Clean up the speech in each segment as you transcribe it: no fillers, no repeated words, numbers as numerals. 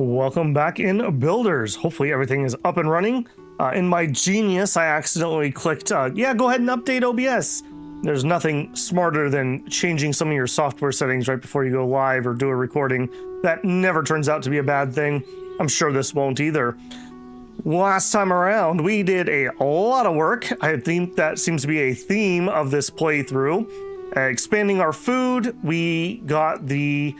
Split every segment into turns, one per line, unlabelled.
Welcome back in Builders. Hopefully everything is up and running. In my genius, I accidentally clicked, yeah, go ahead and update OBS. There's nothing smarter than changing some of your software settings right before you go live or do a recording. That never turns out to be a bad thing. I'm sure this won't either. Last time around, we did a lot of work. I think that seems to be a theme of this playthrough. Expanding our food, we got the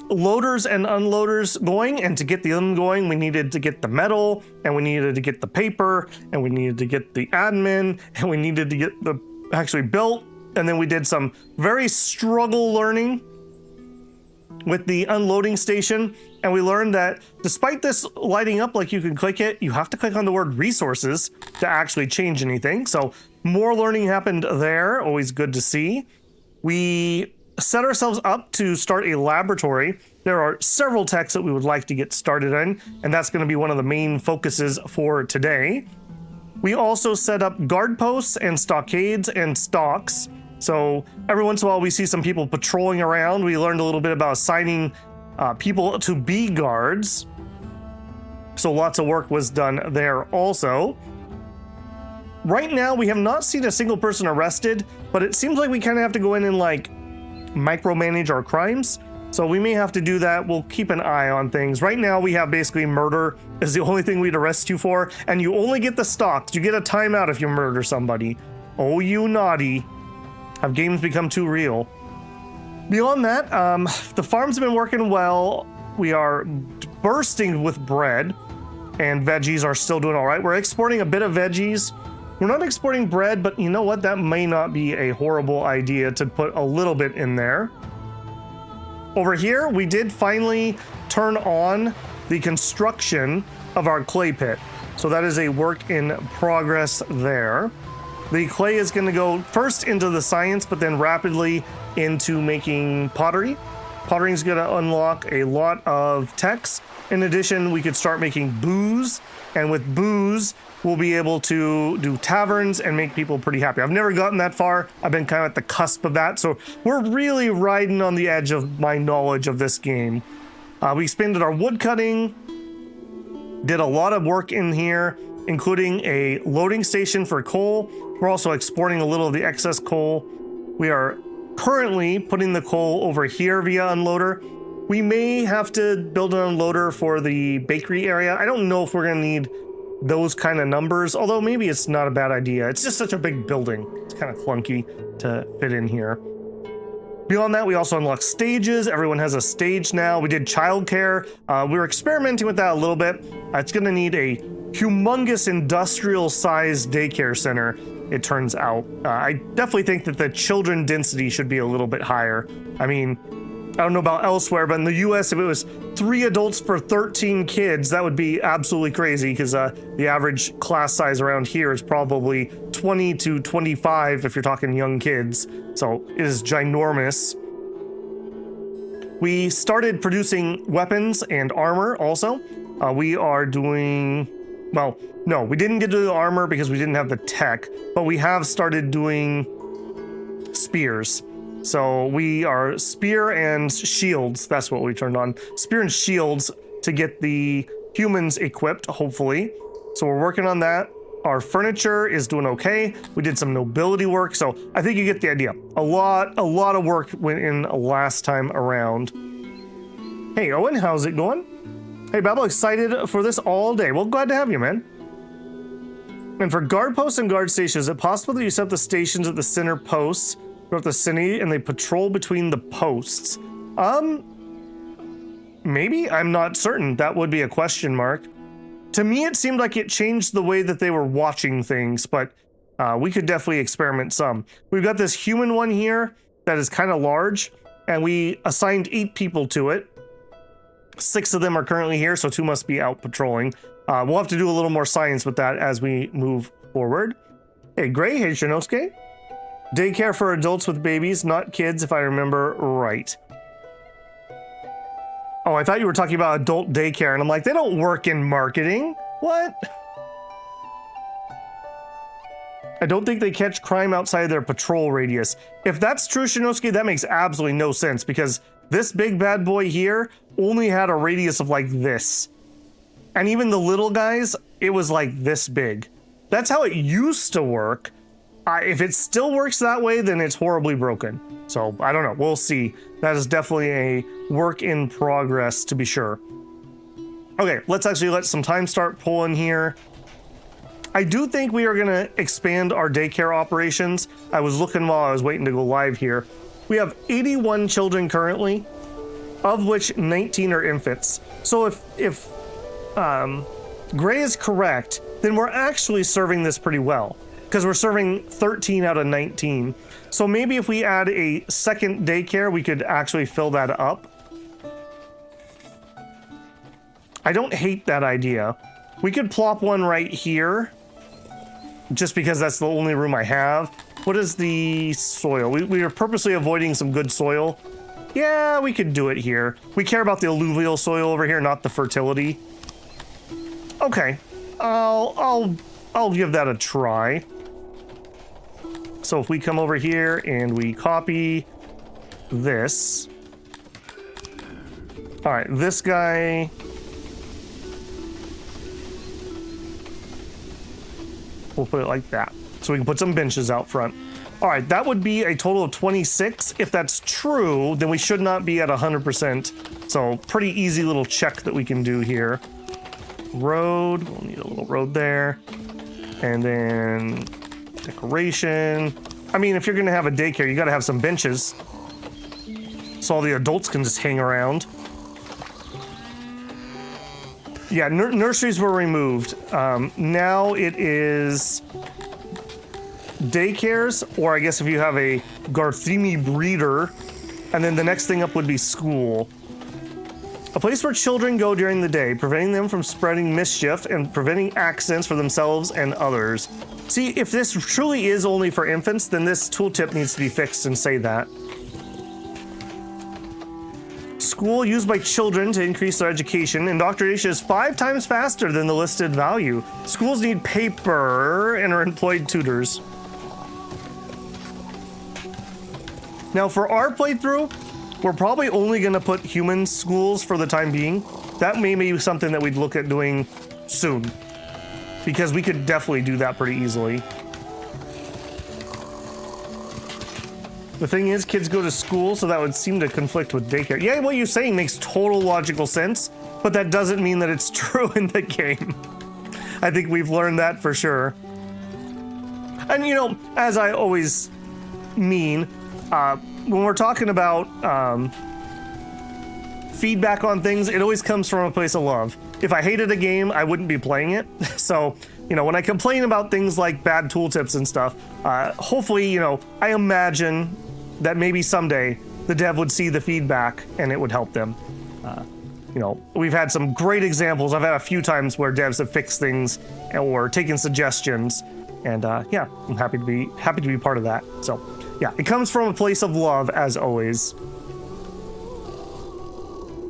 loaders and unloaders going, and to get them going we needed to get the metal, and we needed to get the paper, and we needed to get the admin, and we needed to get the actually built. And then we did some very struggle learning with the unloading station, and we learned that despite this lighting up like you can click it, you have to click on the word resources to actually change anything. So more learning happened there, always good to see. We set ourselves up to start a laboratory. There are several techs that we would like to get started in, and that's going to be one of the main focuses for today. We also set up guard posts and stockades and stocks. So every once in a while we see some people patrolling around. We learned a little bit about assigning people to be guards. So lots of work was done there also. Right now we have not seen a single person arrested, but it seems like we kind of have to go in and like micromanage our crimes. So we may have to do that. We'll keep an eye on things. Right now we have basically murder is the only thing we'd arrest you for, and you only get the stocks. You get a timeout if you murder somebody. Oh, you naughty. Have games become too real? Beyond that, the farm's been working well. We are bursting with bread, and veggies are still doing all right. We're exporting a bit of veggies. We're not exporting bread, but you know what? That may not be a horrible idea to put a little bit in there. Over here, we did finally turn on the construction of our clay pit. So that is a work in progress there. The clay is going to go first into the science, but then rapidly into making pottery. Pottery is going to unlock a lot of techs. In addition, we could start making booze, and with booze, we'll be able to do taverns and make people pretty happy. I've never gotten that far. I've been kind of at the cusp of that, so we're really riding on the edge of my knowledge of this game. We expanded our wood cutting, did a lot of work in here, including a loading station for coal. We're also exporting a little of the excess coal. We are currently putting the coal over here via unloader. We may have to build an unloader for the bakery area. I don't know if we're going to need those kind of numbers, although maybe it's not a bad idea. It's just such a big building. It's kind of clunky to fit in here. Beyond that, we also unlocked stages. Everyone has a stage now. We did childcare. We were experimenting with that a little bit. It's going to need a humongous industrial-sized daycare center, it turns out. I definitely think that the children density should be a little bit higher. I mean, I don't know about elsewhere, but in the US, if it was 3 adults for 13 kids, that would be absolutely crazy, because the average class size around here is probably 20 to 25 if you're talking young kids. So it is ginormous. We started producing weapons and armor also. We are doing, well, no, we didn't get to the armor because we didn't have the tech, but we have started doing spears. So we are spear and shields. That's what we turned on. Spear and shields to get the humans equipped, hopefully. So we're working on that. Our furniture is doing okay. We did some nobility work. So I think you get the idea. A lot of work went in last time around. Hey, Owen, how's it going? Hey, Babel, excited for this all day. Well, glad to have you, man. And for guard posts and guard stations, is it possible that you set up the stations at the center posts throughout the city and they patrol between the posts? Maybe? I'm not certain. That would be a question mark. To me, it seemed like it changed the way that they were watching things, but we could definitely experiment some. We've got this human one here that is kind of large, and we assigned 8 people to it. 6 of them are currently here, so 2 must be out patrolling. We'll have to do a little more science with that as we move forward. Hey, Gray. Hey, Shinosuke. Daycare for adults with babies, not kids, if I remember right. Oh, I thought you were talking about adult daycare, and I'm like, they don't work in marketing. What? I don't think they catch crime outside their patrol radius. If that's true, Shinosuke, that makes absolutely no sense, because This big bad boy here only had a radius of like this. And even the little guys, it was like this big. That's how it used to work. If it still works that way, then it's horribly broken. So I don't know, we'll see. That is definitely a work in progress to be sure. Okay, let's actually let some time start pulling here. I do think we are gonna expand our daycare operations. I was looking while I was waiting to go live here. We have 81 children currently, of which 19 are infants. So if Gray is correct, then we're actually serving this pretty well, because we're serving 13 out of 19. So maybe if we add a second daycare, we could actually fill that up. I don't hate that idea. We could plop one right here, just because that's the only room I have. What is the soil? We are purposely avoiding some good soil. Yeah, we could do it here. We care about the alluvial soil over here, not the fertility. Okay, I'll give that a try. So if we come over here and we copy this. All right, this guy. We'll put it like that. So we can put some benches out front. All right, that would be a total of 26. If that's true, then we should not be at 100%. So pretty easy little check that we can do here. Road, we'll need a little road there. And then decoration. I mean, if you're gonna have a daycare, you gotta have some benches, so all the adults can just hang around. Yeah, nurseries were removed. Now it is daycares, or I guess if you have a Garthimi breeder, and then the next thing up would be school. A place where children go during the day, preventing them from spreading mischief and preventing accidents for themselves and others. See, if this truly is only for infants, then this tooltip needs to be fixed and say that. School used by children to increase their education. Indoctrination is 5 times faster than the listed value. Schools need paper and are employed tutors. Now for our playthrough, we're probably only going to put human schools for the time being. That may be something that we'd look at doing soon, because we could definitely do that pretty easily. The thing is, kids go to school, so that would seem to conflict with daycare. Yeah, what you're saying makes total logical sense, but that doesn't mean that it's true in the game. I think we've learned that for sure. And you know, as I always mean, when we're talking about feedback on things, it always comes from a place of love. If I hated a game, I wouldn't be playing it. So, you know, when I complain about things like bad tooltips and stuff, hopefully, you know, I imagine that maybe someday the dev would see the feedback and it would help them. You know, we've had some great examples. I've had a few times where devs have fixed things or taken suggestions, and yeah, I'm happy to be part of that. So, yeah, it comes from a place of love, as always.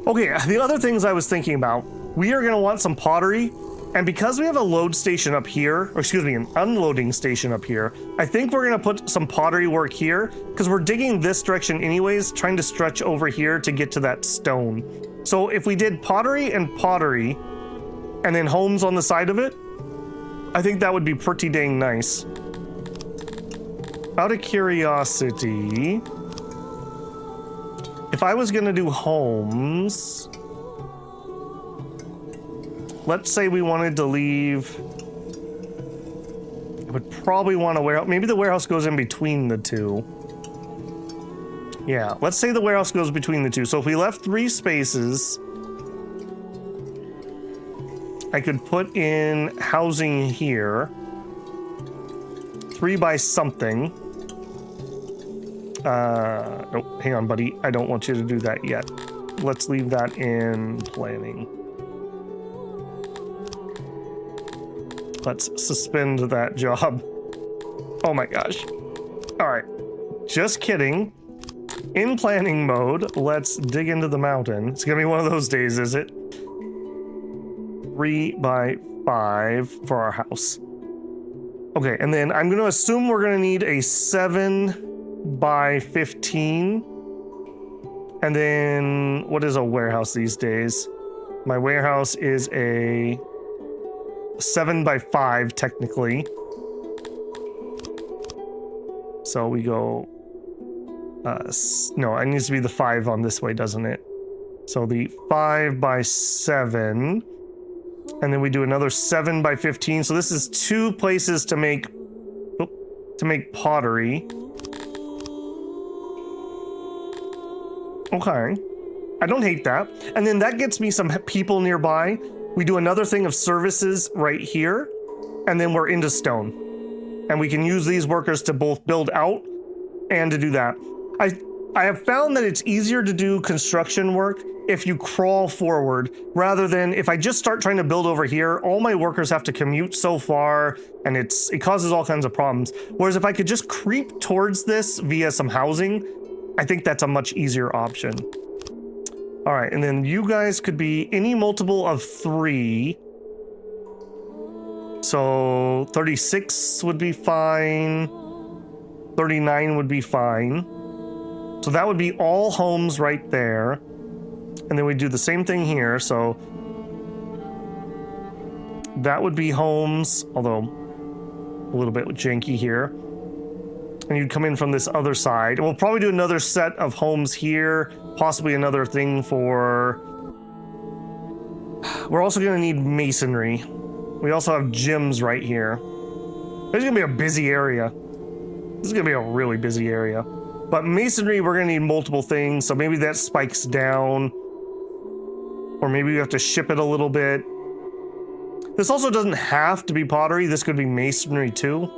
Okay, the other things I was thinking about, we are going to want some pottery, and because we have a load station up here, or excuse me, an unloading station up here, I think we're going to put some pottery work here, because we're digging this direction anyways, trying to stretch over here to get to that stone. So if we did pottery, and then homes on the side of it, I think that would be pretty dang nice. Out of curiosity, if I was gonna do homes, let's say we wanted to leave, I would probably want a warehouse. Maybe the warehouse goes in between the two. Yeah, let's say the warehouse goes between the two. So if we left 3 spaces, I could put in housing here. 3 by something. Nope, hang on, buddy. I don't want you to do that yet. Let's leave that in planning. Let's suspend that job. Oh my gosh. All right, just kidding. In planning mode, let's dig into the mountain. It's gonna be one of those days, is it? 3 by 5 for our house. Okay, and then I'm gonna assume we're gonna need a 7 by 15 And then what is a warehouse these days? My warehouse is a 7x5 technically. So we go, no, it needs to be the 5 on this way, doesn't it? So the 5x7, and then we do another 7x15. So this is 2 places to make pottery. Okay, I don't hate that. And then that gets me some people nearby. We do another thing of services right here, and then we're into stone. And we can use these workers to both build out and to do that. I have found that it's easier to do construction work if you crawl forward, rather than if I just start trying to build over here, all my workers have to commute so far, and it causes all kinds of problems. Whereas if I could just creep towards this via some housing, I think that's a much easier option. All right, and then you guys could be any multiple of 3. So 36 would be fine. 39 would be fine. So that would be all homes right there. And then we do the same thing here. So that would be homes, although a little bit janky here. And you'd come in from this other side. We'll probably do another set of homes here, possibly another thing for... We're also going to need masonry. We also have gyms right here. This is going to be a busy area. This is going to be a really busy area. But masonry, we're going to need multiple things, so maybe that spikes down. Or maybe we have to ship it a little bit. This also doesn't have to be pottery. This could be masonry too.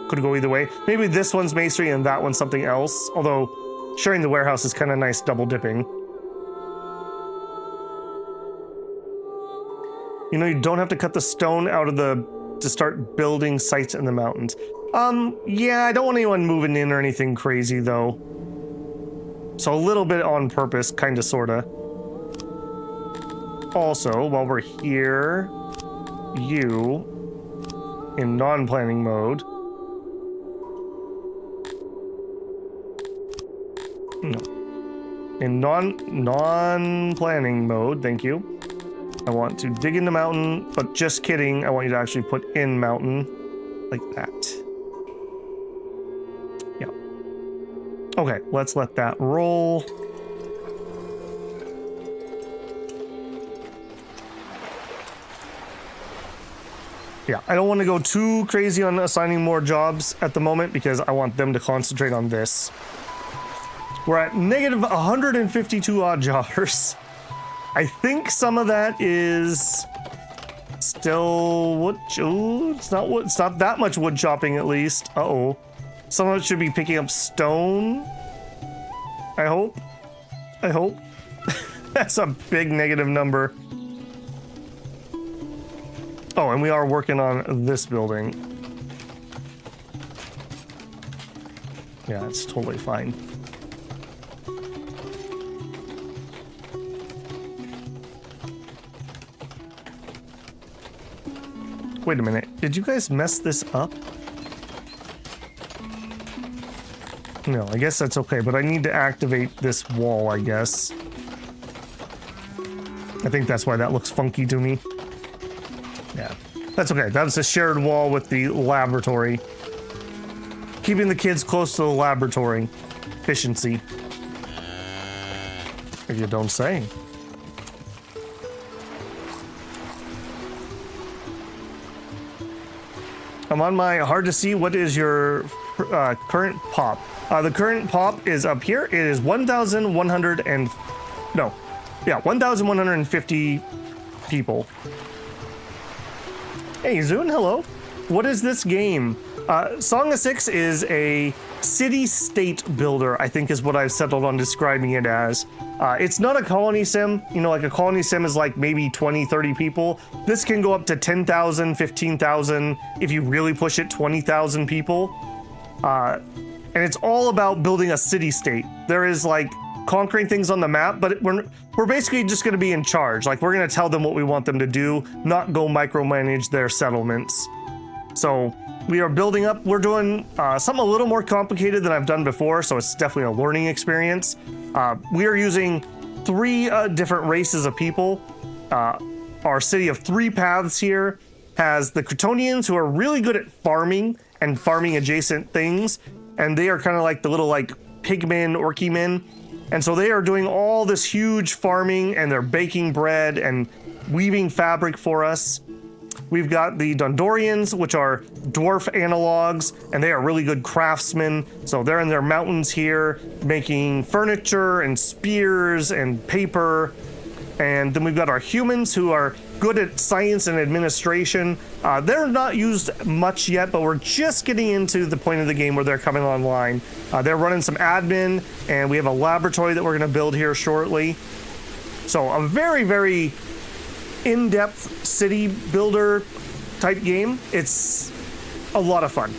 Could go either way. Maybe this one's masonry and that one's something else. Although sharing the warehouse is kind of nice double dipping. You know, you don't have to cut the stone out of to start building sites in the mountains. Yeah, I don't want anyone moving in or anything crazy though. So a little bit on purpose, kind of, sort of. Also, while we're here, you, in non-planning mode. No. In non-planning mode, thank you. I want to dig in the mountain, but just kidding. I want you to actually put in mountain like that. Yeah. Okay, let's let that roll. Yeah, I don't want to go too crazy on assigning more jobs at the moment because I want them to concentrate on this. We're at negative 152 odd jobbers. I think some of that is still wood. Ooh, it's not that much wood chopping, at least. Uh-oh. Some of it should be picking up stone. I hope. That's a big negative number. Oh, and we are working on this building. Yeah, it's totally fine. Wait a minute. Did you guys mess this up? No, I guess that's okay, but I need to activate this wall, I guess. I think that's why that looks funky to me. Yeah, that's okay. That's a shared wall with the laboratory. Keeping the kids close to the laboratory. Efficiency. If you don't say. I'm on my hard to see. What is your current pop? The current pop is up here. It is 1,100 and... No. Yeah, 1,150 people. Hey, Zune, hello. What is this game? Song of Six is a city-state builder, I think is what I've settled on describing it as. It's not a colony sim. You know, like a colony sim is like maybe 20, 30 people. This can go up to 10,000, 15,000. If you really push it, 20,000 people. And it's all about building a city-state. There is like conquering things on the map, but we're basically just going to be in charge. Like, we're going to tell them what we want them to do, not go micromanage their settlements. So we are building up. We're doing something a little more complicated than I've done before, so it's definitely a learning experience. We are using 3 different races of people. Our city of 3 paths here has the Kryptonians, who are really good at farming and farming adjacent things, and they are kind of like the little pigmen, orky men. And so they are doing all this huge farming, and they're baking bread and weaving fabric for us. We've got the Dondorians, which are dwarf analogs, and they are really good craftsmen. So they're in their mountains here making furniture and spears and paper. And then we've got our humans, who are good at science and administration. They're not used much yet, but we're just getting into the point of the game where they're coming online. They're running some admin, and we have a laboratory that we're going to build here shortly. So a very, very in-depth city builder type game. It's a lot of fun.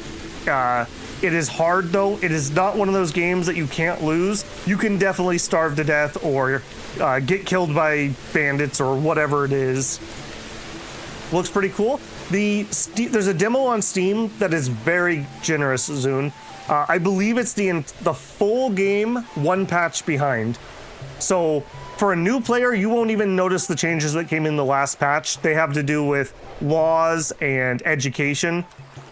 It is hard, though. It is not one of those games that you can't lose. You can definitely starve to death or get killed by bandits or whatever it is. Looks pretty cool. There's a demo on Steam that is very generous, Zune. I believe it's the full game 1 patch behind. So for a new player, you won't even notice the changes that came in the last patch. They have to do with laws and education.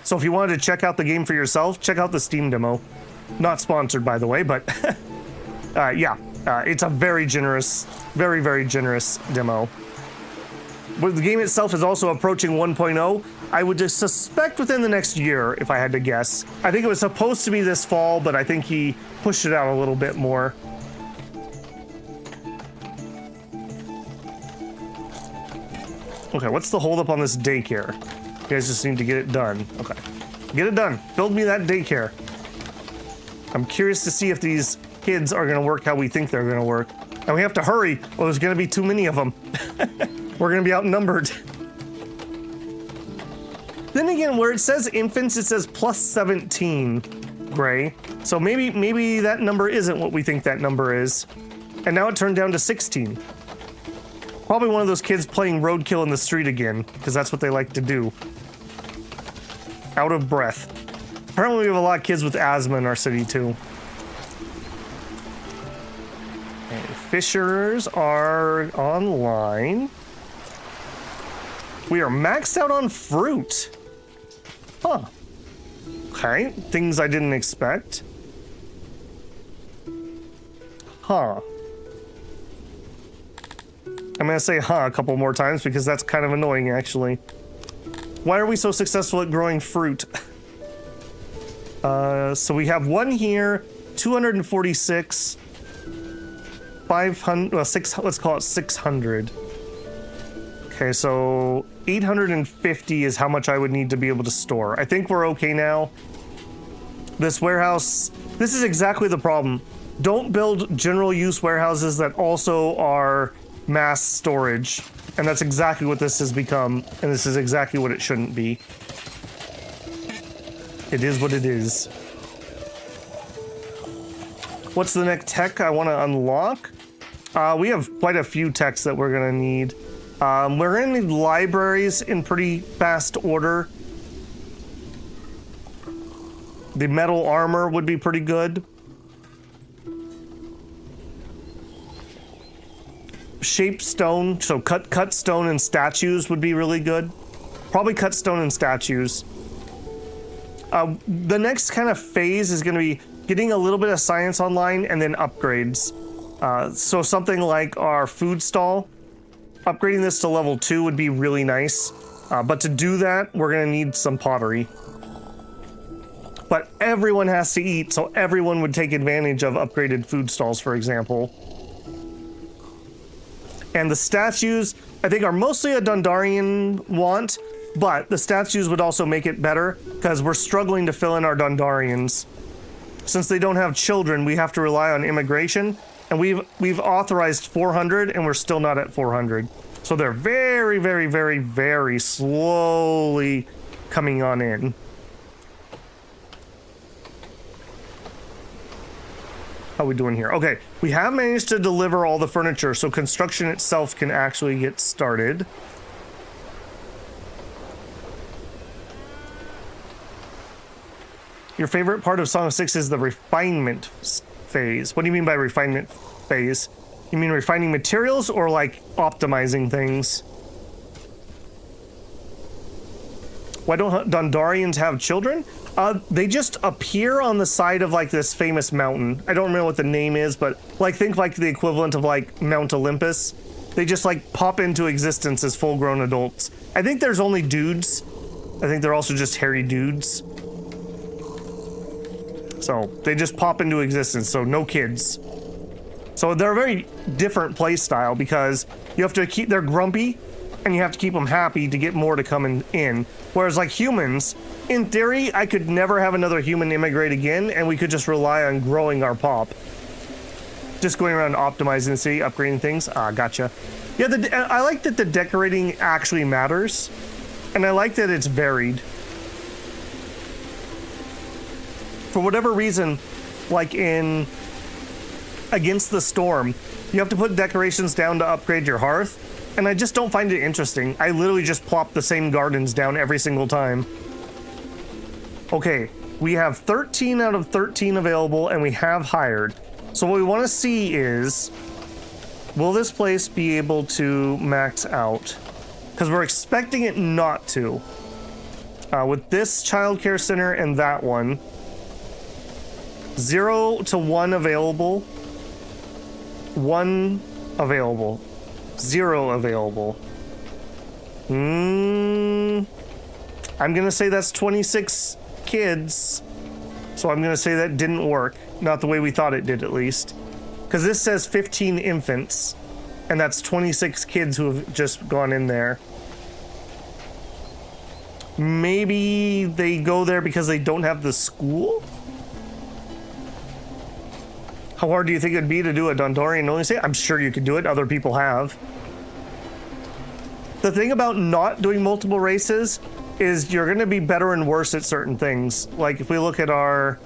So if you wanted to check out the game for yourself, check out the Steam demo. Not sponsored, by the way, but it's a very generous, very, very generous demo. But the game itself is also approaching 1.0. I would just suspect within the next year, if I had to guess. I think it was supposed to be this fall, but I think he pushed it out a little bit more. Okay, what's the holdup on this daycare? You guys just need to get it done. Okay, get it done. Build me that daycare. I'm curious to see if these kids are gonna work how we think they're gonna work. And we have to hurry, or there's gonna be too many of them. We're gonna be outnumbered. Then again, where it says infants, it says plus 17, Gray. So maybe that number isn't what we think that number is. And now it turned down to 16. Probably one of those kids playing roadkill in the street again, because that's what they like to do. Out of breath. Apparently we have a lot of kids with asthma in our city too. And fishers are online. We are maxed out on fruit. Huh. Okay, things I didn't expect. Huh. I'm gonna say a couple more times because that's kind of annoying, actually. Why are we so successful at growing fruit? So we have 1 here, 246, 500, well, 6, let's call it 600. Okay, so 850 is how much I would need to be able to store. I think we're okay now. This warehouse, this is exactly the problem. Don't build general use warehouses that also are mass storage. And that's exactly what this has become. And this is exactly what it shouldn't be. It is what it is. What's the next tech I want to unlock? We have quite a few techs that we're going to need. We're going to need libraries in pretty fast order. The metal armor would be pretty good. Shaped stone, so cut stone and statues would be really good. Probably cut stone and statues. The next kind of phase is going to be getting a little bit of science online and then upgrades. So something like our food stall, upgrading this to level 2 would be really nice. But to do that, we're going to need some pottery. But everyone has to eat, so everyone would take advantage of upgraded food stalls, for example. And the statues, I think, are mostly a Dondarian want, but the statues would also make it better because we're struggling to fill in our Dondarians. Since they don't have children, we have to rely on immigration, and we've authorized 400, and we're still not at 400. So they're very, very, very, very slowly coming on in. How are we doing here? Okay, we have managed to deliver all the furniture, so construction itself can actually get started. Your favorite part of Song of Six is the refinement phase. What do you mean by refinement phase? You mean refining materials or like optimizing things? Why don't Dondarians have children? They just appear on the side of like this famous mountain. I don't remember what the name is, but like think like the equivalent of like Mount Olympus. They just like pop into existence as full-grown adults. I think there's only dudes. I think they're also just hairy dudes. So they just pop into existence, so no kids. So they're a very different play style because you have to keep, they're grumpy and you have to keep them happy to get more to come in. Whereas like humans, in theory, I could never have another human immigrate again and we could just rely on growing our pop. Just going around optimizing the city, upgrading things. Gotcha. Yeah, I like that the decorating actually matters. And I like that it's varied. For whatever reason, like in Against the Storm, you have to put decorations down to upgrade your hearth, and I just don't find it interesting. I literally just plop the same gardens down every single time. Okay, we have 13 out of 13 available, and we have hired. So what we want to see is, will this place be able to max out? Because we're expecting it not to. With this childcare center and that one, 0 to 1 available, 1 available, 0 available. I'm gonna say that's 26 kids, so I'm gonna say that didn't work. Not the way we thought it did, at least. Because this says 15 infants, and that's 26 kids who have just gone in there. Maybe they go there because they don't have the school? How hard do you think it'd be to do a Dondarian only say? I'm sure you could do it. Other people have. The thing about not doing multiple races is you're going to be better and worse at certain things. Like if we look at our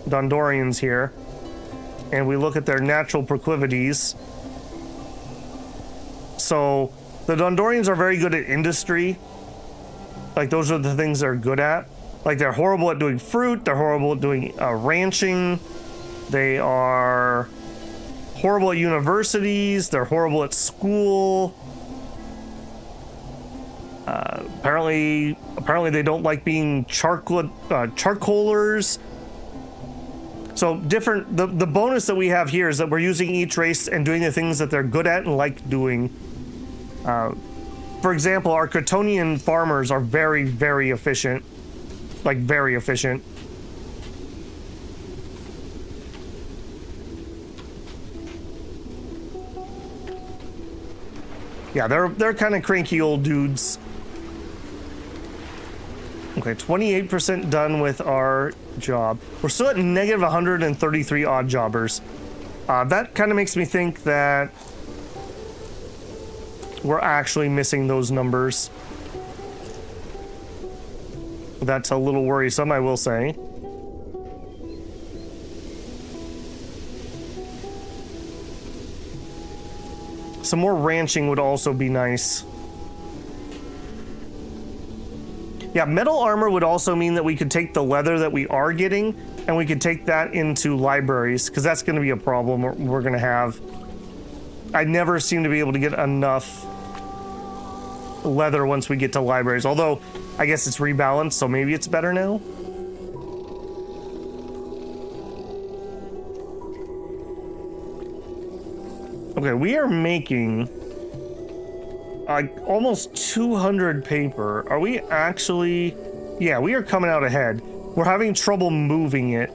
Dondarians here, and we look at their natural proclivities. So the Dondarians are very good at industry. Like those are the things they're good at. Like they're horrible at doing fruit. They're horrible at doing ranching. They are horrible at universities. They're horrible at school. Apparently they don't like being charcoalers. So different. The bonus that we have here is that we're using each race and doing the things that they're good at and like doing. For example, our Cretonian farmers are very, very efficient. Like very efficient. Yeah, they're kind of cranky old dudes. Okay, 28% done with our job. We're still at negative 133 odd jobbers. That kind of makes me think that we're actually missing those numbers. That's a little worrisome, I will say. Some more ranching would also be nice. Yeah, metal armor would also mean that we could take the leather that we are getting and we could take that into libraries, because that's going to be a problem we're going to have. I never seem to be able to get enough leather once we get to libraries, although I guess it's rebalanced, so maybe it's better now. Okay, we are making almost 200 paper. Are we actually? Yeah, we are coming out ahead. We're having trouble moving it.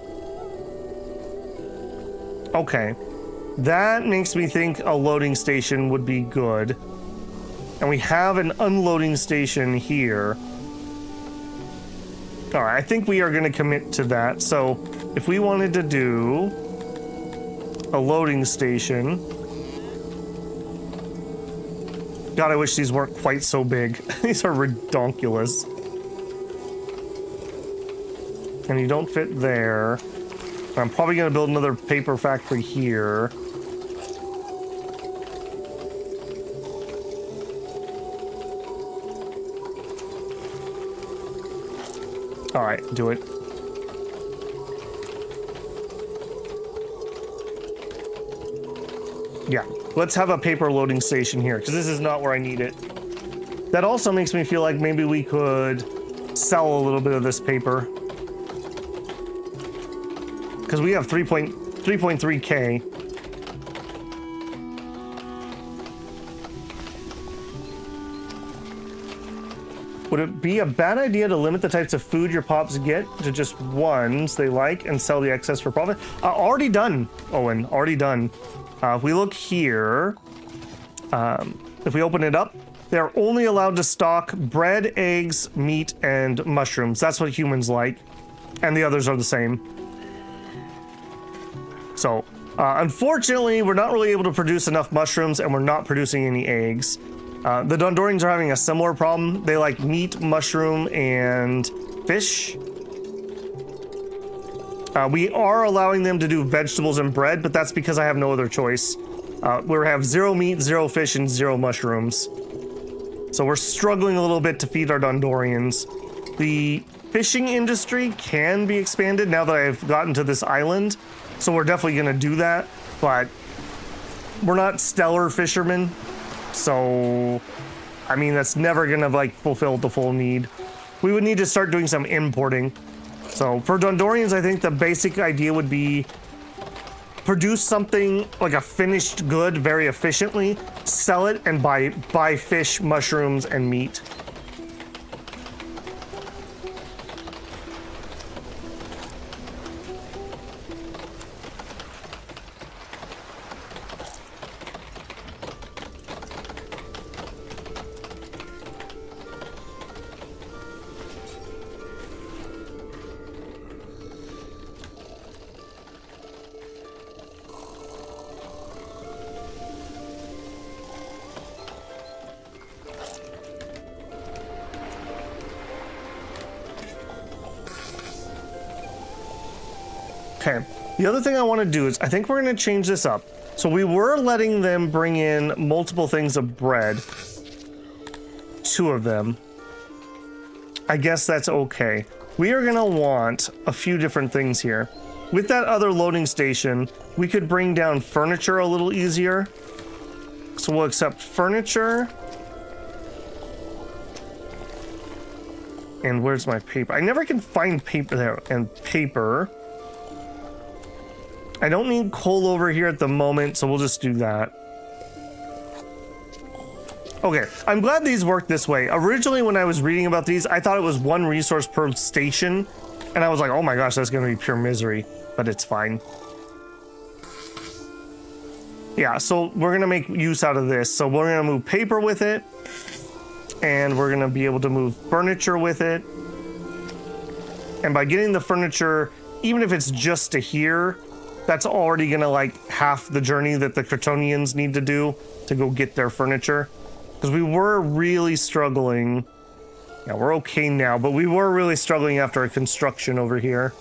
Okay, that makes me think a loading station would be good. And we have an unloading station here. All right, I think we are going to commit to that. So if we wanted to do a loading station. God, I wish these weren't quite so big. These are redonkulous. And you don't fit there. I'm probably going to build another paper factory here. All right, do it. Yeah, let's have a paper loading station here, because this is not where I need it. That also makes me feel like maybe we could sell a little bit of this paper. Because we have 3.3K. Would it be a bad idea to limit the types of food your pops get to just ones they like and sell the excess for profit? Already done, Owen, already done. If we look here, if we open it up, they're only allowed to stock bread, eggs, meat, and mushrooms. That's what humans like. And the others are the same. So, unfortunately, we're not really able to produce enough mushrooms, and we're not producing any eggs. The Dondorians are having a similar problem. They like meat, mushroom, and fish. We are allowing them to do vegetables and bread, but that's because I have no other choice. We have 0 meat, 0 fish, and 0 mushrooms. So we're struggling a little bit to feed our Dondorians. The fishing industry can be expanded now that I've gotten to this island. So we're definitely going to do that, but we're not stellar fishermen. So, I mean, that's never going to like fulfill the full need. We would need to start doing some importing. So for Dondorians, I think the basic idea would be produce something like a finished good very efficiently, sell it, and buy fish, mushrooms, and meat. Okay, the other thing I want to do is I think we're going to change this up. So we were letting them bring in multiple things of bread. 2 of them. I guess that's okay. We are going to want a few different things here. With that other loading station, we could bring down furniture a little easier. So we'll accept furniture. And where's my paper? I never can find paper there. And paper. I don't need coal over here at the moment, so we'll just do that. Okay, I'm glad these work this way. Originally, when I was reading about these, I thought it was 1 resource per station, and I was like, oh my gosh, that's gonna be pure misery, but it's fine. Yeah, so we're gonna make use out of this. So we're gonna move paper with it, and we're gonna be able to move furniture with it. And by getting the furniture, even if it's just to here, that's already gonna like half the journey that the Kryptonians need to do to go get their furniture. Because we were really struggling. Yeah, we're okay now, but we were really struggling after a construction over here.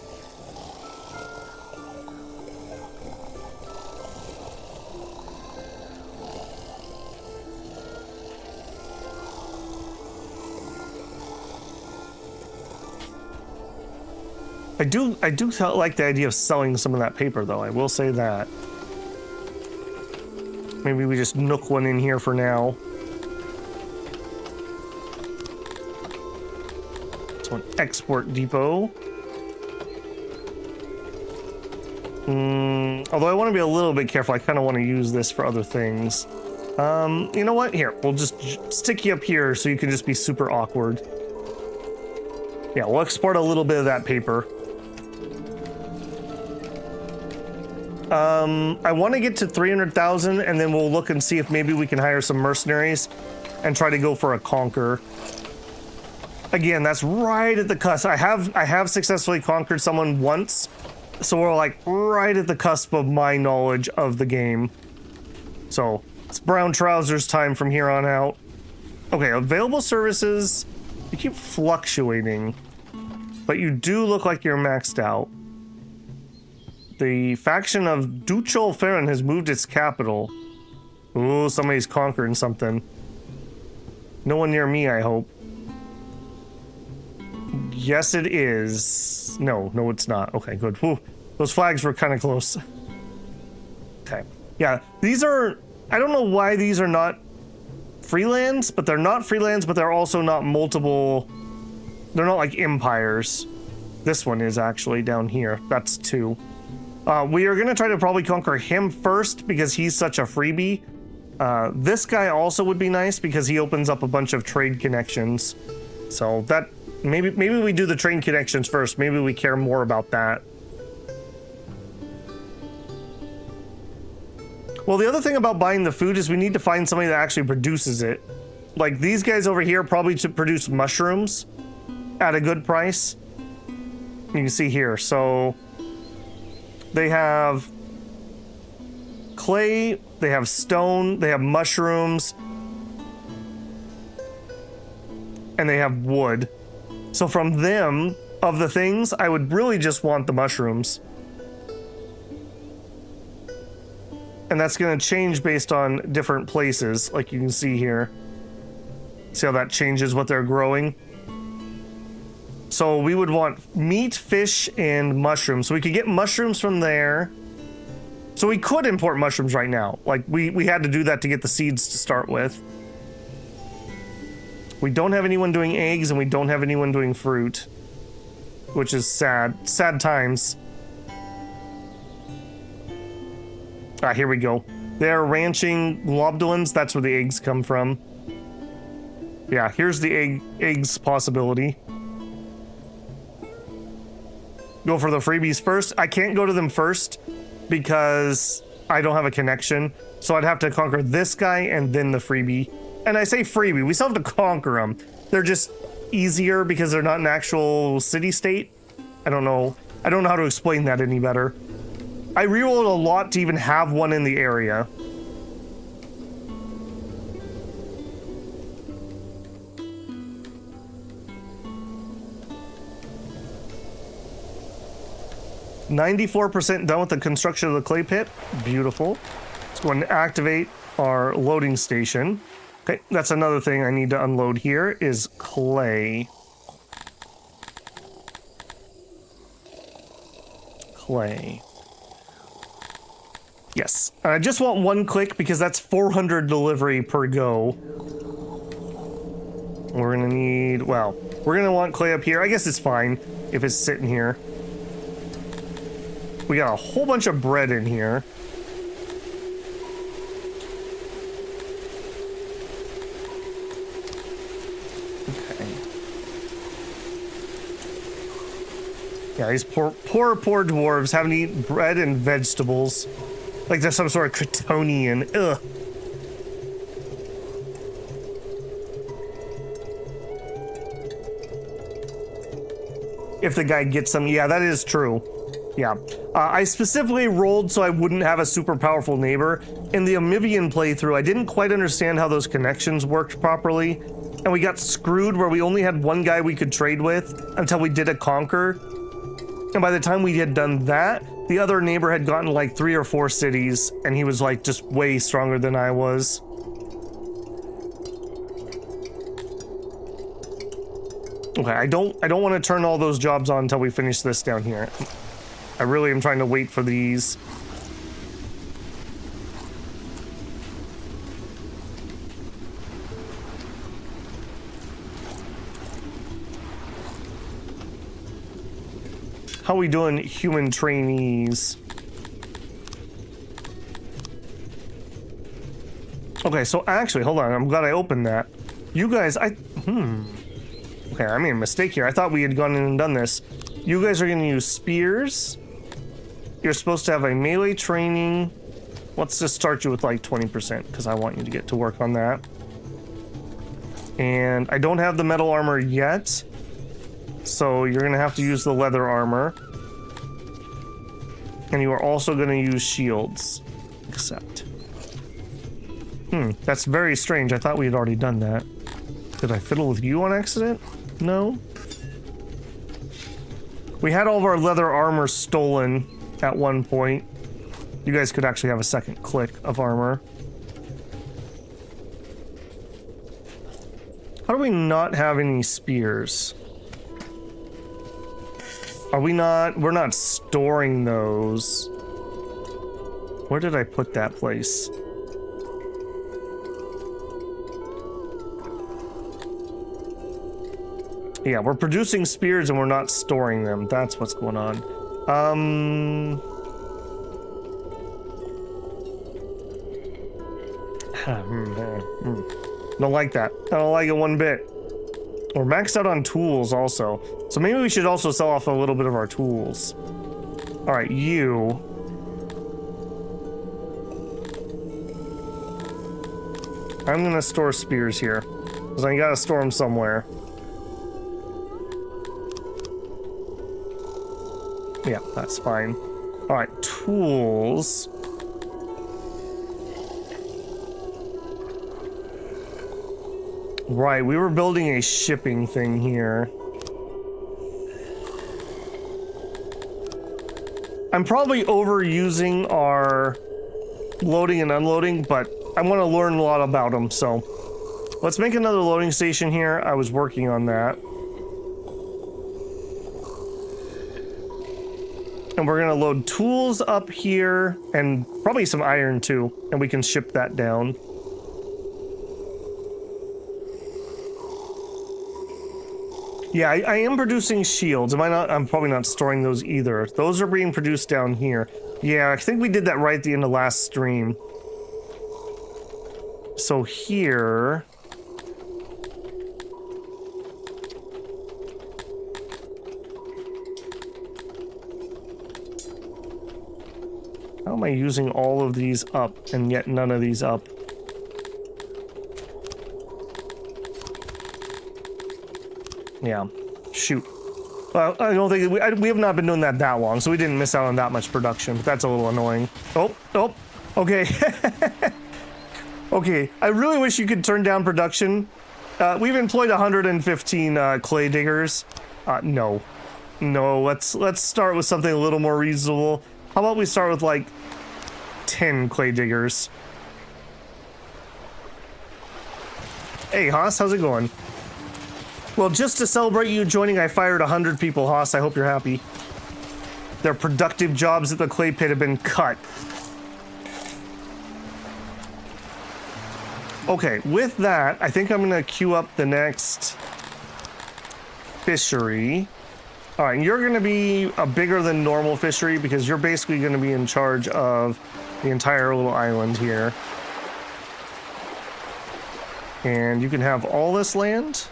I do like the idea of selling some of that paper, though. I will say that. Maybe we just nook one in here for now. So an export depot. Although I want to be a little bit careful. I kind of want to use this for other things. You know what? Here, we'll just stick you up here so you can just be super awkward. Yeah, we'll export a little bit of that paper. I want to get to 300,000, and then we'll look and see if maybe we can hire some mercenaries and try to go for a conquer. Again, that's right at the cusp. I have successfully conquered someone once, so we're like right at the cusp of my knowledge of the game. So it's brown trousers time from here on out. Okay, available services. You keep fluctuating, but you do look like you're maxed out. The faction of Duchol Farron has moved its capital. Ooh, somebody's conquering something. No one near me, I hope. Yes, it is. No, it's not. Okay, good. Whew. Those flags were kind of close. Okay. Yeah, these are, I don't know why these are not freelands, but they're not freelands, but they're also not multiple, they're not like empires. This one is actually down here. That's 2. We are going to try to probably conquer him first because he's such a freebie. This guy also would be nice because he opens up a bunch of trade connections. So that, maybe we do the trade connections first. Maybe we care more about that. Well, the other thing about buying the food is we need to find somebody that actually produces it. Like these guys over here probably to produce mushrooms at a good price. You can see here. So they have clay, they have stone, they have mushrooms, and they have wood. So from them, of the things, I would really just want the mushrooms. And that's going to change based on different places, like you can see here. See how that changes what they're growing? So we would want meat, fish, and mushrooms. So we could get mushrooms from there. So we could import mushrooms right now. Like, we had to do that to get the seeds to start with. We don't have anyone doing eggs, and we don't have anyone doing fruit. Which is sad. Sad times. Ah, here we go. They're ranching globulins. That's where the eggs come from. Yeah, here's the eggs possibility. Go for the freebies first. I can't go to them first because I don't have a connection. So I'd have to conquer this guy and then the freebie. And I say freebie, we still have to conquer them. They're just easier because they're not an actual city state. I don't know how to explain that any better. I rerolled a lot to even have one in the area. %94 done with the construction of the clay pit. Beautiful. Let's go ahead and activate our loading station. Okay, that's another thing I need to unload here is clay. Clay. Yes, and I just want 1 click because that's 400 delivery per go. We're gonna need, well, we're gonna want clay up here. I guess it's fine if it's sitting here. We got a whole bunch of bread in here. Okay. Yeah, these poor dwarves having to eat bread and vegetables. Like they're some sort of Kryptonian. Ugh. If the guy gets them, yeah, that is true. Yeah. I specifically rolled so I wouldn't have a super powerful neighbor. In the Omivian playthrough, I didn't quite understand how those connections worked properly. And we got screwed where we only had one guy we could trade with until we did a conquer. And by the time we had done that, the other neighbor had gotten like 3 or 4 cities, and he was like just way stronger than I was. Okay, I don't want to turn all those jobs on until we finish this down here. I really am trying to wait for these. How are we doing, human trainees? Okay, so actually, hold on. I'm glad I opened that. You guys, Okay, I made a mistake here. I thought we had gone in and done this. You guys are going to use spears. You're supposed to have a melee training. Let's just start you with like 20% because I want you to get to work on that. And I don't have the metal armor yet. So you're going to have to use the leather armor. And you are also going to use shields. Accept. That's very strange. I thought we had already done that. Did I fiddle with you on accident? No. We had all of our leather armor stolen at one point. You guys could actually have a second click of armor. How do we not have any spears? Are we not? We're not storing those. Where did I put that place? Yeah, we're producing spears and we're not storing them. That's what's going on. Don't like that. I don't like it one bit. We're maxed out on tools also. So maybe we should also sell off a little bit of our tools. Alright, you. I'm gonna store spears here. Because I gotta store them somewhere. Yeah, that's fine. Alright, tools. Right, we were building a shipping thing here. I'm probably overusing our loading and unloading, but I want to learn a lot about them, so let's make another loading station here. I was working on that. And we're going to load tools up here and probably some iron too, and we can ship that down. Yeah, I am producing shields. Am I not? I'm probably not storing those either. Those are being produced down here. Yeah, I think we did that right at the end of last stream. So here... How am I using all of these up and yet none of these up? Yeah, shoot. Well, I don't think we have not been doing that long, so we didn't miss out on that much production, but that's a little annoying. Oh, okay. Okay, I really wish you could turn down production. We've employed 115 clay diggers. No, let's start with something a little more reasonable. How about we start with like 10 clay diggers? Hey, Haas, how's it going? Well, just to celebrate you joining, I fired 100 people, Haas. I hope you're happy. Their productive jobs at the clay pit have been cut. Okay, with that, I think I'm gonna queue up the next fishery. All right, and you're gonna be a bigger than normal fishery because you're basically gonna be in charge of the entire little island here. And you can have all this land.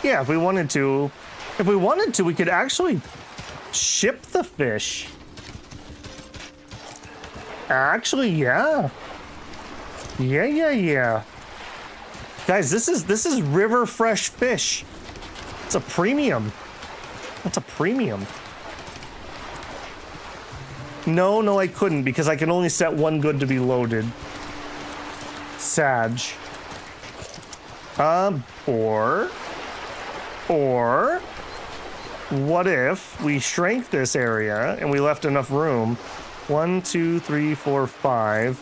Yeah, if we wanted to. If we wanted to, we could actually ship the fish. Actually, yeah. Yeah. Guys, this is river fresh fish. It's a premium. That's a premium. No, I couldn't because I can only set one good to be loaded. Sag. Or what if we shrank this area and we left enough room? 1, 2, 3, 4, 5.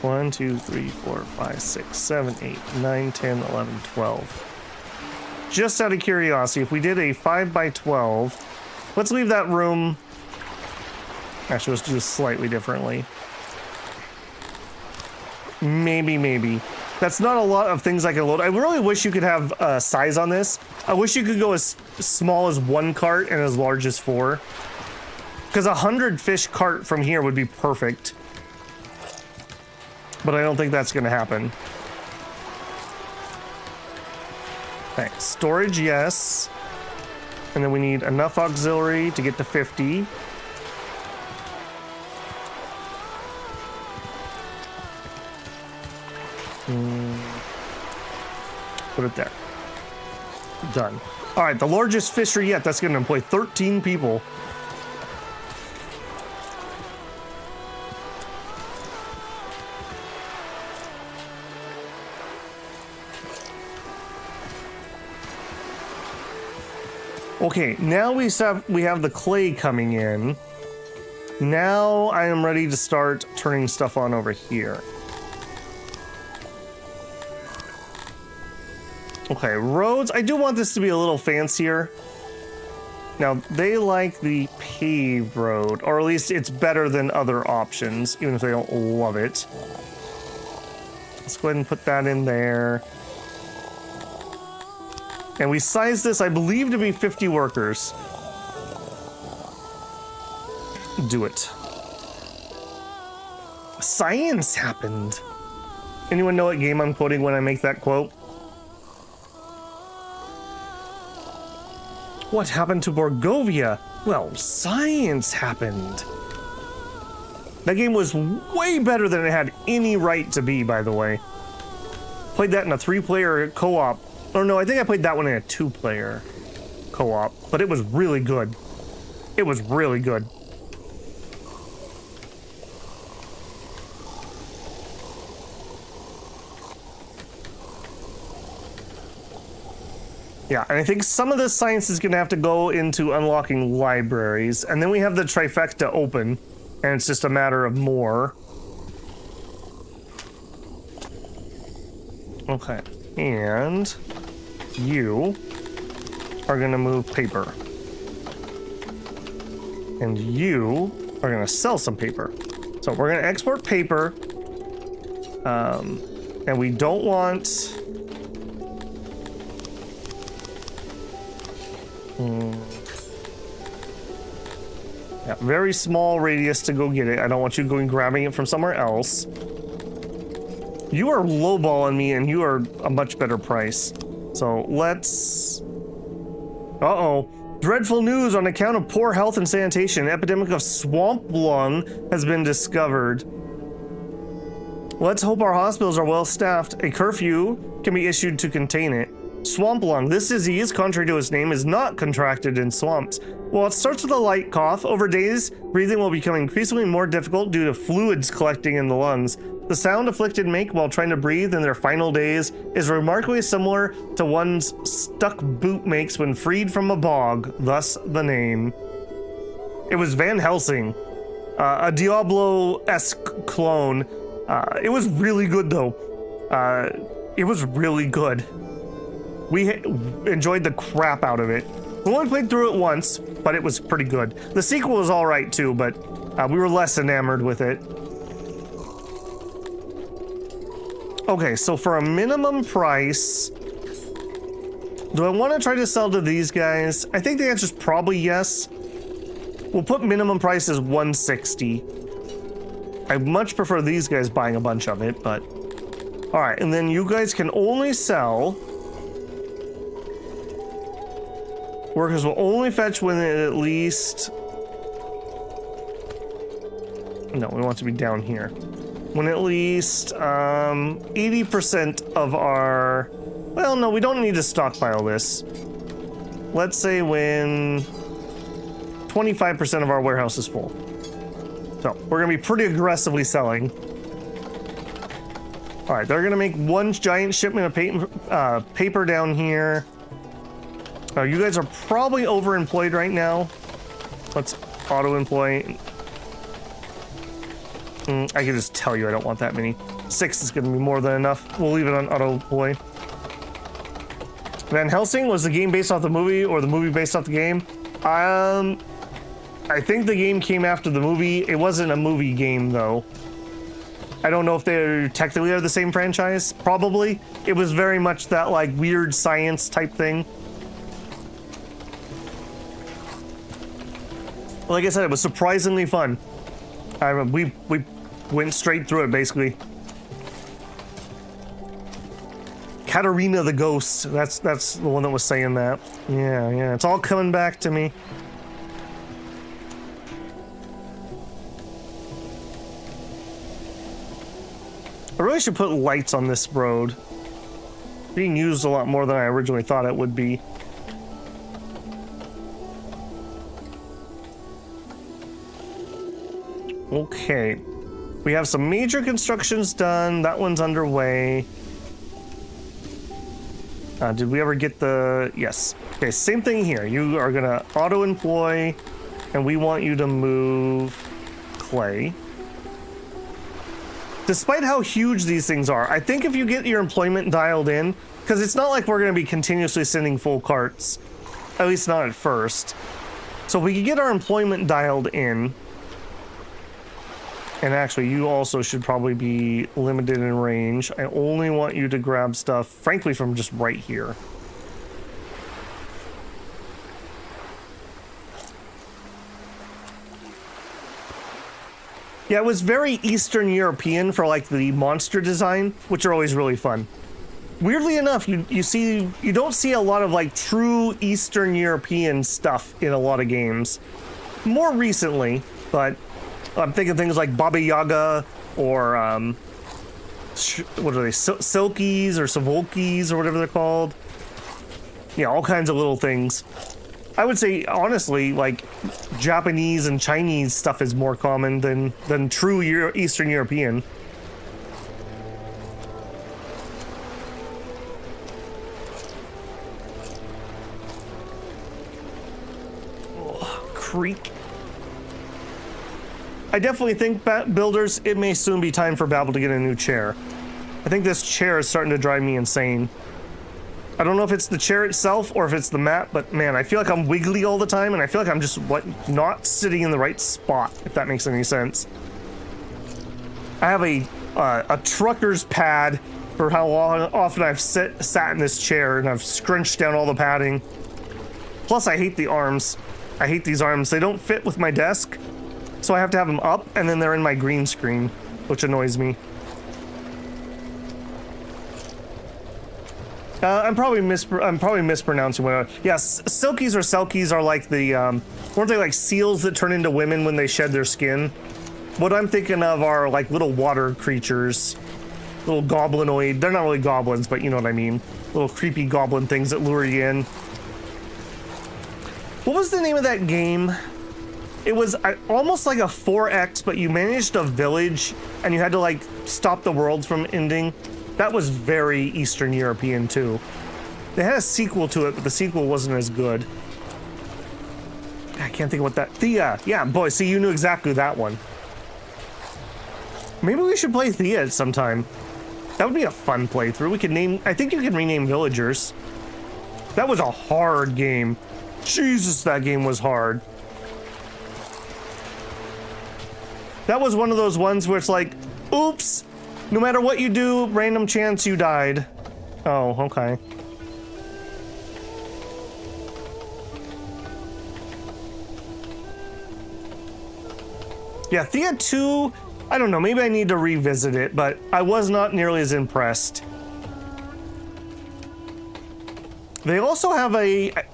1, 2, 3, 4, 5, 6, 7, 8, 9, 10, 11, 12. Just out of curiosity, if we did a 5 by 12, let's leave that room. Actually, let's do this slightly differently. Maybe. That's not a lot of things I can load. I really wish you could have size on this. I wish you could go as small as 1 cart and as large as 4. Because 100 fish cart from here would be perfect. But I don't think that's going to happen. Okay, storage, yes. And then we need enough auxiliary to get to 50. Put it there. Done. All right, the largest fishery yet. That's going to employ 13 people. Okay, now we have the clay coming in. Now I am ready to start turning stuff on over here. Okay, roads. I do want this to be a little fancier. Now, they like the paved road, or at least it's better than other options, even if they don't love it. Let's go ahead and put that in there. And we size this, I believe, to be 50 workers. Do it. Science happened. Anyone know what game I'm quoting when I make that quote? What happened to Borgovia? Well, science happened. That game was way better than it had any right to be, by the way. Played that in a 3-player co-op. Or no, I think I played that one in a 2-player co-op. But it was really good. It was really good. Yeah, and I think some of this science is going to have to go into unlocking libraries. And then we have the trifecta open, and it's just a matter of more. Okay, and you are going to move paper. And you are going to sell some paper. So we're going to export paper. And we don't want... Yeah, very small radius to go get it. I don't want you going grabbing it from somewhere else. You are lowballing me, and you are a much better price. So let's... Uh-oh. Dreadful news on account of poor health and sanitation. An epidemic of swamp lung has been discovered. Let's hope our hospitals are well staffed. A curfew can be issued to contain it. Swamp lung. This disease, contrary to its name, is not contracted in swamps. While it starts with a light cough, over days, breathing will become increasingly more difficult due to fluids collecting in the lungs. The sound afflicted make while trying to breathe in their final days is remarkably similar to one's stuck boot makes when freed from a bog, thus the name. It was Van Helsing, a Diablo-esque clone. It was really good, though. It was really good. We enjoyed the crap out of it. We only played through it once, but it was pretty good. The sequel was all right too, but we were less enamored with it. Okay, so for a minimum price, do I want to try to sell to these guys? I think the answer is probably yes. We'll put minimum price as 160. I much prefer these guys buying a bunch of it, but... All right, and then you guys can only sell... Workers will only fetch when it at least... No, we want to be down here. When at least 80% of our... Well, no, we don't need to stockpile this. Let's say when 25% of our warehouse is full. So, we're going to be pretty aggressively selling. All right, they're going to make one giant shipment of paper down here. Oh, you guys are probably overemployed right now. Let's auto-employ. I can just tell you I don't want that many. 6 is going to be more than enough. We'll leave it on auto-employ. Van Helsing, was the game based off the movie or the movie based off the game? I think the game came after the movie. It wasn't a movie game, though. I don't know if they technically are the same franchise. Probably. It was very much that, like, weird science type thing. Like I said, it was surprisingly fun. We went straight through it, basically. Katarina the Ghost. That's the one that was saying that. Yeah, it's all coming back to me. I really should put lights on this road. Being used a lot more than I originally thought it would be. Okay, we have some major constructions done. That one's underway. Did we ever get the... Yes. Okay, same thing here. You are going to auto-employ, and we want you to move clay. Despite how huge these things are, I think if you get your employment dialed in, because it's not like we're going to be continuously sending full carts, at least not at first. So if we could get our employment dialed in, and actually you also should probably be limited in range. I only want you to grab stuff, frankly, from just right here. Yeah, it was very Eastern European for like the monster design, which are always really fun. Weirdly enough, you don't see a lot of like true Eastern European stuff in a lot of games. More recently, but I'm thinking things like Baba Yaga or what are they? Silkies or Savolkies or whatever they're called. Yeah, all kinds of little things. I would say, honestly, like, Japanese and Chinese stuff is more common than true Eastern European. Oh, creak. I definitely think, builders, it may soon be time for Babel to get a new chair. I think this chair is starting to drive me insane. I don't know if it's the chair itself or if it's the mat, but man, I feel like I'm wiggly all the time, and I feel like I'm just not sitting in the right spot, if that makes any sense. I have a trucker's pad for how often I've sat in this chair, and I've scrunched down all the padding. Plus, I hate the arms. I hate these arms. They don't fit with my desk, so I have to have them up, and then they're in my green screen, which annoys me. I'm probably mispronouncing one. Yes, silkies or selkies are like the weren't they like seals that turn into women when they shed their skin? What I'm thinking of are like little water creatures, little goblinoid. They're not really goblins, but you know what I mean. Little creepy goblin things that lure you in. What was the name of that game? It was almost like a 4X, but you managed a village and you had to like stop the world from ending. That was very Eastern European, too. They had a sequel to it, but the sequel wasn't as good. I can't think of what that... Thea! Yeah, boy, see, you knew exactly that one. Maybe we should play Thea sometime. That would be a fun playthrough. We could name... I think you can rename villagers. That was a hard game. Jesus, that game was hard. That was one of those ones where it's like, oops! No matter what you do, random chance you died. Oh, okay. Yeah, Thea 2, I don't know, maybe I need to revisit it, but I was not nearly as impressed. They also have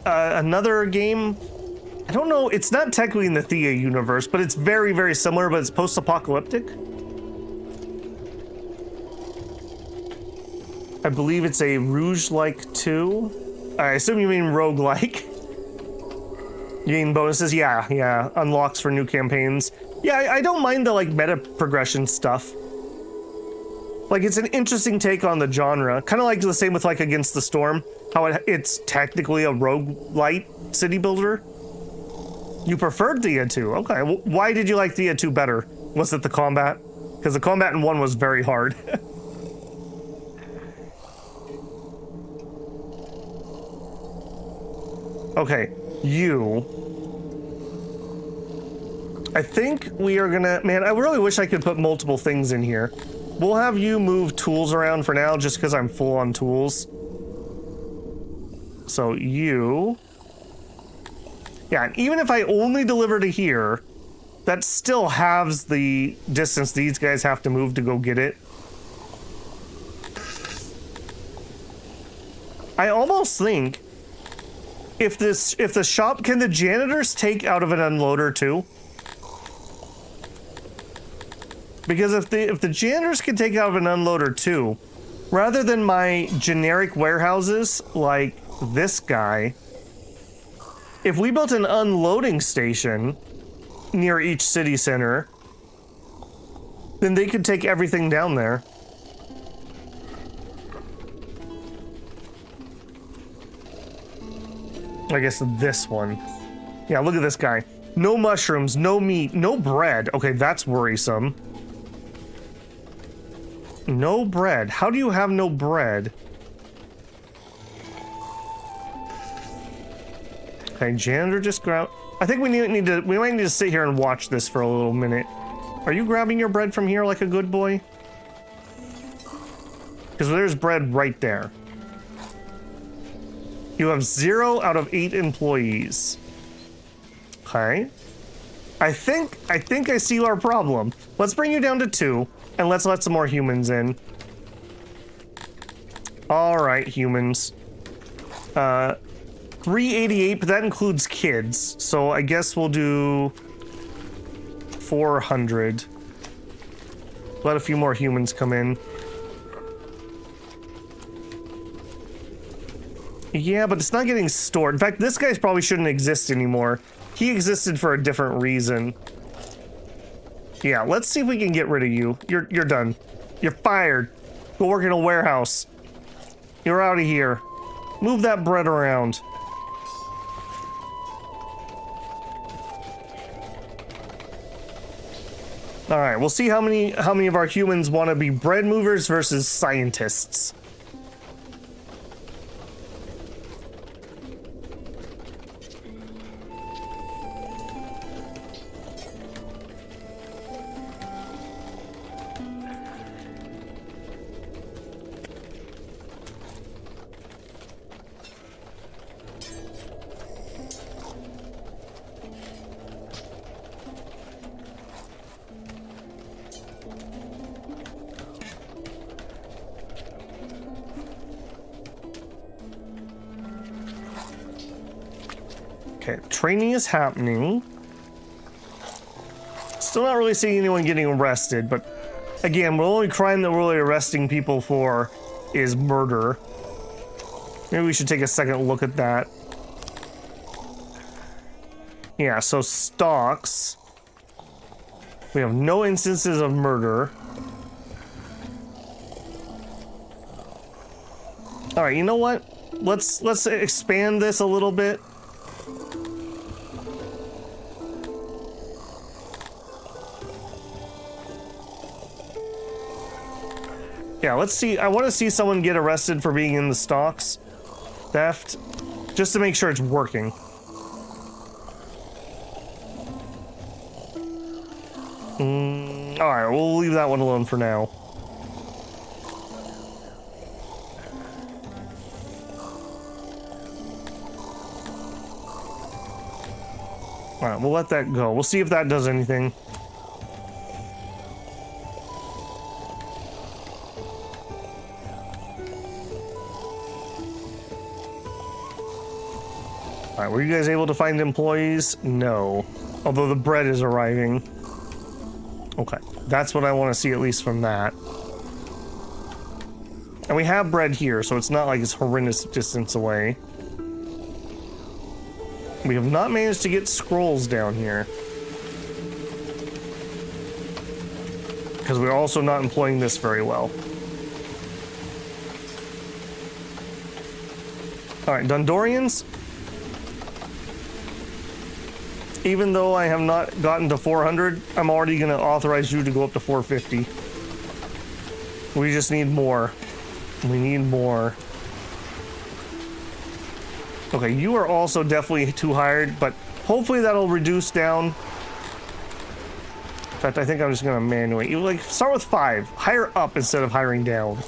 another game. I don't know, it's not technically in the Thea universe, but it's very, very similar, but it's post-apocalyptic. I believe it's a Rouge-like 2. I assume you mean roguelike. You mean bonuses? Yeah, unlocks for new campaigns. Yeah, I don't mind the like meta progression stuff. Like, it's an interesting take on the genre. Kind of like the same with like Against the Storm. How it's technically a roguelite city builder. You preferred Thea 2. Okay, well, why did you like Thea 2 better? Was it the combat? Because the combat in 1 was very hard. Okay, you. I think we are gonna... Man, I really wish I could put multiple things in here. We'll have you move tools around for now, just because I'm full on tools. So, you... Yeah, and even if I only deliver to here, that still halves the distance these guys have to move to go get it. I almost think... If the shop, can the janitors take out of an unloader too? Because if the janitors can take out of an unloader too, rather than my generic warehouses like this guy, if we built an unloading station near each city center, then they could take everything down there. I guess this one. Yeah, look at this guy. No mushrooms, no meat, no bread. Okay, that's worrisome. No bread. How do you have no bread? Okay, janitor just grab. I think we might need to sit here and watch this for a little minute. Are you grabbing your bread from here like a good boy? Because there's bread right there. You have 0 out of 8 employees. Okay. I think I see our problem. Let's bring you down to 2, and let's let some more humans in. All right, humans. 388, but that includes kids. So I guess we'll do 400. Let a few more humans come in. Yeah, but it's not getting stored. In fact, this guy probably shouldn't exist anymore. He existed for a different reason. Yeah, let's see if we can get rid of you. You're done. You're fired. Go work in a warehouse. You're out of here. Move that bread around. All right, we'll see how many of our humans want to be bread movers versus scientists. Okay, training is happening. Still not really seeing anyone getting arrested, but again, the only crime that we're really arresting people for is murder. Maybe we should take a second look at that. Yeah, so stocks. We have no instances of murder. All right, you know what? Let's expand this a little bit. Yeah, let's see. I want to see someone get arrested for being in the stocks. Theft. Just to make sure it's working. Alright, we'll leave that one alone for now. Alright, we'll let that go. We'll see if that does anything. Alright, were you guys able to find employees? No. Although the bread is arriving. Okay, that's what I want to see at least from that. And we have bread here, so it's not like it's horrendous distance away. We have not managed to get scrolls down here. Because we're also not employing this very well. Alright, Dundorians. Even though I have not gotten to 400, I'm already going to authorize you to go up to 450. We just need more. We need more. Okay, you are also definitely too hired, but hopefully that'll reduce down. In fact, I think I'm just going to manually. You like start with 5. Hire up instead of hiring down.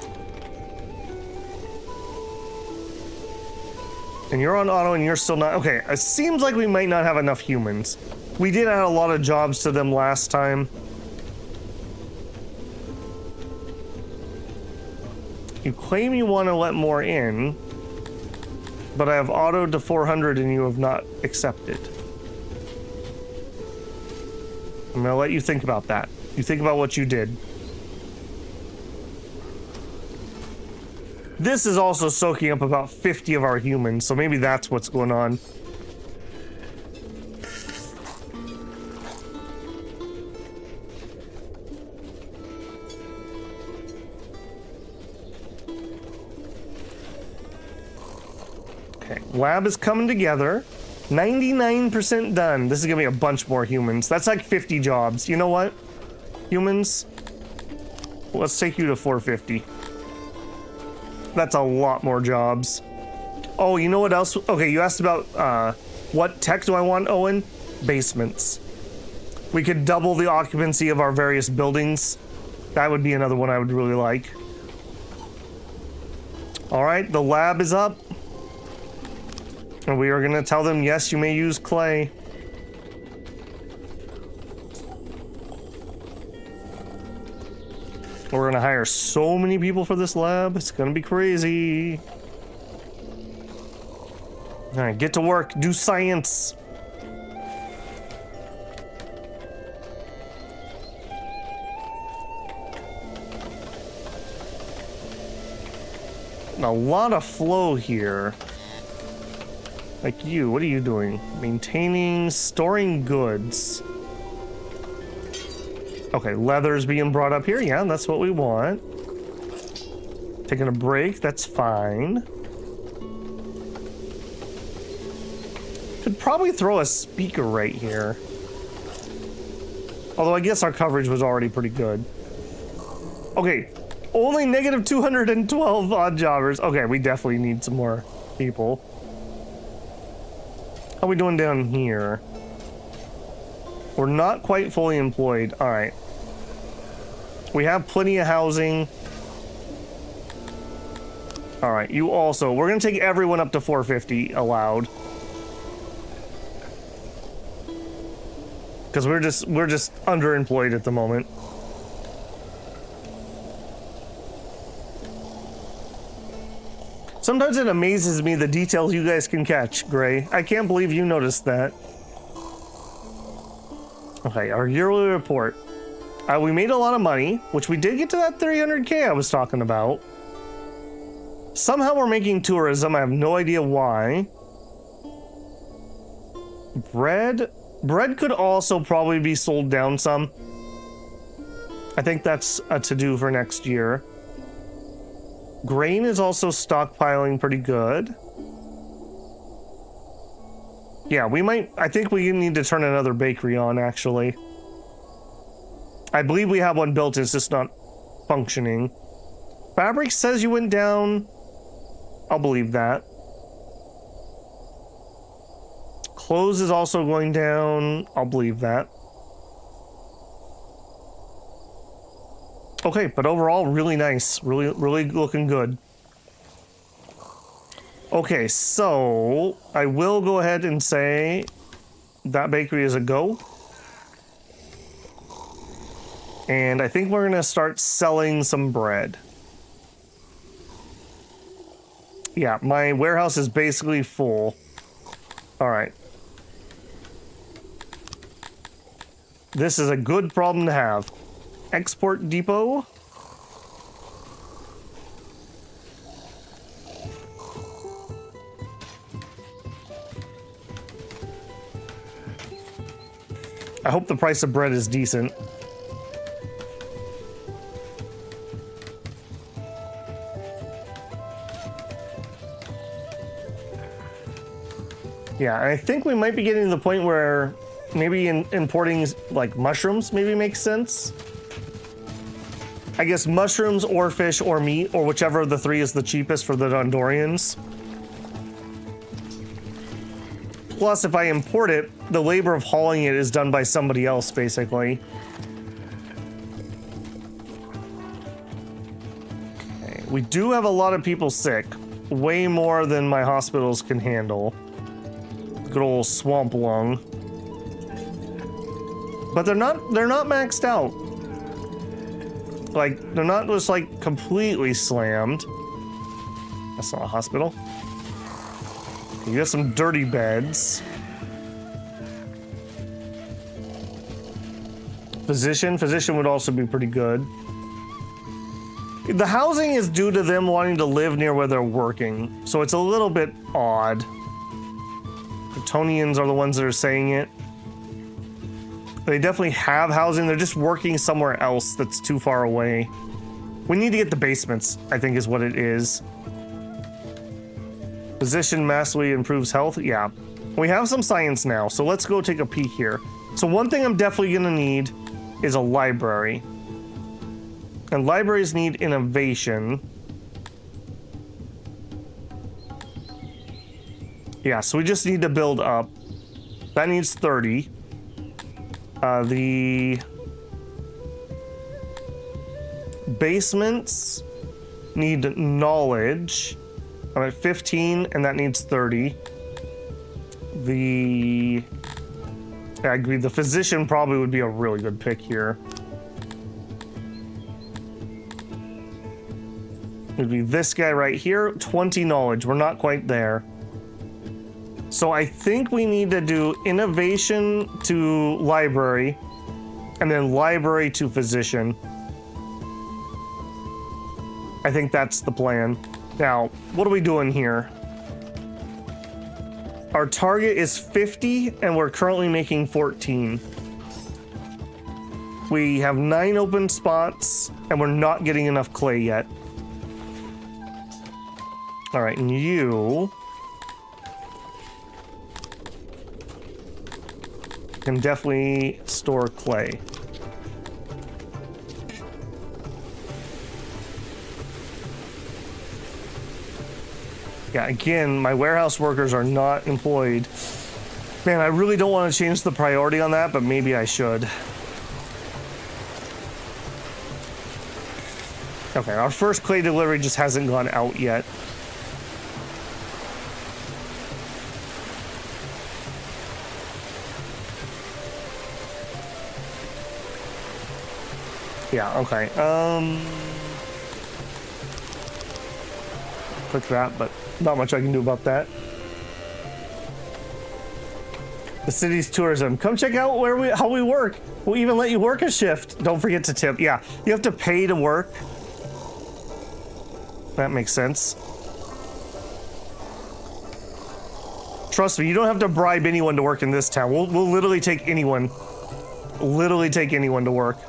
And you're on auto and you're still not. Okay, it seems like we might not have enough humans. We did add a lot of jobs to them last time. You claim you want to let more in, but I have autoed to 400 and you have not accepted. I'm gonna let you think about that. You think about what you did. This is also soaking up about 50 of our humans, so maybe that's what's going on. Okay, lab is coming together. 99% done. This is gonna be a bunch more humans. That's like 50 jobs. You know what? Humans, let's take you to 450. That's a lot more jobs. Oh, you know what else? Okay, you asked about What tech do I want, Owen? Basements. We could double the occupancy of our various buildings. That would be another one I would really like. All right, the lab is up. And we are going to tell them, yes, you may use clay. We're going to hire so many people for this lab. It's going to be crazy. All right, get to work. Do science. A lot of flow here. Like you, what are you doing? Maintaining, storing goods. Okay, leather's being brought up here. Yeah, that's what we want. Taking a break, that's fine. Could probably throw a speaker right here. Although I guess our coverage was already pretty good. Okay, only negative 212 odd jobbers. Okay, we definitely need some more people. How are we doing down here? We're not quite fully employed. All right. We have plenty of housing. All right, you also. We're going to take everyone up to 450 allowed. Because we're just underemployed at the moment. Sometimes it amazes me the details you guys can catch, Gray. I can't believe you noticed that. Okay, our yearly report. We made a lot of money, which we did get to that 300K I was talking about. Somehow we're making tourism. I have no idea why. Bread. Bread could also probably be sold down some. I think that's a to-do for next year. Grain is also stockpiling pretty good. Yeah, we might... I think we need to turn another bakery on, actually. I believe we have one built, it's just not functioning. Fabric says you went down. I'll believe that. Clothes is also going down. I'll believe that. Okay, but overall, really nice. Really looking good. Okay, so I will go ahead and say that bakery is a go. And I think we're gonna start selling some bread. Yeah, my warehouse is basically full. All right. This is a good problem to have. Export depot. I hope the price of bread is decent. Yeah, I think we might be getting to the point where maybe importing like mushrooms maybe makes sense. I guess mushrooms or fish or meat, or whichever of the three is the cheapest for the Dondorians. Plus, if I import it, the labor of hauling it is done by somebody else, basically. Okay. We do have a lot of people sick. Way more than my hospitals can handle. Good old swamp lung. But they're not maxed out. Like, they're not just like completely slammed. That's not a hospital. You got some dirty beds. Physician would also be pretty good. The housing is due to them wanting to live near where they're working, so it's a little bit odd. Kryptonians are the ones that are saying it. They definitely have housing, they're just working somewhere else that's too far away. We need to get the basements, I think is what it is. Physician massively improves health, yeah. We have some science now, so let's go take a peek here. So one thing I'm definitely gonna need is a library. And libraries need innovation. Yeah, so we just need to build up. That needs 30. The basements need knowledge. I'm at 15, and that needs 30. I agree, the physician probably would be a really good pick here. It'd be this guy right here, 20 knowledge. We're not quite there. So I think we need to do innovation to library, and then library to physician. I think that's the plan. Now, what are we doing here? Our target is 50, and we're currently making 14. We have 9 open spots, and we're not getting enough clay yet. All right, and you can definitely store clay. Yeah, again, my warehouse workers are not employed. Man, I really don't want to change the priority on that, but maybe I should. Okay, our first clay delivery just hasn't gone out yet. Yeah, okay. Click that, but not much I can do about that. The city's tourism. Come check out how we work. We'll even let you work a shift. Don't forget to tip. Yeah, you have to pay to work. That makes sense. Trust me, you don't have to bribe anyone to work in this town. We'll literally take anyone. Literally take anyone to work.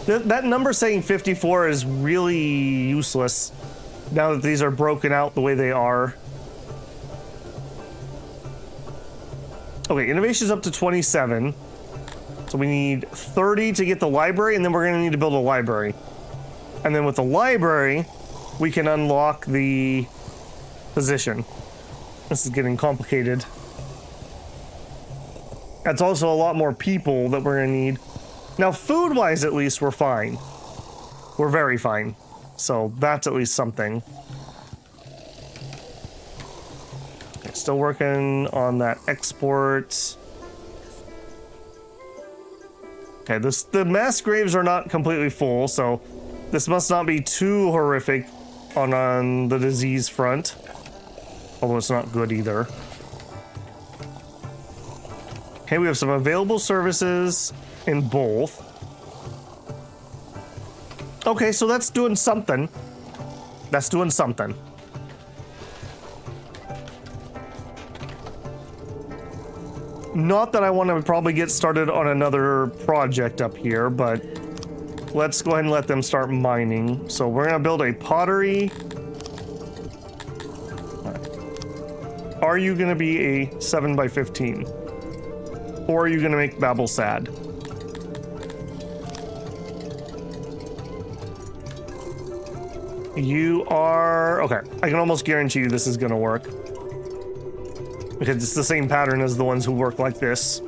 That number saying 54 is really useless now that these are broken out the way they are. Okay, innovation's up to 27. So we need 30 to get the library, and then we're going to need to build a library. And then with the library, we can unlock the position. This is getting complicated. That's also a lot more people that we're going to need. Now, food-wise, at least, we're fine. We're very fine. So that's at least something. Okay, still working on that export. Okay, the mass graves are not completely full, so this must not be too horrific on the disease front. Although it's not good either. Okay, we have some available services in both. Okay, so that's doing something. That's doing something. Not that I want to probably get started on another project up here, but let's go ahead and let them start mining. So we're going to build a pottery. Are you going to be a 7x15? Or are you going to make Babel sad? You are... Okay, I can almost guarantee you this is going to work. Because it's the same pattern as the ones who work like this.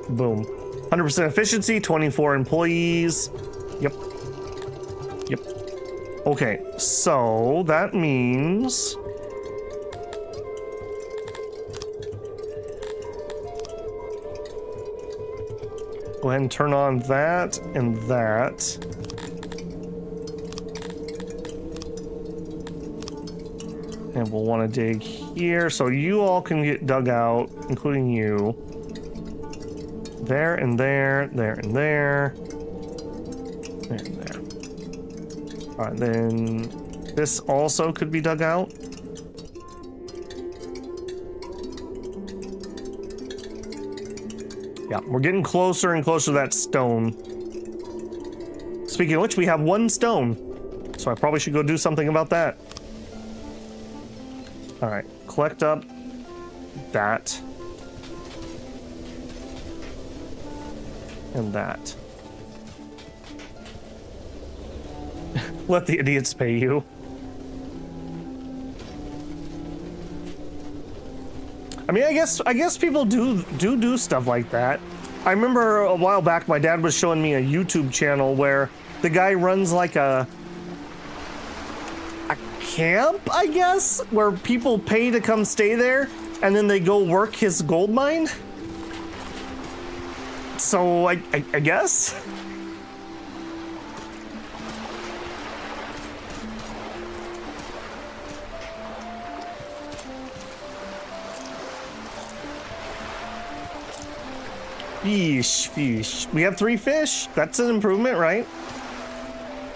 Boom. 100% efficiency, 24 employees. Yep. Yep. Okay, so that means... Go ahead and turn on that and that. And we'll want to dig here, so you all can get dug out, including you. There and there, there and there. There and there. Alright, then this also could be dug out. Yeah, we're getting closer and closer to that stone. Speaking of which, we have 1 stone. So I probably should go do something about that. Alright, collect up that. And that. Let the idiots pay you. I mean, I guess people do stuff like that. I remember a while back, my dad was showing me a YouTube channel where the guy runs like a camp, I guess, where people pay to come stay there, and then they go work his gold mine. So I guess. Fish. We have 3 fish. That's an improvement, right?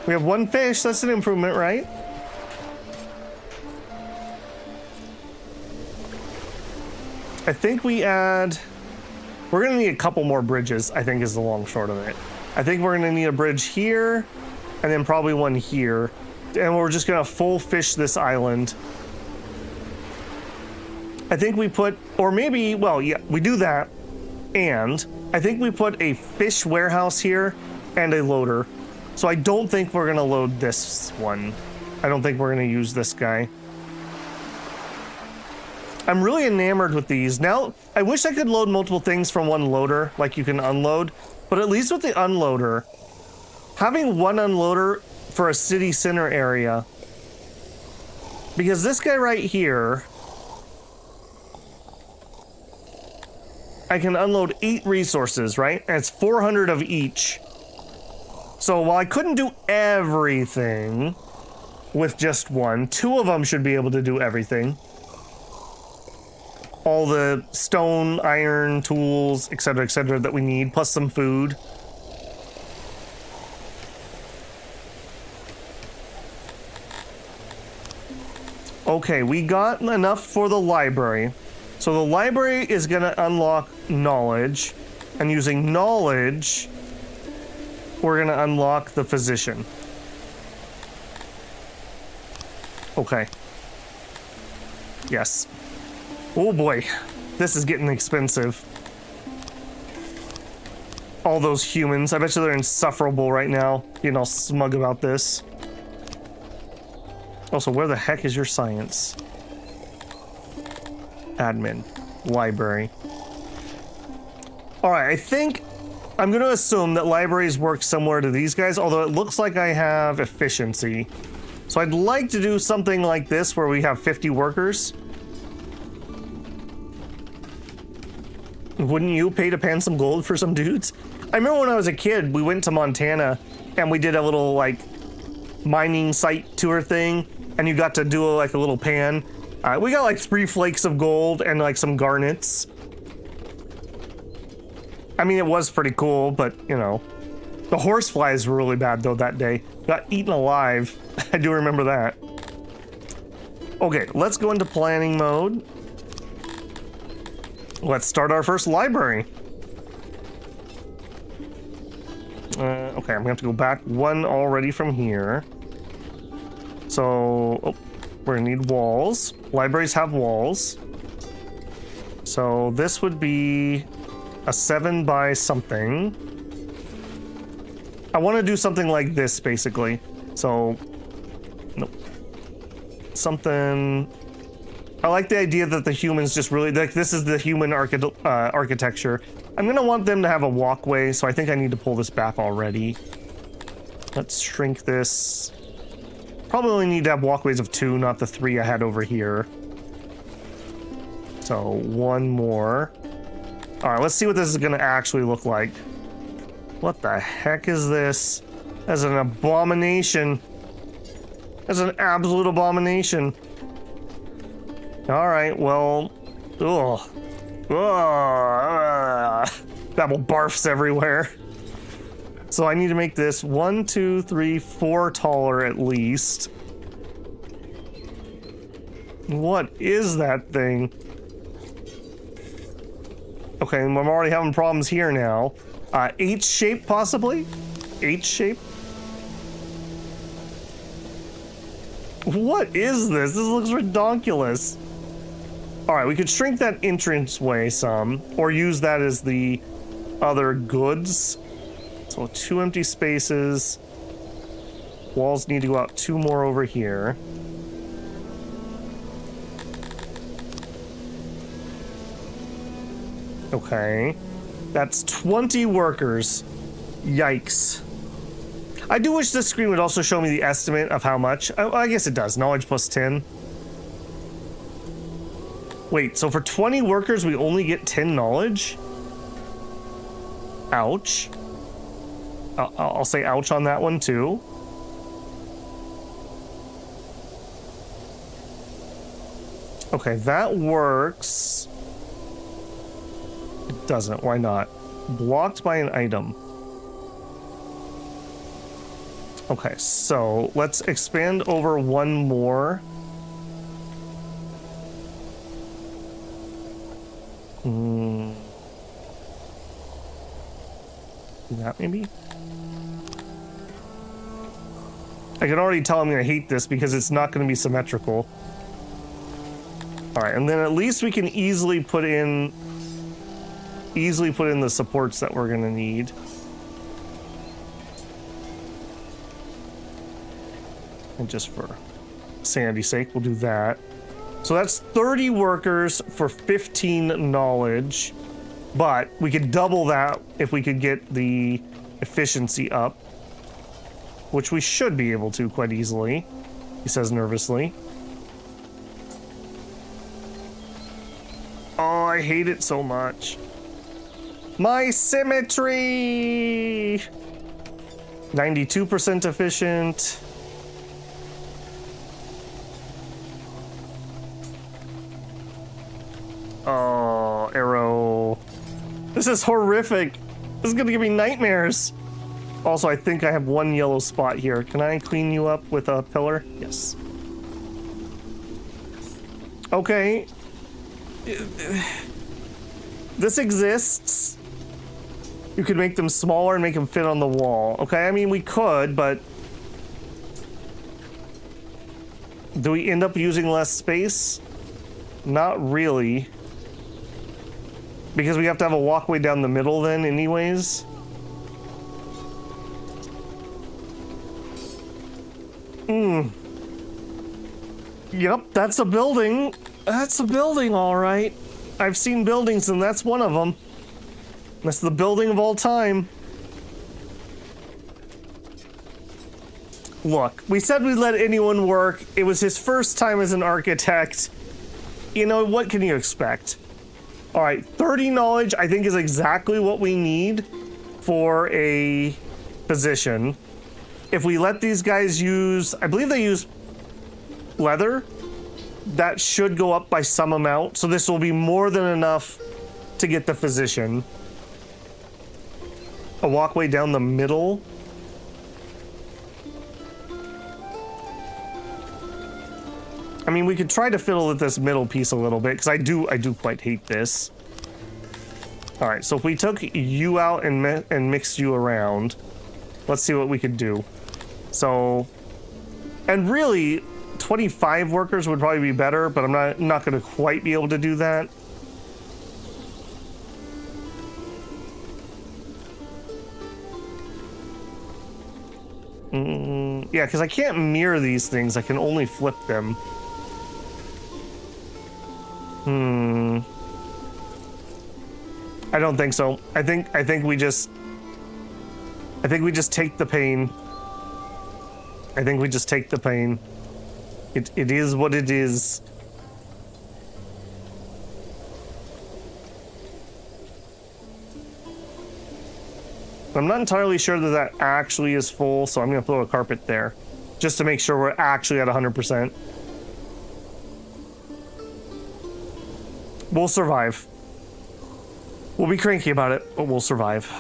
We have 1 fish. That's an improvement, right? I think we add... We're going to need a couple more bridges, I think is the long short of it. I think we're going to need a bridge here, and then probably one here. And we're just going to full fish this island. I think we put... Or maybe... Well, yeah, we do that. And I think we put a fish warehouse here and a loader. So I don't think we're going to load this one. I don't think we're going to use this guy. I'm really enamored with these. Now, I wish I could load multiple things from one loader, like you can unload. But at least with the unloader, having one unloader for a city center area. Because this guy right here, I can unload 8 resources, right? And it's 400 of each. So while I couldn't do everything with just one, 2 of them should be able to do everything. All the stone, iron, tools, etc., that we need, plus some food. Okay, we got enough for the library. So the library is going to unlock knowledge, and using knowledge, we're going to unlock the physician. Okay. Yes. Oh boy, this is getting expensive. All those humans, I bet you they're insufferable right now, being all smug about this. Also, where the heck is your science? Admin, library. All right, I think I'm going to assume that libraries work similar to these guys, although it looks like I have efficiency. So I'd like to do something like this where we have 50 workers. Wouldn't you pay to pan some gold for some dudes? I remember when I was a kid, we went to Montana and we did a little like mining site tour thing, and you got to do like a little pan. We got like 3 flakes of gold and like some garnets. I mean, it was pretty cool, but you know, the horse flies were really bad though that day. Got eaten alive. I do remember that. Okay, let's go into planning mode. Let's start our first library. Okay, I'm gonna have to go back 1 already from here. So, oh, we're gonna need walls. Libraries have walls. So this would be a 7 by something. I want to do something like this, basically. So, nope. Something... I like the idea that the humans just really, like, this is the human architecture. I'm gonna want them to have a walkway, so I think I need to pull this back already. Let's shrink this. Probably only need to have walkways of 2, not the 3 I had over here. So 1 more. All right, let's see what this is gonna actually look like. What the heck is this? That's an abomination. That's an absolute abomination. All right, well, ugh. Babble barfs everywhere. So I need to make this 1, 2, 3, 4 taller at least. What is that thing? Okay, I'm already having problems here now. H shape possibly? H shape? What is this? This looks redonkulous. All right, we could shrink that entranceway some, or use that as the other goods. So 2 empty spaces. Walls need to go out 2 more over here. Okay. That's 20 workers. Yikes. I do wish this screen would also show me the estimate of how much. I guess it does. Knowledge plus 10. Wait, so for 20 workers, we only get 10 knowledge? Ouch. I'll say ouch on that one, too. Okay, that works. It doesn't. Why not? Blocked by an item. Okay, so let's expand over one more. Do that maybe? I can already tell I'm gonna hate this because it's not gonna be symmetrical. All right, and then at least we can easily put in the supports that we're gonna need. And just for sanity's sake, we'll do that. So that's 30 workers for 15 knowledge, but we could double that if we could get the efficiency up, which we should be able to quite easily, he says nervously. Oh, I hate it so much. My symmetry! 92% efficient. Oh, arrow. This is horrific. This is gonna give me nightmares. Also, I think I have one yellow spot here. Can I clean you up with a pillar? Yes. Okay. This exists. You could make them smaller and make them fit on the wall. Okay, I mean, we could, but do we end up using less space? Not really. Because we have to have a walkway down the middle then anyways. Yep, that's a building. That's a building, all right. I've seen buildings and that's one of them. That's the building of all time. Look, we said we'd let anyone work. It was his first time as an architect. You know, what can you expect? All right, 30 knowledge, I think, is exactly what we need for a position. If we let these guys use, I believe they use leather, that should go up by some amount. So this will be more than enough to get the physician. A walkway down the middle. I mean, we could try to fiddle with this middle piece a little bit, because I do quite hate this. All right, so if we took you out and mixed you around, let's see what we could do. So, and really, 25 workers would probably be better, but I'm not going to quite be able to do that. Yeah, because I can't mirror these things. I can only flip them. I don't think so. I think we just take the pain. I think we just take the pain. It is what it is. I'm not entirely sure that that actually is full, so I'm gonna throw a carpet there, just to make sure we're actually at 100%. We'll survive. We'll be cranky about it, but we'll survive.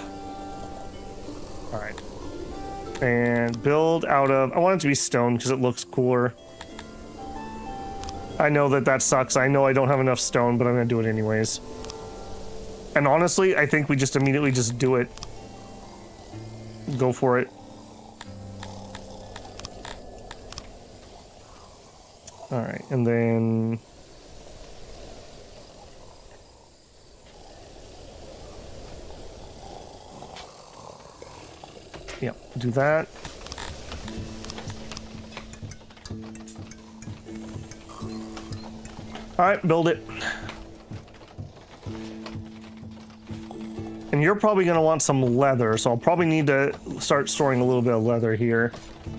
All right. And build out of, I want it to be stone because it looks cooler. I know that sucks. I know I don't have enough stone, but I'm gonna do it anyways. And honestly, I think we just immediately just do it. Go for it. All right, and then yep, do that. All right, build it. And you're probably going to want some leather, so I'll probably need to start storing a little bit of leather here.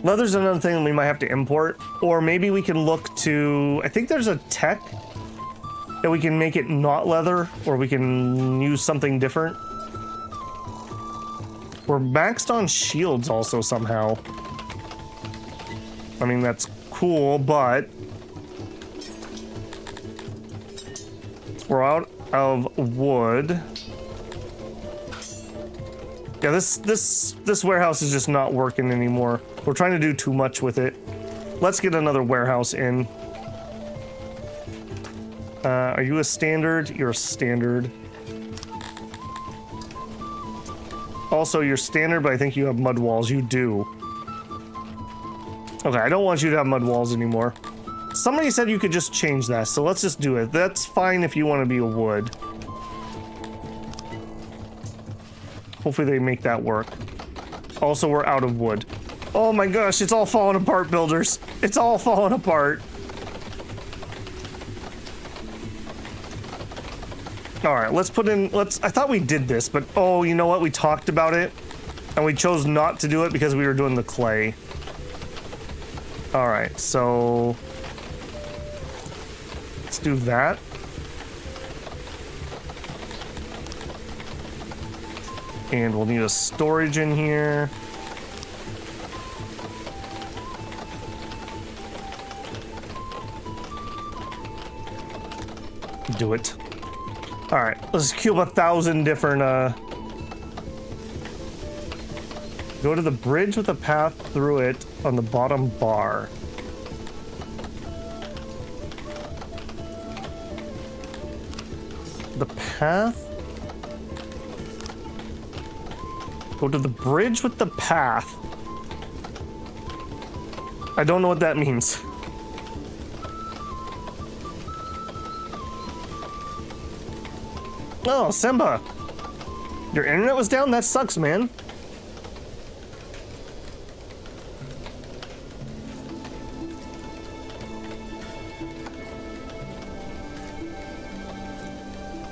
Leather's another thing that we might have to import, or maybe we can look to... I think there's a tech that we can make it not leather, or we can use something different. We're maxed on shields also somehow. I mean, that's cool, but... we're out of wood. Yeah, this warehouse is just not working anymore. We're trying to do too much with it. Let's get another warehouse in. Are you a standard? You're a standard. Also, you're standard, but I think you have mud walls. You do. Okay, I don't want you to have mud walls anymore. Somebody said you could just change that, so let's just do it. That's fine if you want to be a wood. Hopefully they make that work. Also, we're out of wood. Oh my gosh, it's all falling apart, builders. It's all falling apart. All right, let's put in, I thought we did this, but oh, you know what? We talked about it and we chose not to do it because we were doing the clay. All right, so let's do that. And we'll need a storage in here. Do it. All right, let's cube 1,000 different, go to the bridge with a path through it on the bottom bar. The path? Go to the bridge with the path. I don't know what that means. Oh, Simba. Your internet was down? That sucks, man.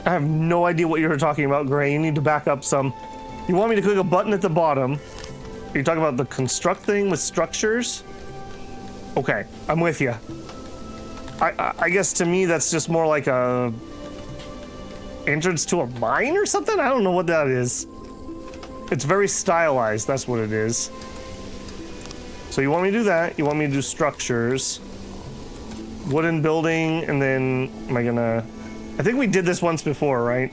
I have no idea what you were talking about, Gray. You need to back up some. You want me to click a button at the bottom? Are you talking about the construct thing with structures? Okay, I'm with you. I guess to me that's just more like a entrance to a mine or something? I don't know what that is. It's very stylized, that's what it is. So you want me to do that, you want me to do structures. Wooden building, and then am I gonna... I think we did this once before, right?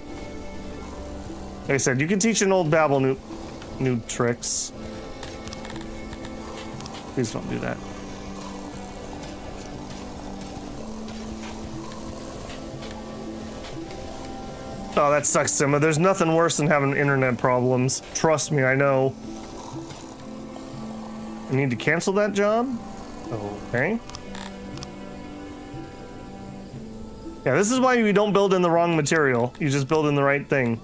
Like I said, you can teach an old babble new tricks. Please don't do that. Oh, that sucks, Simba. There's nothing worse than having internet problems. Trust me, I know. I need to cancel that job? Okay. Yeah, this is why you don't build in the wrong material. You just build in the right thing.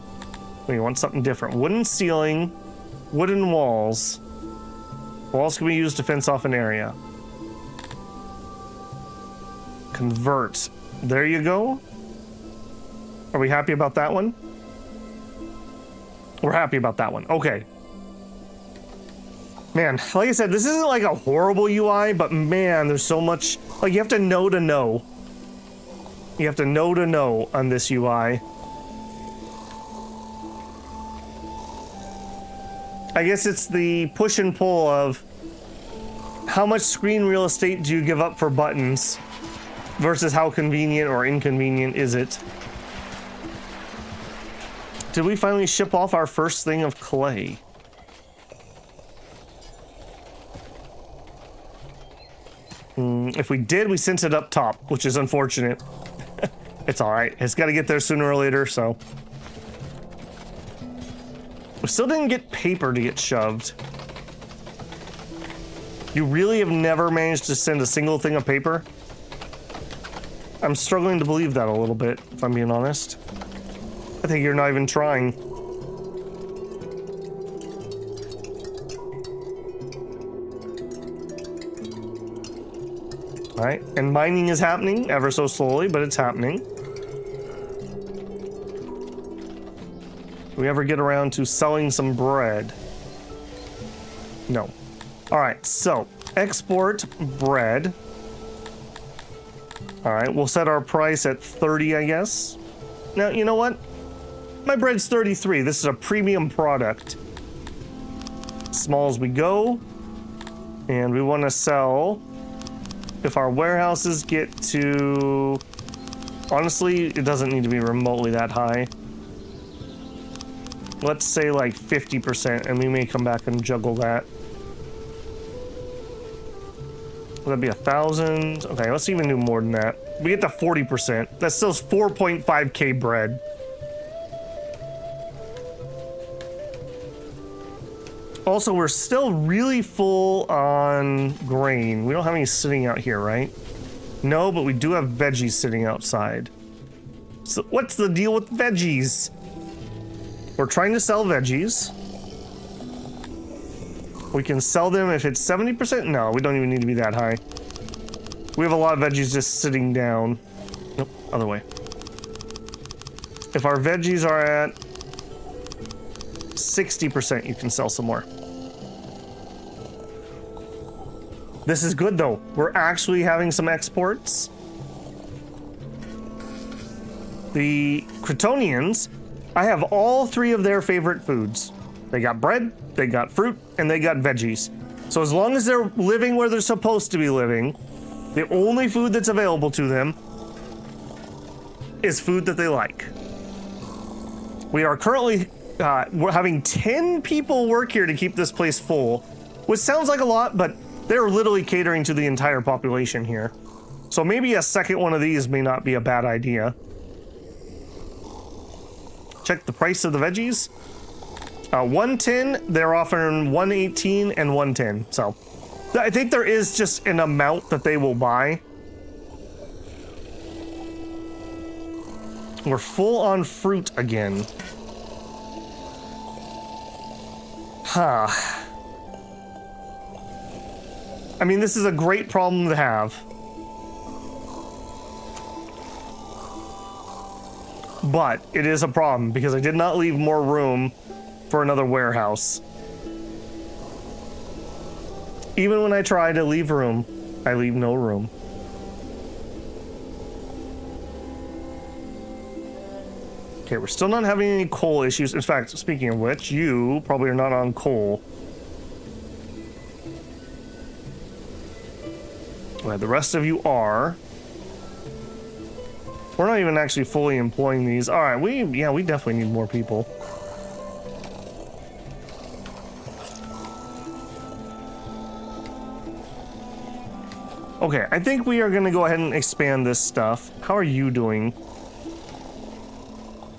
You want something different. Wooden ceiling, wooden walls. Walls can be used to fence off an area. Convert. There you go. Are we happy about that one? We're happy about that one. Okay. Man, like I said, this isn't like a horrible UI, but man, there's so much... Like, you have to know to know. You have to know on this UI. I guess it's the push and pull of how much screen real estate do you give up for buttons versus how convenient or inconvenient is it. Did we finally ship off our first thing of clay? If we did, we sent it up top, which is unfortunate. It's alright. It's got to get there sooner or later, so... We still didn't get paper to get shoved. You really have never managed to send a single thing of paper? I'm struggling to believe that a little bit, if I'm being honest. I think you're not even trying. Alright, and mining is happening ever so slowly, but it's happening. Do we ever get around to selling some bread? No. All right, so export bread. All right, we'll set our price at 30, I guess. Now, you know what? My bread's 33. This is a premium product. Small as we go. And we want to sell, if our warehouses get to, honestly, it doesn't need to be remotely that high. Let's say like 50%, and we may come back and juggle that. That'd be 1,000. Okay, let's even do more than that. We get to 40%. That sells 4.5k bread. Also, we're still really full on grain. We don't have any sitting out here, right? No, but we do have veggies sitting outside. So what's the deal with veggies? We're trying to sell veggies. We can sell them if it's 70%. No, we don't even need to be that high. We have a lot of veggies just sitting down. Nope, other way. If our veggies are at 60%, you can sell some more. This is good though. We're actually having some exports. The Cretonians, I have all three of their favorite foods. They got bread, they got fruit, and they got veggies. So as long as they're living where they're supposed to be living, the only food that's available to them is food that they like. We are currently we're having 10 people work here to keep this place full, which sounds like a lot, but they're literally catering to the entire population here. So maybe a second one of these may not be a bad idea. Check the price of the veggies. 110, they're offering 118 and 110. So I think there is just an amount that they will buy. We're full on fruit again. Huh. I mean, this is a great problem to have. But it is a problem because I did not leave more room for another warehouse. Even when I try to leave room, I leave no room. Okay, we're still not having any coal issues. In fact, speaking of which, you probably are not on coal. Well, the rest of you are. We're not even actually fully employing these. All right, we definitely need more people. Okay, I think we are going to go ahead and expand this stuff. How are you doing?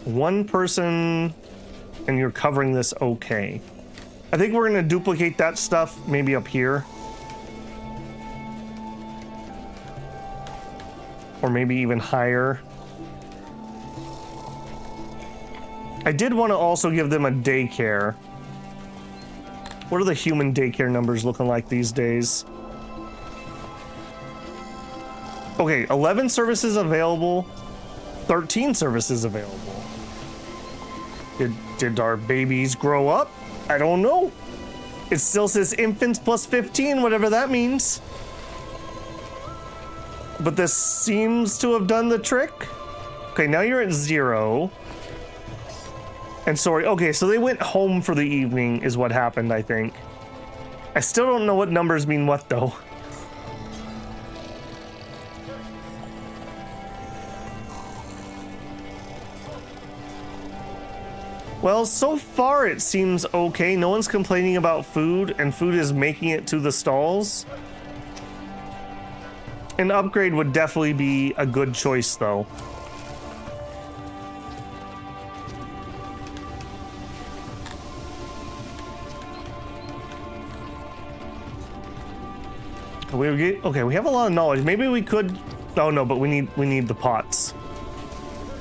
One person, and you're covering this okay. I think we're going to duplicate that stuff maybe up here. Or maybe even higher. I did want to also give them a daycare. What are the human daycare numbers looking like these days? Okay, 11 services available, 13 services available. Did our babies grow up? I don't know. It still says infants plus 15, whatever that means. But this seems to have done the trick. Okay, now you're at 0. And sorry, okay, so they went home for the evening is what happened, I think. I still don't know what numbers mean what, though. Well, so far it seems okay. No one's complaining about food, and food is making it to the stalls. An upgrade would definitely be a good choice, though. Okay, we have a lot of knowledge. Maybe we could. Oh no, but we need the pots.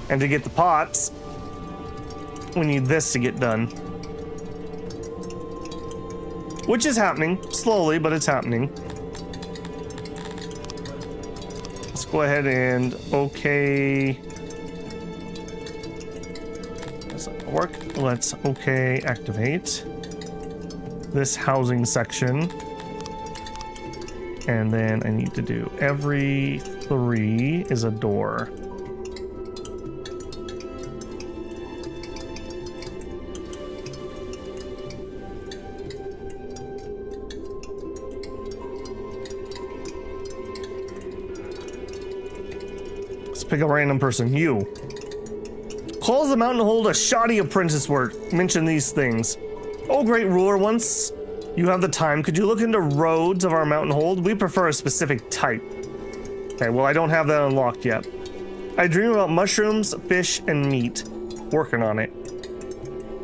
And to get the pots, we need this to get done. Which is happening slowly, but it's happening. Let's go ahead and okay. Does that work? Let's okay activate this housing section. And then I need to do every 3 is a door. Let's pick a random person. You. Calls the mountain hold a shoddy apprentice work. Mention these things. Oh, great ruler, once you have the time, could you look into roads of our mountain hold? We prefer a specific type. Okay, well, I don't have that unlocked yet. I dream about mushrooms, fish, and meat. Working on it.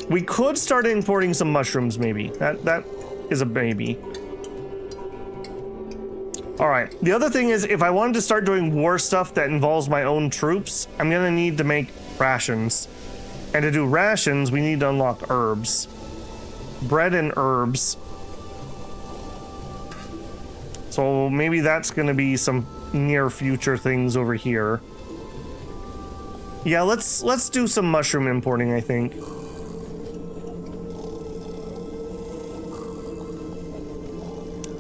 We could start importing some mushrooms, maybe. That is a maybe. Alright, the other thing is, if I wanted to start doing war stuff that involves my own troops, I'm gonna need to make rations. And to do rations, we need to unlock herbs. Bread and herbs. So maybe that's gonna be some near future things over here. Yeah, let's do some mushroom importing, I think.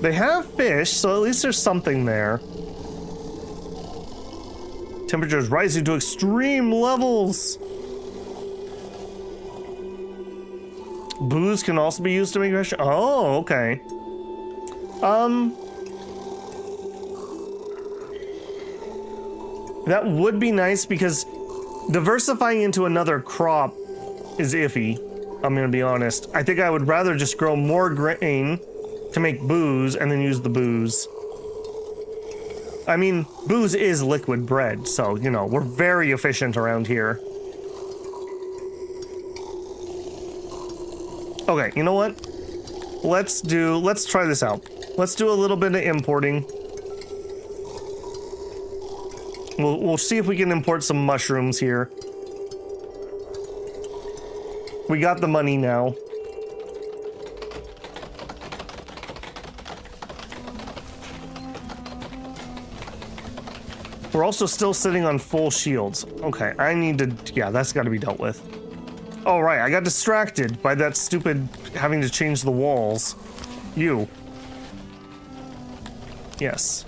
They have fish, so at least there's something there. Temperatures rising to extreme levels. Booze can also be used to make rations. Oh, okay. That would be nice because diversifying into another crop is iffy. I'm gonna be honest. I think I would rather just grow more grain to make booze and then use the booze. I mean, booze is liquid bread, so, you know, we're very efficient around here. Okay, you know what? Let's try this out. Let's do a little bit of importing. We'll see if we can import some mushrooms here. We got the money now. We're also still sitting on full shields. Okay, I need to... Yeah, that's got to be dealt with. Oh, right, I got distracted by that stupid having to change the walls. You. Yes.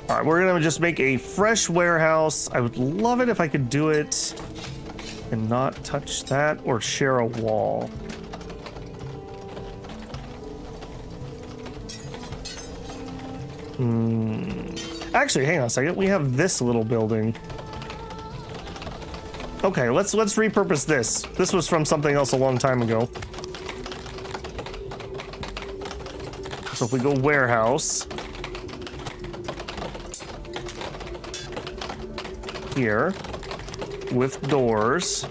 Alright, we're gonna just make a fresh warehouse. I would love it if I could do it and not touch that or share a wall. Actually, hang on a second. We have this little building. Okay, let's repurpose this. This was from something else a long time ago. So if we go warehouse here with doors,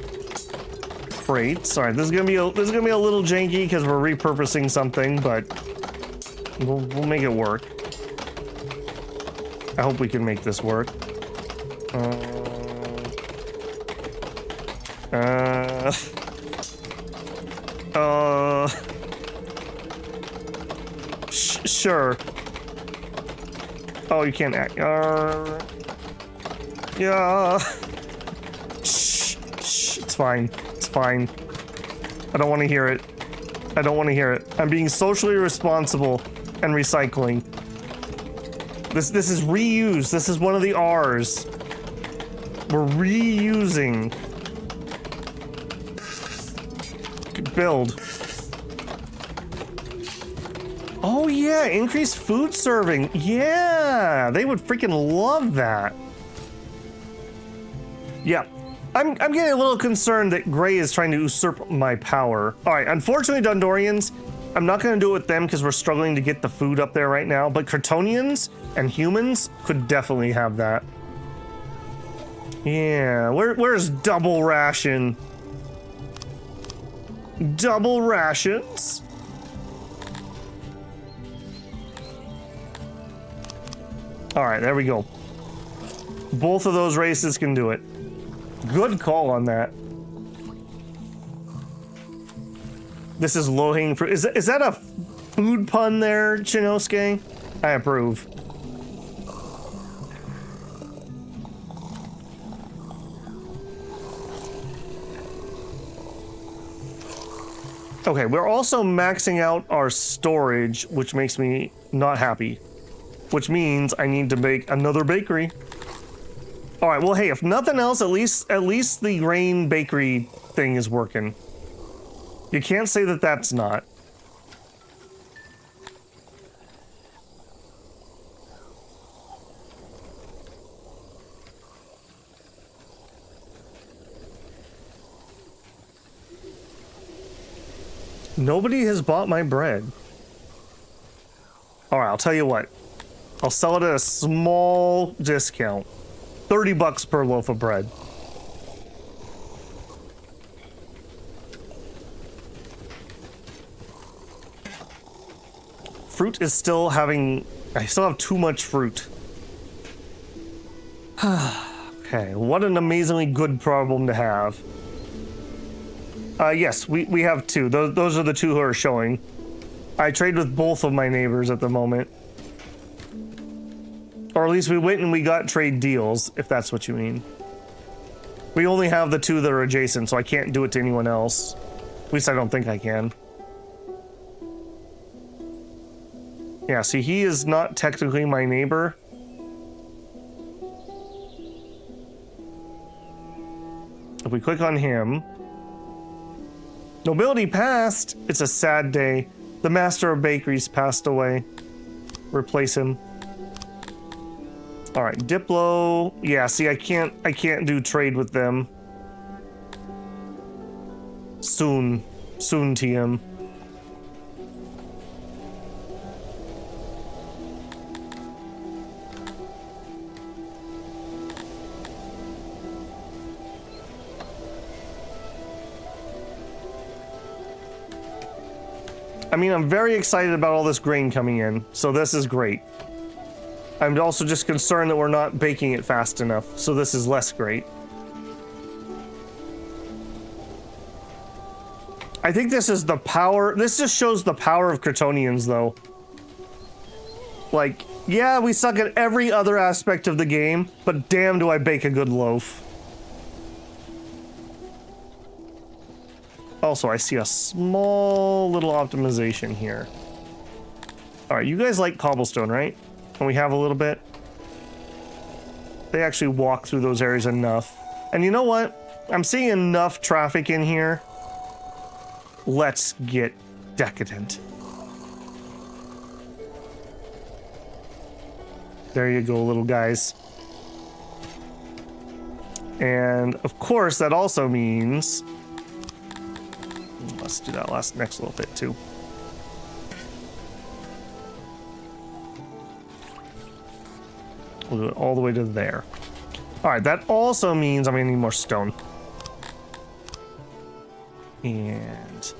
crates. All right, this is gonna be a little janky because we're repurposing something, but we'll make it work. I hope we can make this work. Sure. Oh, you can't act. Yeah. Shh. It's fine. It's fine. I don't want to hear it. I don't want to hear it. I'm being socially responsible and recycling. This is reuse. This is one of the R's. We're reusing. Build. Oh yeah, increased food serving. Yeah, they would freaking love that. Yeah, I'm getting a little concerned that Gray is trying to usurp my power. All right, unfortunately, Dundorians, I'm not going to do it with them because we're struggling to get the food up there right now. But Kryptonians and humans could definitely have that. Yeah, where's double ration? Double rations. All right, there we go. Both of those races can do it. Good call on that. This is low-hanging fruit. Is that a food pun there, Chinosuke? I approve. Okay, we're also maxing out our storage, which makes me not happy. Which means I need to make another bakery. All right, well, hey, if nothing else, at least the grain bakery thing is working. You can't say that that's not. Nobody has bought my bread. All right, I'll tell you what. I'll sell it at a small discount. 30 bucks per loaf of bread. Fruit is still having... I still have too much fruit. Okay, what an amazingly good problem to have. Yes, we have two. Those are the two who are showing. I trade with both of my neighbors at the moment. Or at least we went and we got trade deals, if that's what you mean. We only have the two that are adjacent, so I can't do it to anyone else. At least I don't think I can. Yeah, see, he is not technically my neighbor. If we click on him... Nobility passed! It's a sad day. The master of bakeries passed away. Replace him. All right, Diplo. Yeah, see, I can't do trade with them. Soon, TM. I mean, I'm very excited about all this grain coming in, so this is great. I'm also just concerned that we're not baking it fast enough, so this is less great. I think this is the power... This just shows the power of Kryptonians, though. Like, yeah, we suck at every other aspect of the game, but damn do I bake a good loaf. Also, I see a small little optimization here. Alright, you guys like cobblestone, right? And we have a little bit. They actually walk through those areas enough. And you know what? I'm seeing enough traffic in here. Let's get decadent. There you go, little guys. And of course, that also means... Let's do that next little bit too. We'll do it all the way to there. All right, that also means I'm gonna need more stone. And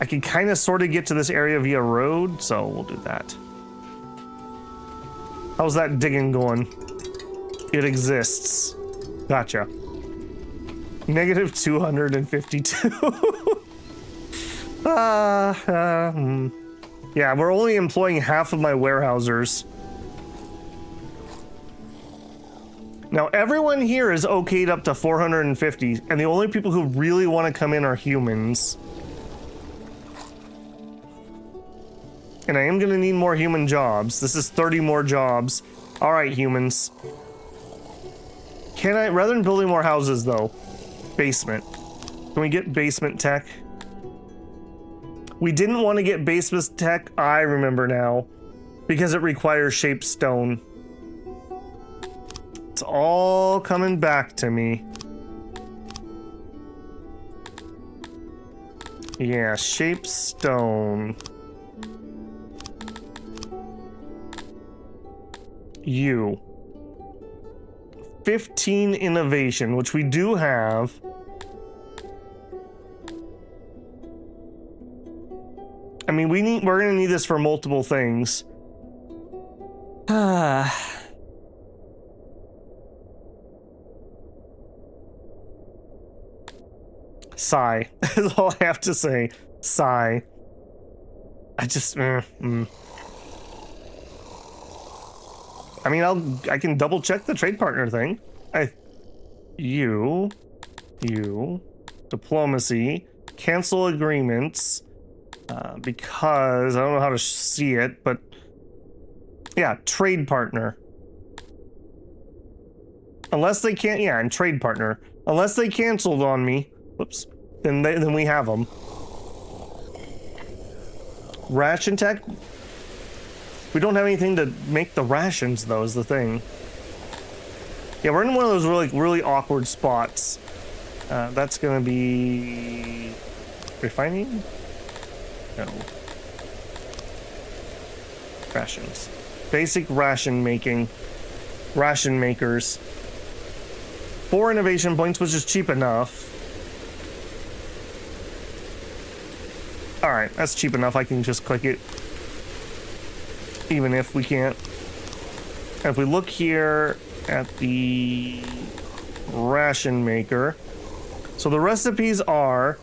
I can kind of sort of get to this area via road, so we'll do that. How's that digging going? It exists. Gotcha. Negative 252. Yeah, we're only employing half of my warehousers. Now, everyone here is okayed up to 450, and the only people who really want to come in are humans. And I am going to need more human jobs. This is 30 more jobs. All right, humans. Can I, rather than building more houses, though, basement. Can we get basement tech? We didn't want to get basement tech, I remember now, because it requires shaped stone. It's all coming back to me. Yeah, shaped stone. You. 15 innovation, which we do have. I mean, we're gonna need this for multiple things. Sigh. Is all I have to say. Sigh. I just... I mean, I can double check the trade partner thing. You, diplomacy, cancel agreements because I don't know how to see it, but yeah, trade partner. Unless they can't, yeah, and trade partner. Unless they canceled on me, whoops, then we have them. Ration tech. We don't have anything to make the rations, though, is the thing. Yeah, we're in one of those really awkward spots. That's gonna be refining. No. Rations. Basic ration making. Ration makers. 4 innovation points, which is cheap enough. Alright, that's cheap enough. I can just click it. Even if we can't. And if we look here at the ration maker. So the recipes are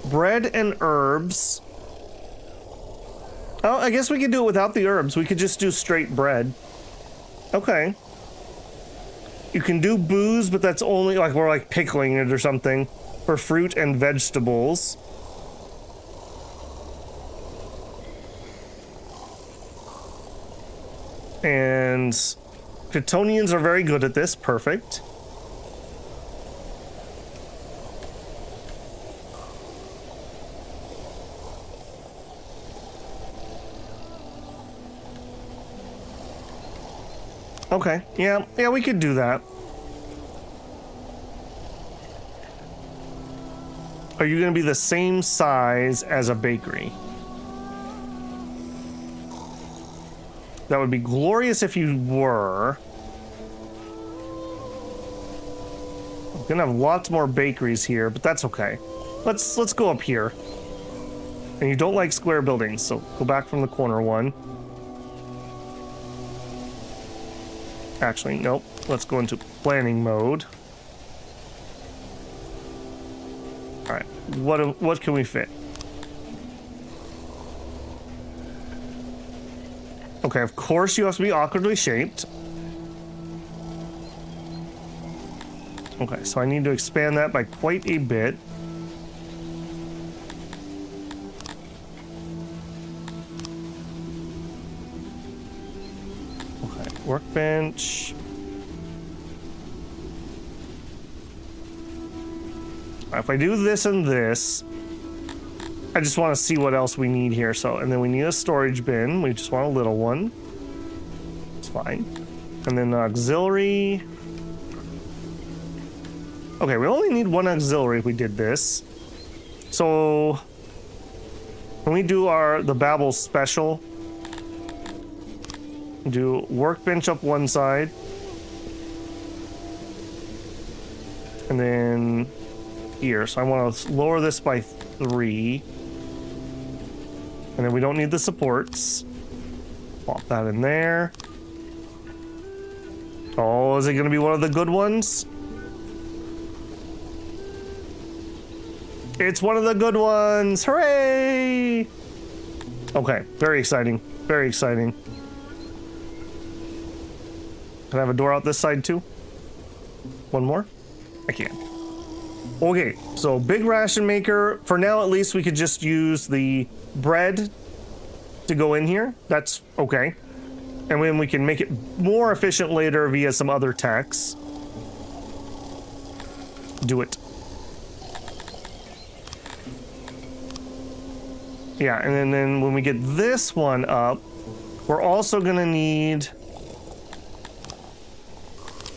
bread and herbs. Oh, I guess we could do it without the herbs. We could just do straight bread. Okay. You can do booze, but that's only like we're like pickling it or something for fruit and vegetables. And Kryptonians are very good at this. Perfect. Okay, yeah, we could do that. Are you going to be the same size as a bakery? That would be glorious if you were. I'm going to have lots more bakeries here, but that's okay. Let's go up here. And you don't like square buildings, so go back from the corner one. Actually, nope. Let's go into planning mode. All right. What can we fit? Okay, of course you have to be awkwardly shaped. Okay, so I need to expand that by quite a bit. Workbench. If I do this and this, I just want to see what else we need here. So, and then we need a storage bin. We just want a little one. It's fine. And then auxiliary. Okay, we only need one auxiliary if we did this. So, when we do the Babel special, do workbench up one side, and then here. So I want to lower this by 3, and then we don't need the supports. Pop that in there. Oh, is it going to be one of the good ones? It's one of the good ones! Hooray! Okay, very exciting. Very exciting. Can I have a door out this side too? One more? I can. Okay, so big ration maker. For now, at least, we could just use the bread to go in here. That's okay. And then we can make it more efficient later via some other techs. Do it. Yeah, and then when we get this one up, we're also gonna need...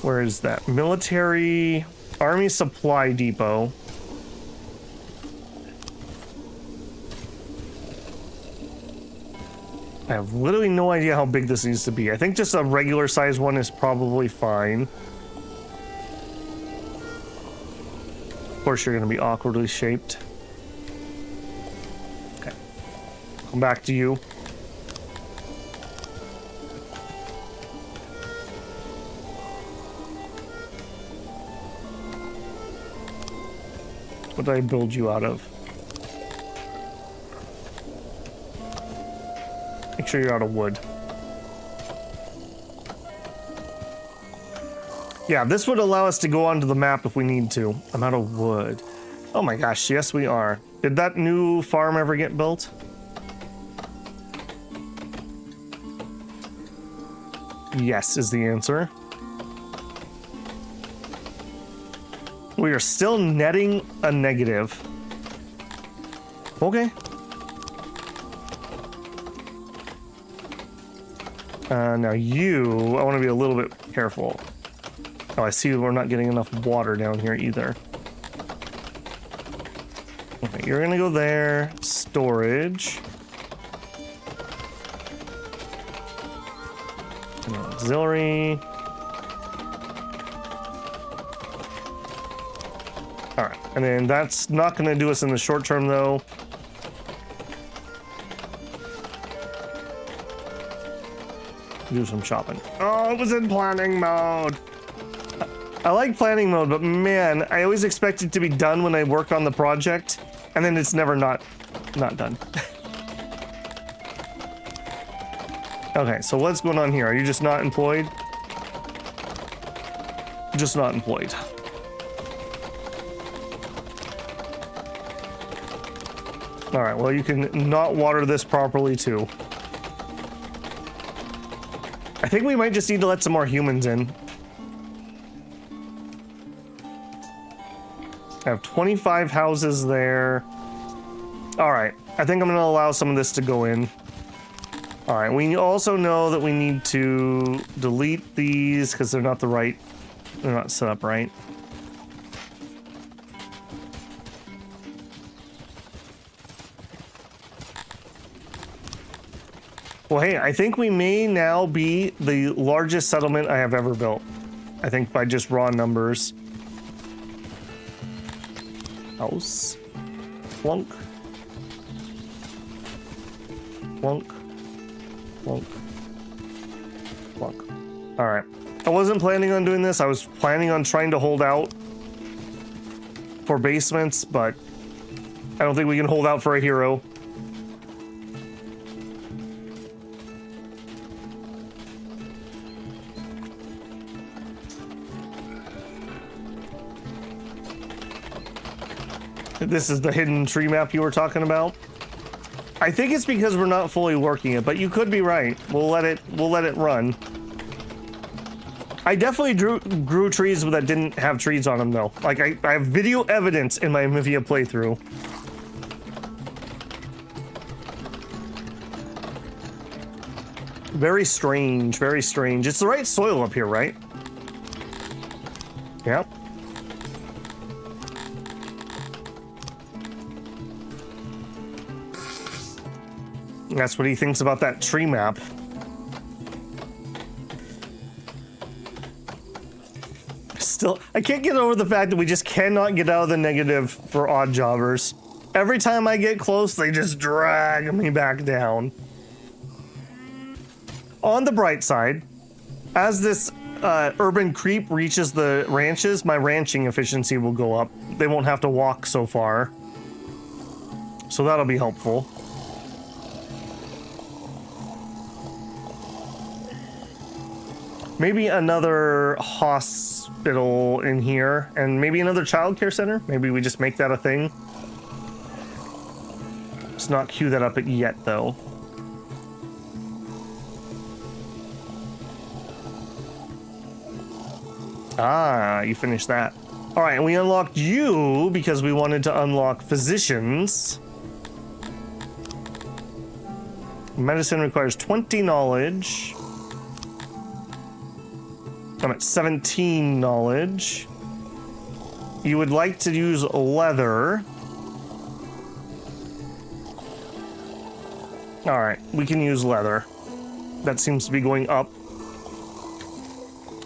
Where is that? Military Army Supply Depot. I have literally no idea how big this needs to be. I think just a regular size one is probably fine. Of course, you're going to be awkwardly shaped. Okay. Come back to you. What did I build you out of? Make sure you're out of wood. Yeah, this would allow us to go onto the map if we need to. I'm out of wood. Oh my gosh, yes we are. Did that new farm ever get built? Yes is the answer. We are still netting a negative. Okay. Now you, I want to be a little bit careful. Oh, I see we're not getting enough water down here either. Okay, you're gonna go there. Storage. Auxiliary. Alright, and then that's not gonna do us in the short term though. Do some shopping. Oh, it was in planning mode. I like planning mode, but man, I always expect it to be done when I work on the project, and then it's never not done. Okay, so what's going on here? Are you just not employed? Just not employed. All right, well, you can not water this properly too. I think we might just need to let some more humans in. I have 25 houses there. All right, I think I'm gonna allow some of this to go in. All right, we also know that we need to delete these because they're not they're not set up right. Well, hey, I think we may now be the largest settlement I have ever built. I think by just raw numbers. House. Plunk. Plunk. Plunk. Plunk. All right. I wasn't planning on doing this. I was planning on trying to hold out for basements, but I don't think we can hold out for a hero. This is the hidden tree map you were talking about. I think it's because we're not fully working it, but you could be right. We'll let it run. I definitely grew trees that didn't have trees on them though. Like I have video evidence in my Mivia playthrough. Very strange, very strange. It's the right soil up here, right? Yep. That's what he thinks about that tree map. Still, I can't get over the fact that we just cannot get out of the negative for odd jobbers. Every time I get close, they just drag me back down. On the bright side, as this urban creep reaches the ranches, my ranching efficiency will go up. They won't have to walk so far. So that'll be helpful. Maybe another hospital in here, and maybe another childcare center. Maybe we just make that a thing. Let's not queue that up yet, though. Ah, you finished that. All right, and we unlocked you because we wanted to unlock physicians. Medicine requires 20 knowledge. I'm at 17 knowledge. You would like to use leather. All right, we can use leather. That seems to be going up.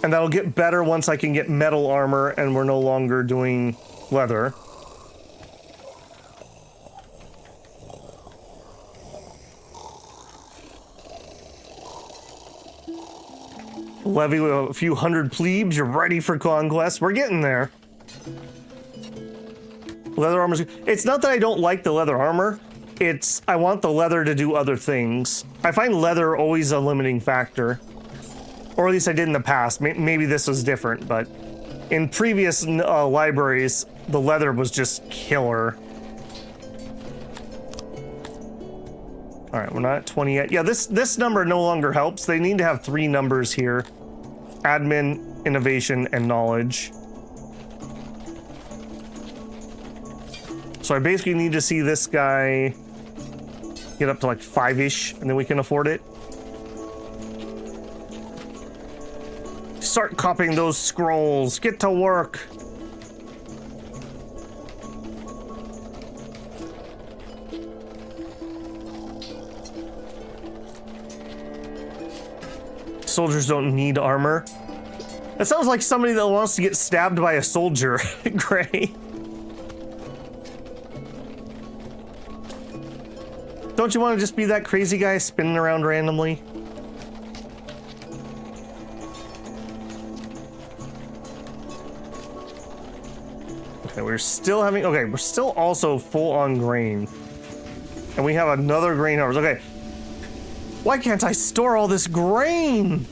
And that'll get better once I can get metal armor and we're no longer doing leather. Levy with a few hundred plebes, you're ready for conquest. We're getting there. Leather armor. It's not that I don't like the leather armor. It's I want the leather to do other things. I find leather always a limiting factor. Or at least I did in the past. Maybe this was different, but In previous libraries, the leather was just killer. All right, we're not at 20 yet. Yeah, this number no longer helps. They need to have 3 numbers here. Admin, innovation, and knowledge. So I basically need to see this guy get up to like 5-ish, and then we can afford it. Start copying those scrolls. Get to work. Soldiers don't need armor. That sounds like somebody that wants to get stabbed by a soldier, Gray. Don't you want to just be that crazy guy spinning around randomly? Okay, we're still having... Okay, we're still also full on grain. And we have another grain harvest. Okay. Why can't I store all this grain?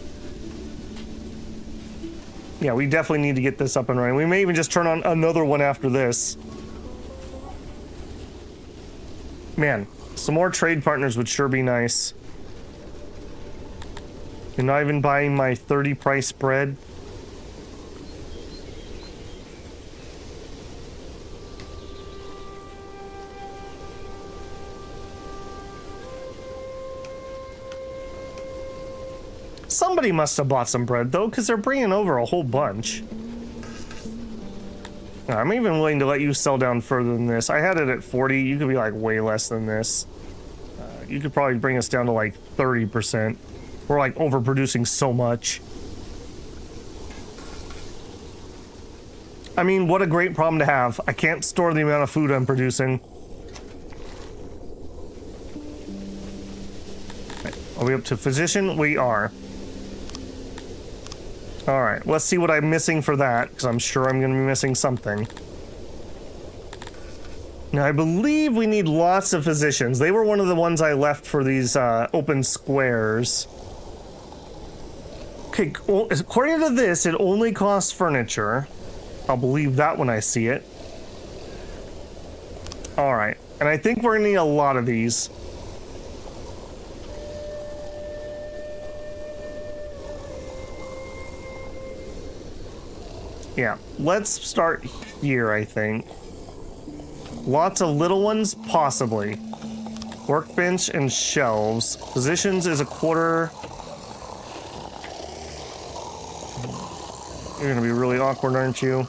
Yeah, we definitely need to get this up and running. We may even just turn on another one after this. Man, some more trade partners would sure be nice. You're not even buying my 30 price bread. Somebody must have bought some bread, though, because they're bringing over a whole bunch. I'm even willing to let you sell down further than this. I had it at 40. You could be, like, way less than this. You could probably bring us down to, like, 30%. We're, like, overproducing so much. I mean, what a great problem to have. I can't store the amount of food I'm producing. Are we up to physician? We are. All right, let's see what I'm missing for that, because I'm sure I'm going to be missing something. Now, I believe we need lots of physicians. They were one of the ones I left for these open squares. Okay, according to this, it only costs furniture. I'll believe that when I see it. All right, and I think we're going to need a lot of these. Yeah, let's start here, I think. Lots of little ones, possibly. Workbench and shelves. Positions is a quarter. You're gonna be really awkward, aren't you?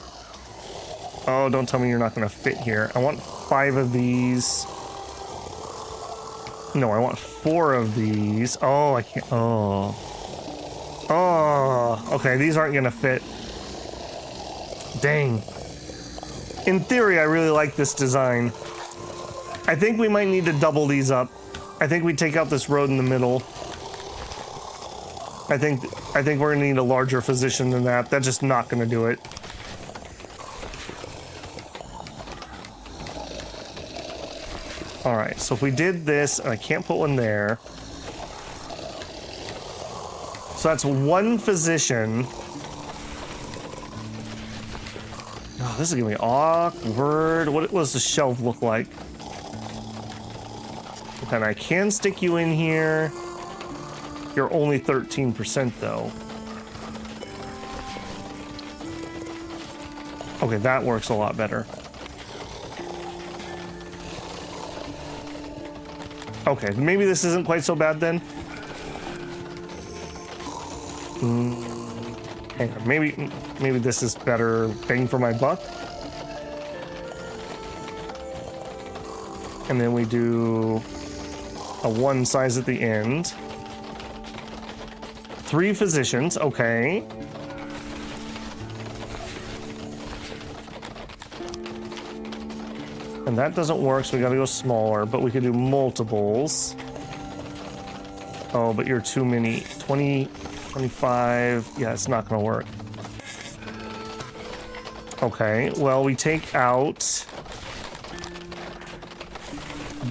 Oh, don't tell me you're not gonna fit here. I want 5 of these. No, I want 4 of these. Oh, I can't. Oh. Oh, okay, these aren't gonna fit. Dang. In theory, I really like this design. I think we might need to double these up. I think we take out this road in the middle. I think we're gonna need a larger physician than that. That's just not gonna do it. All right, so if we did this, and I can't put one there. So that's 1 physician. Oh, this is gonna be awkward. What does the shelf look like? And I can stick you in here. You're only 13% though. Okay, that works a lot better. Okay, maybe this isn't quite so bad then. Hang on, maybe this is better bang for my buck. And then we do a 1 size at the end. 3 physicians, okay. And that doesn't work, so we gotta go smaller, but we could do multiples. Oh, but you're too many. 20, 25, yeah, it's not gonna work. Okay, well, we take out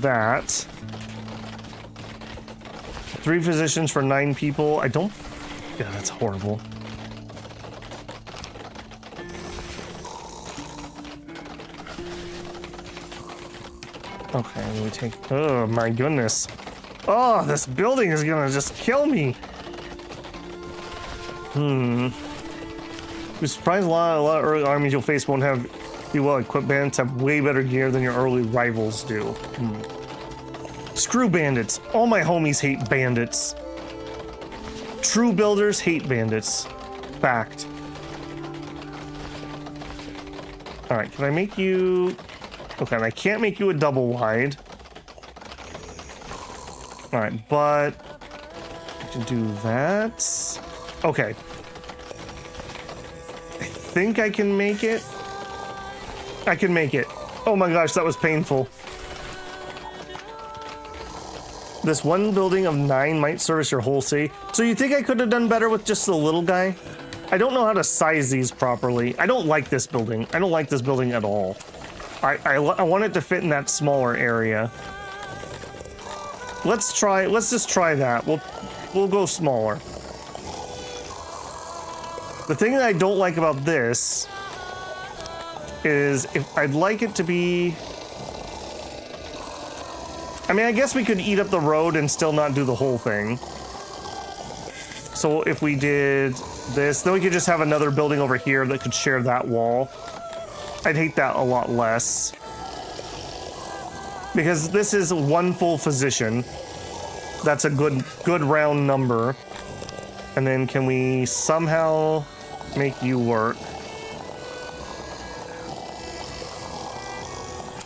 that. 3 physicians for 9 people. I don't... Yeah, that's horrible. Okay, let me take... Oh, my goodness. Oh, this building is gonna just kill me. I'm surprised a lot of early armies you'll face won't have... Be well-equipped. Bandits have way better gear than your early rivals do. Screw bandits. All my homies hate bandits. True builders hate bandits. Fact. Alright, can I make you... Okay, and I can't make you a double wide. Alright, but... I can do that. Okay. I think I can make it. I can make it. Oh my gosh, that was painful. This one building of 9 might service your whole city. So you think I could have done better with just the little guy? I don't know how to size these properly. I don't like this building. I don't like this building at all. I want it to fit in that smaller area. Let's just try that. We'll go smaller. The thing that I don't like about this is if I'd like it to be... I mean, I guess we could eat up the road and still not do the whole thing. So if we did this, then we could just have another building over here that could share that wall. I'd hate that a lot less. Because this is one full physician. That's a good round number. And then can we somehow make you work?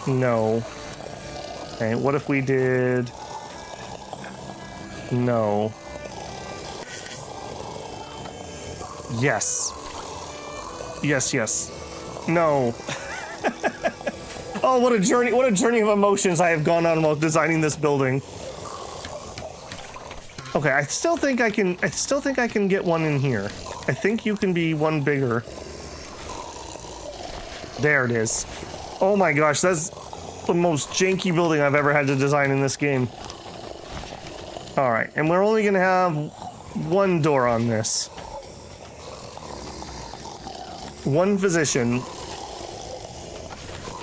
No. Okay, what if we did... No. Yes. Yes, yes. No. Oh, what a journey of emotions I have gone on while designing this building. Okay, I still think I can get one in here. I think you can be one bigger. There it is. Oh my gosh, that's the most janky building I've ever had to design in this game. All right, and we're only gonna have one door on this. One physician.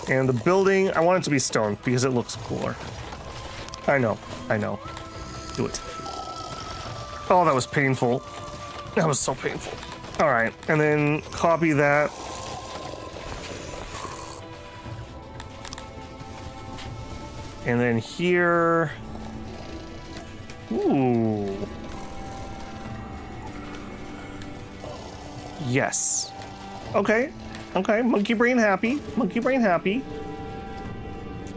And the building, I want it to be stone because it looks cooler. I know. Do it. Oh, that was painful. That was so painful. All right, and then copy that. And then here. Ooh. Yes. Okay. Okay, monkey brain happy. Monkey brain happy.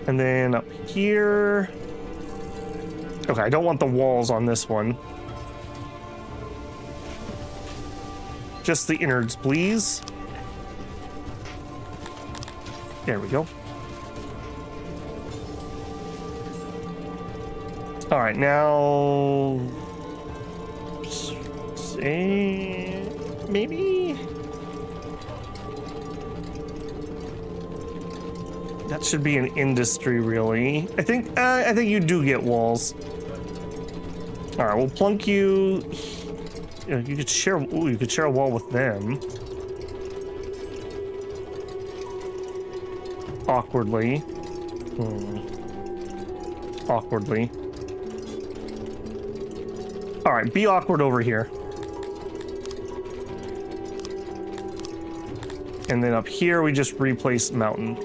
And then up here. Okay, I don't want the walls on this one. Just the innards, please. There we go. All right, now... maybe? That should be an industry, really. I think you do get walls. All right, we'll plunk you. You could share. Ooh, you could share a wall with them. Awkwardly. Awkwardly. All right, be awkward over here. And then up here, we just replace mountain.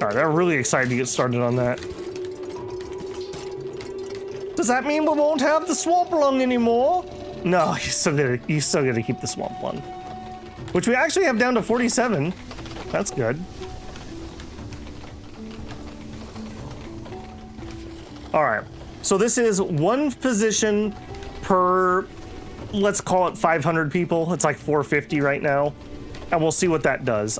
All right, I'm really excited to get started on that. Does that mean we won't have the swamp lung anymore? No, you still gotta keep the swamp lung, which we actually have down to 47. That's good. All right, so this is one physician per, let's call it 500 people. It's like 450 right now, and we'll see what that does.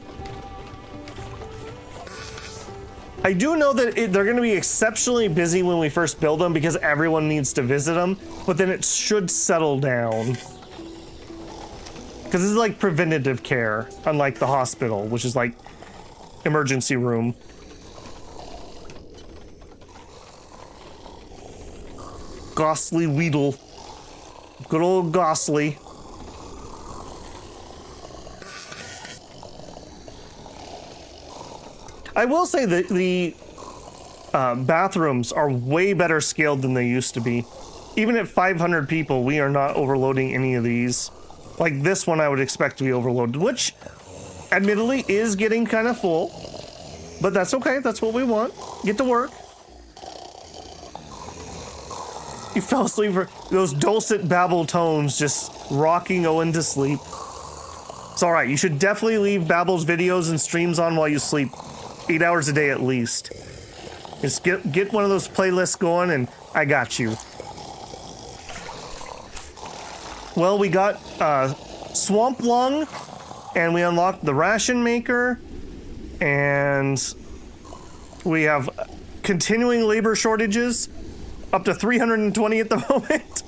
I do know that they're going to be exceptionally busy when we first build them because everyone needs to visit them, but then it should settle down. Because this is like preventative care, unlike the hospital, which is like emergency room. Ghostly Weedle. Good old Ghostly. I will say that the bathrooms are way better scaled than they used to be. Even at 500 people, we are not overloading any of these. Like this one I would expect to be overloaded, which admittedly is getting kind of full. But that's okay, that's what we want. Get to work. You fell asleep for those dulcet babble tones just rocking Owen to sleep. It's alright, you should definitely leave Babble's videos and streams on while you sleep. 8 hours a day at least. Just get one of those playlists going and I got you. Well, we got Swamp Lung, and we unlocked the Ration Maker, and we have continuing labor shortages, up to 320 at the moment.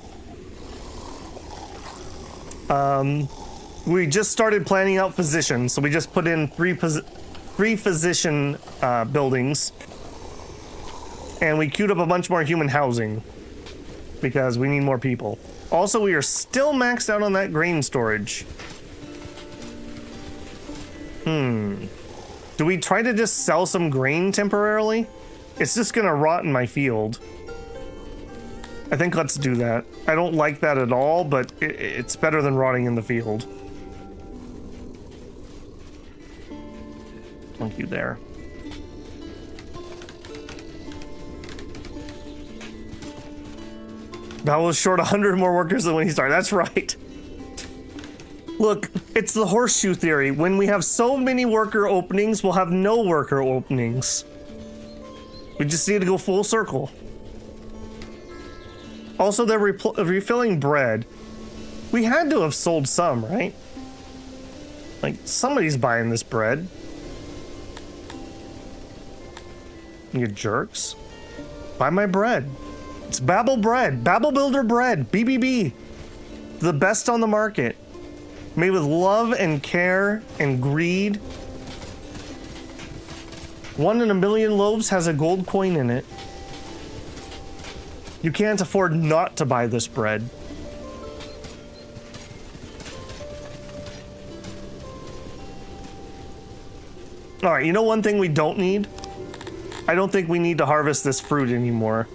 We just started planning out physicians, so we just put in three physician buildings, and we queued up a bunch more human housing, because we need more people. Also, we are still maxed out on that grain storage. Do we try to just sell some grain temporarily? It's just gonna rot in my field. I think let's do that. I don't like that at all, but it's better than rotting in the field. Thank you there. That was short 100 more workers than when he started. That's right. Look, it's the horseshoe theory. When we have so many worker openings, we'll have no worker openings. We just need to go full circle. Also, they're refilling bread. We had to have sold some, right? Like, somebody's buying this bread. You jerks. Buy my bread. It's Babel bread. Babel Builder bread. BBB. The best on the market. Made with love and care and greed. 1 in a million loaves has a gold coin in it. You can't afford not to buy this bread. Alright, you know one thing we don't need? I don't think we need to harvest this fruit anymore.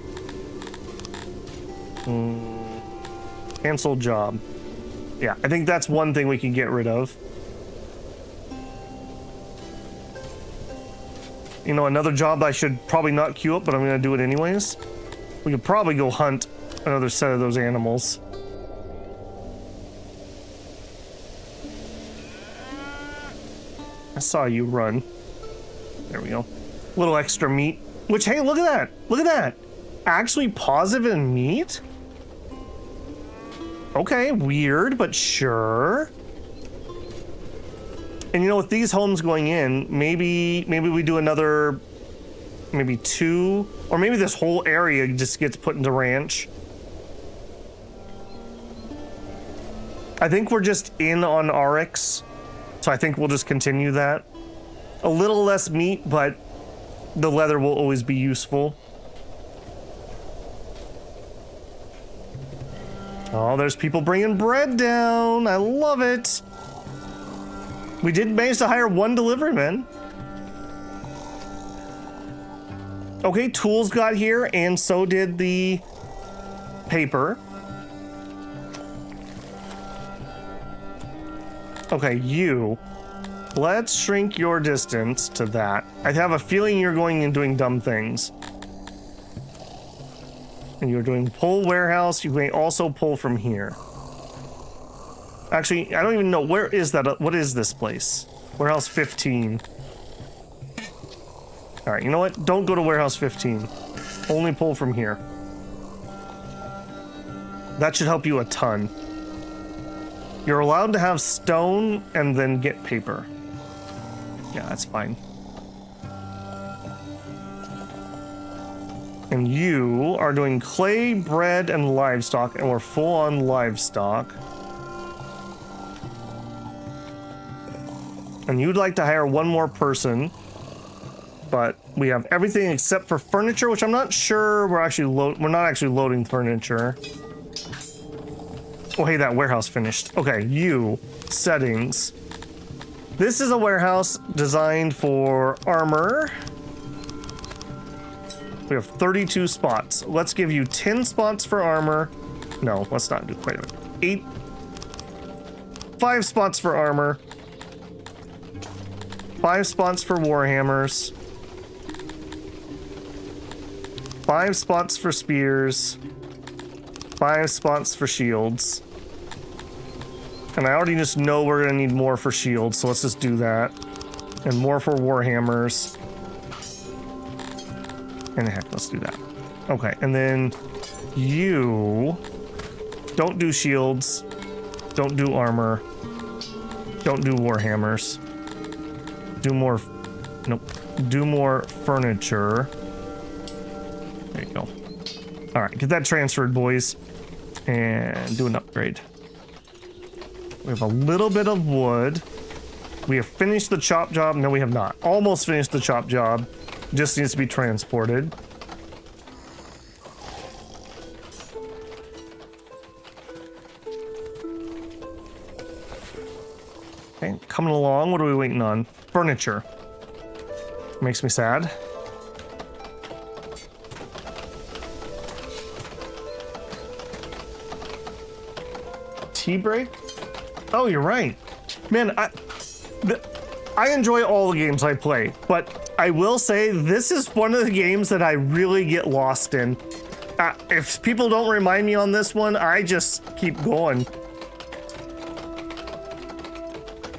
Cancel job. Yeah, I think that's one thing we can get rid of. You know, another job I should probably not queue up, but I'm gonna do it anyways. We could probably go hunt another set of those animals. I saw you run. There we go. A little extra meat. Which, hey, look at that! Look at that! Actually positive in meat? Okay, weird, but sure. And you know, with these homes going in, maybe we do another, maybe 2, or maybe this whole area just gets put into ranch. I think we're just in on RX, so I think we'll just continue that. A little less meat, but the leather will always be useful. Oh, there's people bringing bread down. I love it. We did manage to hire 1 delivery man. Okay, tools got here, and so did the paper. Okay, you. Let's shrink your distance to that. I have a feeling you're going and doing dumb things. And you're doing pull warehouse. You may also pull from here. Actually, I don't even know. Where is that? What is this place? Warehouse 15. All right, you know what? Don't go to warehouse 15. Only pull from here. That should help you a ton. You're allowed to have stone and then get paper. Yeah, that's fine. And you are doing clay, bread, and livestock, and we're full on livestock. And you'd like to hire 1 more person, but we have everything except for furniture, which I'm not sure we're not actually loading furniture. Oh, hey, that warehouse finished. Okay, you, settings. This is a warehouse designed for armor. We have 32 spots. Let's give you 10 spots for armor. No, let's not do quite a bit. 5 spots for armor. 5 spots for warhammers. 5 spots for spears. 5 spots for shields. And I already just know we're gonna need more for shields, so let's just do that. And more for warhammers. And heck, let's do that. Okay, and then you don't do shields, don't do armor, don't do warhammers. Do more, nope, do more furniture. There you go. All right, get that transferred, boys, and do an upgrade. We have a little bit of wood. We have finished the chop job. No, we have not. Almost finished the chop job. Just needs to be transported. Okay, coming along. What are we waiting on? Furniture. Makes me sad. Tea break? Oh, you're right. Man, I enjoy all the games I play, but I will say this is one of the games that I really get lost in. If people don't remind me on this one, I just keep going.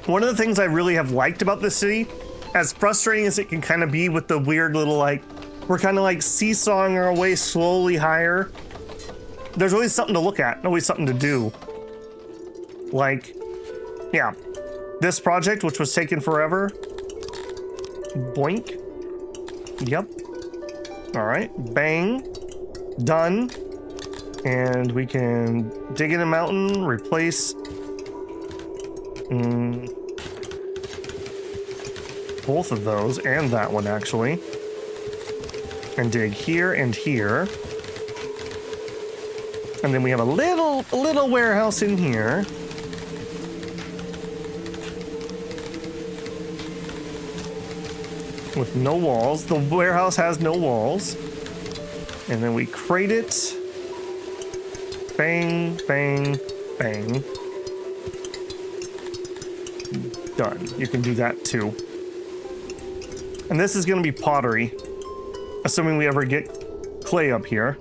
One of the things I really have liked about this city, as frustrating as it can kind of be with the weird little, like, we're kind of like seesawing our way slowly higher, there's always something to look at, always something to do. Like, yeah, this project, which was taking forever. Boink. Yep. All right, bang. Done. And we can dig in a mountain, replace both of those, and that one actually. And dig here and here. And then we have a little warehouse in here. With no walls. The warehouse has no walls. And then we crate it. Bang, bang, bang. Done. You can do that too. And this is going to be pottery. Assuming we ever get clay up here.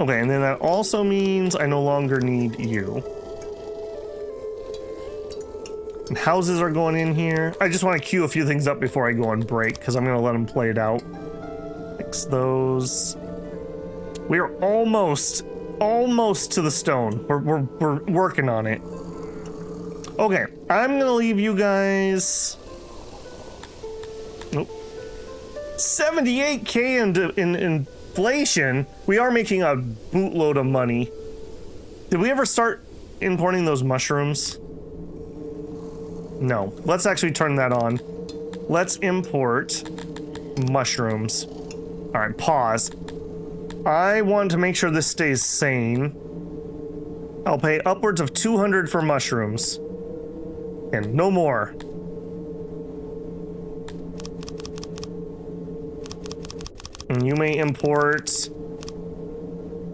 Okay, and then that also means I no longer need you. And houses are going in here. I just want to queue a few things up before I go on break, because I'm going to let them play it out. Fix those. We are almost to the stone. We're working on it. Okay, I'm going to leave you guys... Nope. 78K in inflation. We are making a bootload of money. Did we ever start importing those mushrooms? No. Let's actually turn that on. Let's import mushrooms. All right, pause. I want to make sure this stays sane. I'll pay upwards of 200 for mushrooms. And no more. And you may import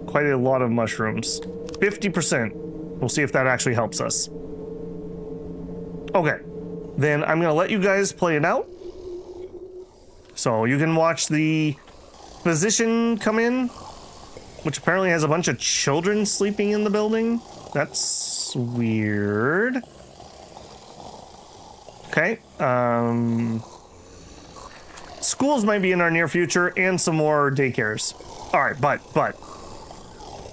quite a lot of mushrooms. 50%. We'll see if that actually helps us. Okay. Then I'm going to let you guys play it out. So you can watch the physician come in, which apparently has a bunch of children sleeping in the building. That's weird. Okay. Schools might be in our near future, and some more daycares. All right, but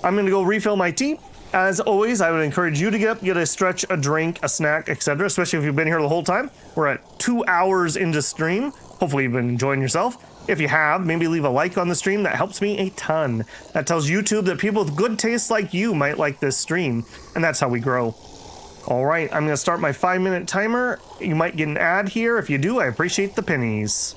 I'm gonna go refill my tea. As always, I would encourage you to get up, get a stretch, a drink, a snack, etc. Especially if you've been here the whole time. We're at 2 hours into stream. Hopefully you've been enjoying yourself. If you have, maybe leave a like on the stream. That helps me a ton. That tells YouTube that people with good taste like you might like this stream, and that's how we grow. All right, I'm gonna start my 5-minute timer. You might get an ad here. If you do, I appreciate the pennies.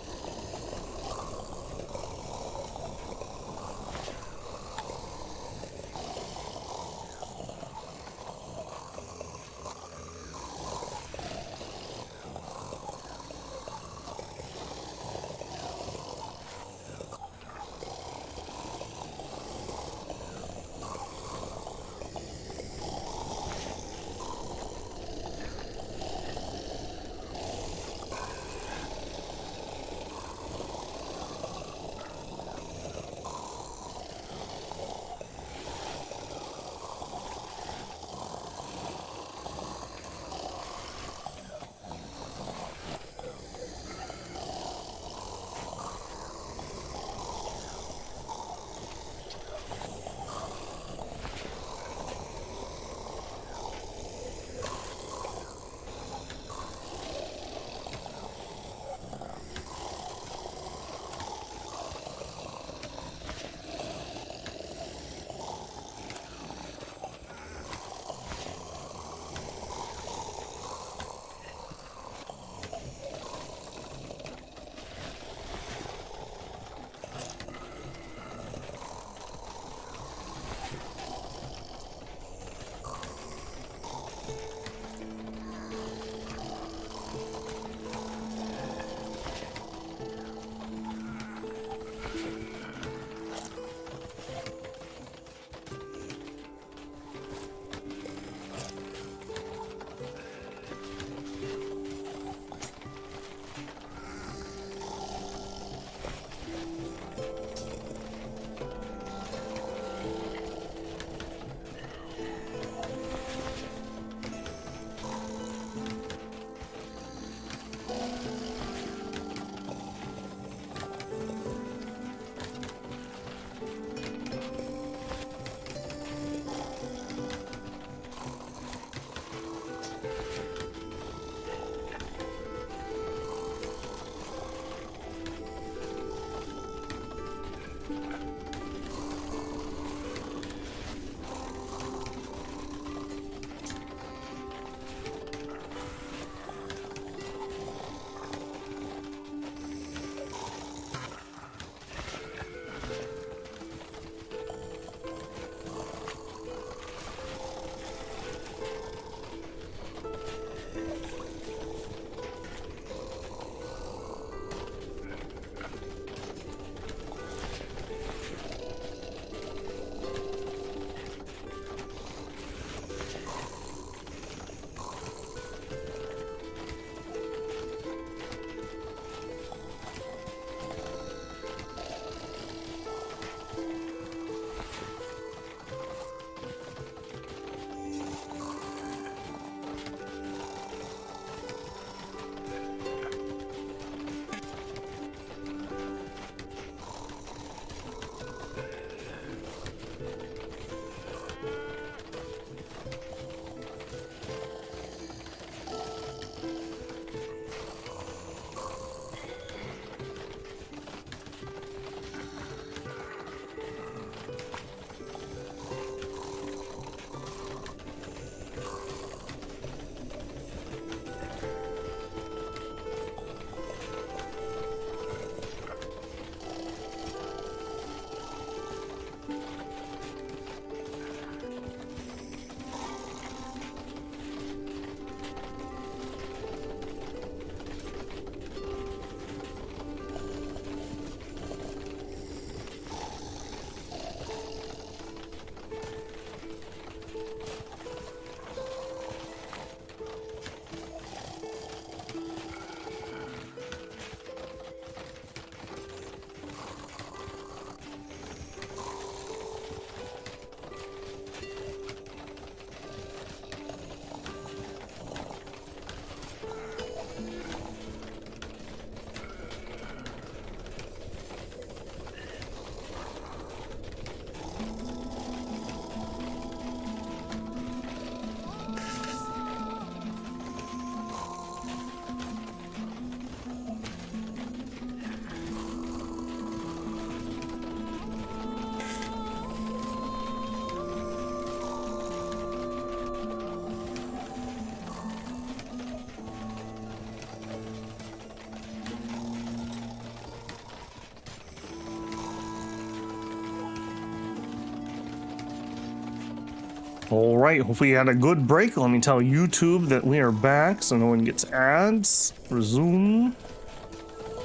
All right, hopefully you had a good break. Let me tell YouTube that we are back so no one gets ads. Resume.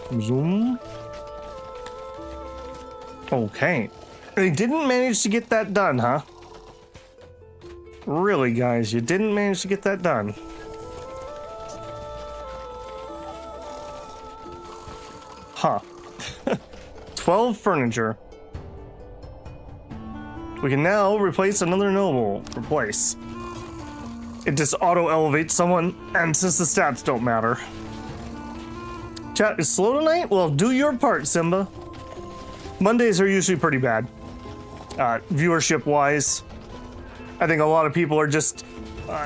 Resume. Okay. They didn't manage to get that done, huh? Really, guys, you didn't manage to get that done. Huh. 12 furniture. We can now replace another noble. Replace. It just auto-elevates someone, and since the stats don't matter. Chat is slow tonight? Well, do your part, Simba. Mondays are usually pretty bad. Viewership-wise. I think a lot of people are just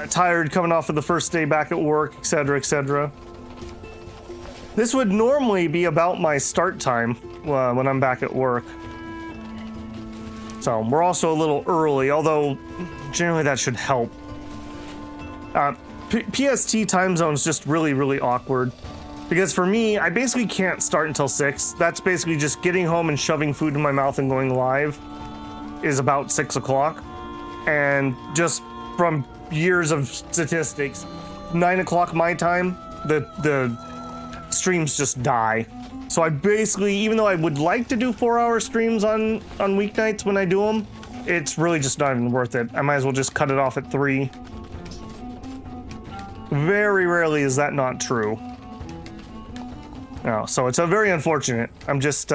tired coming off of the first day back at work, etc., etc. This would normally be about my start time when I'm back at work. So we're also a little early, although generally that should help. PST time zone is just really, really awkward. Because for me, I basically can't start until 6. That's basically just getting home and shoving food in my mouth and going live is about 6 o'clock. And just from years of statistics, 9 o'clock my time, the streams just die. So I basically, even though I would like to do 4-hour streams on weeknights when I do them, it's really just not even worth it. I might as well just cut it off at 3. Very rarely is that not true. No, so it's very unfortunate. I'm just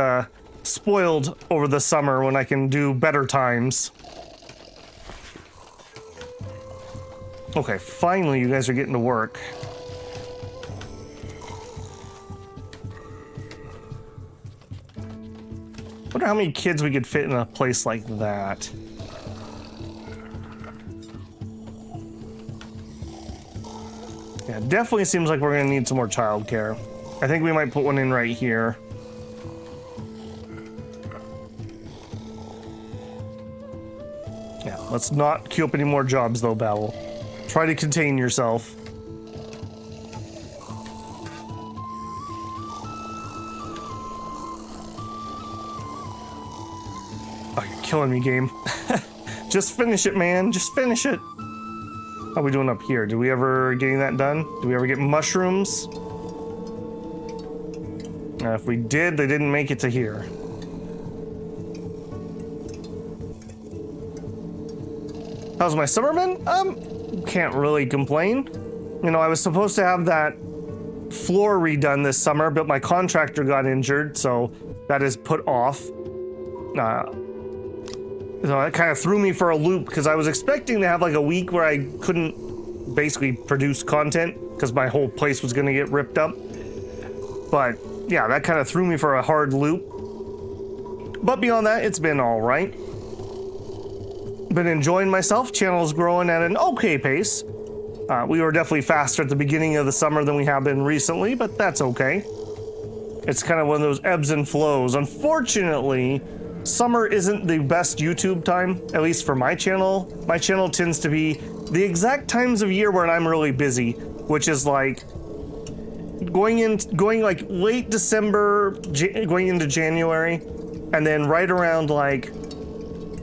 spoiled over the summer when I can do better times. Okay, finally you guys are getting to work. Wonder how many kids we could fit in a place like that. Yeah, definitely seems like we're gonna need some more childcare. I think we might put one in right here. Yeah, let's not queue up any more jobs though, Babel. Try to contain yourself. Oh, you're killing me, game. Just finish it, man. Just finish it. How are we doing up here? Did we ever getting that done? Did we ever get mushrooms? If we did, they didn't make it to here. How's my summer been? Can't really complain. You know, I was supposed to have that floor redone this summer, but my contractor got injured, so that is put off. So that kind of threw me for a loop because I was expecting to have like a week where I couldn't basically produce content because my whole place was going to get ripped up. But yeah, that kind of threw me for a hard loop. But beyond that, it's been all right. Been enjoying myself. Channel's growing at an okay pace. We were definitely faster at the beginning of the summer than we have been recently, but that's okay. It's kind of one of those ebbs and flows. Unfortunately, summer isn't the best YouTube time, at least for my channel. My channel tends to be the exact times of year when I'm really busy, which is like going like late December, going into January, and then right around like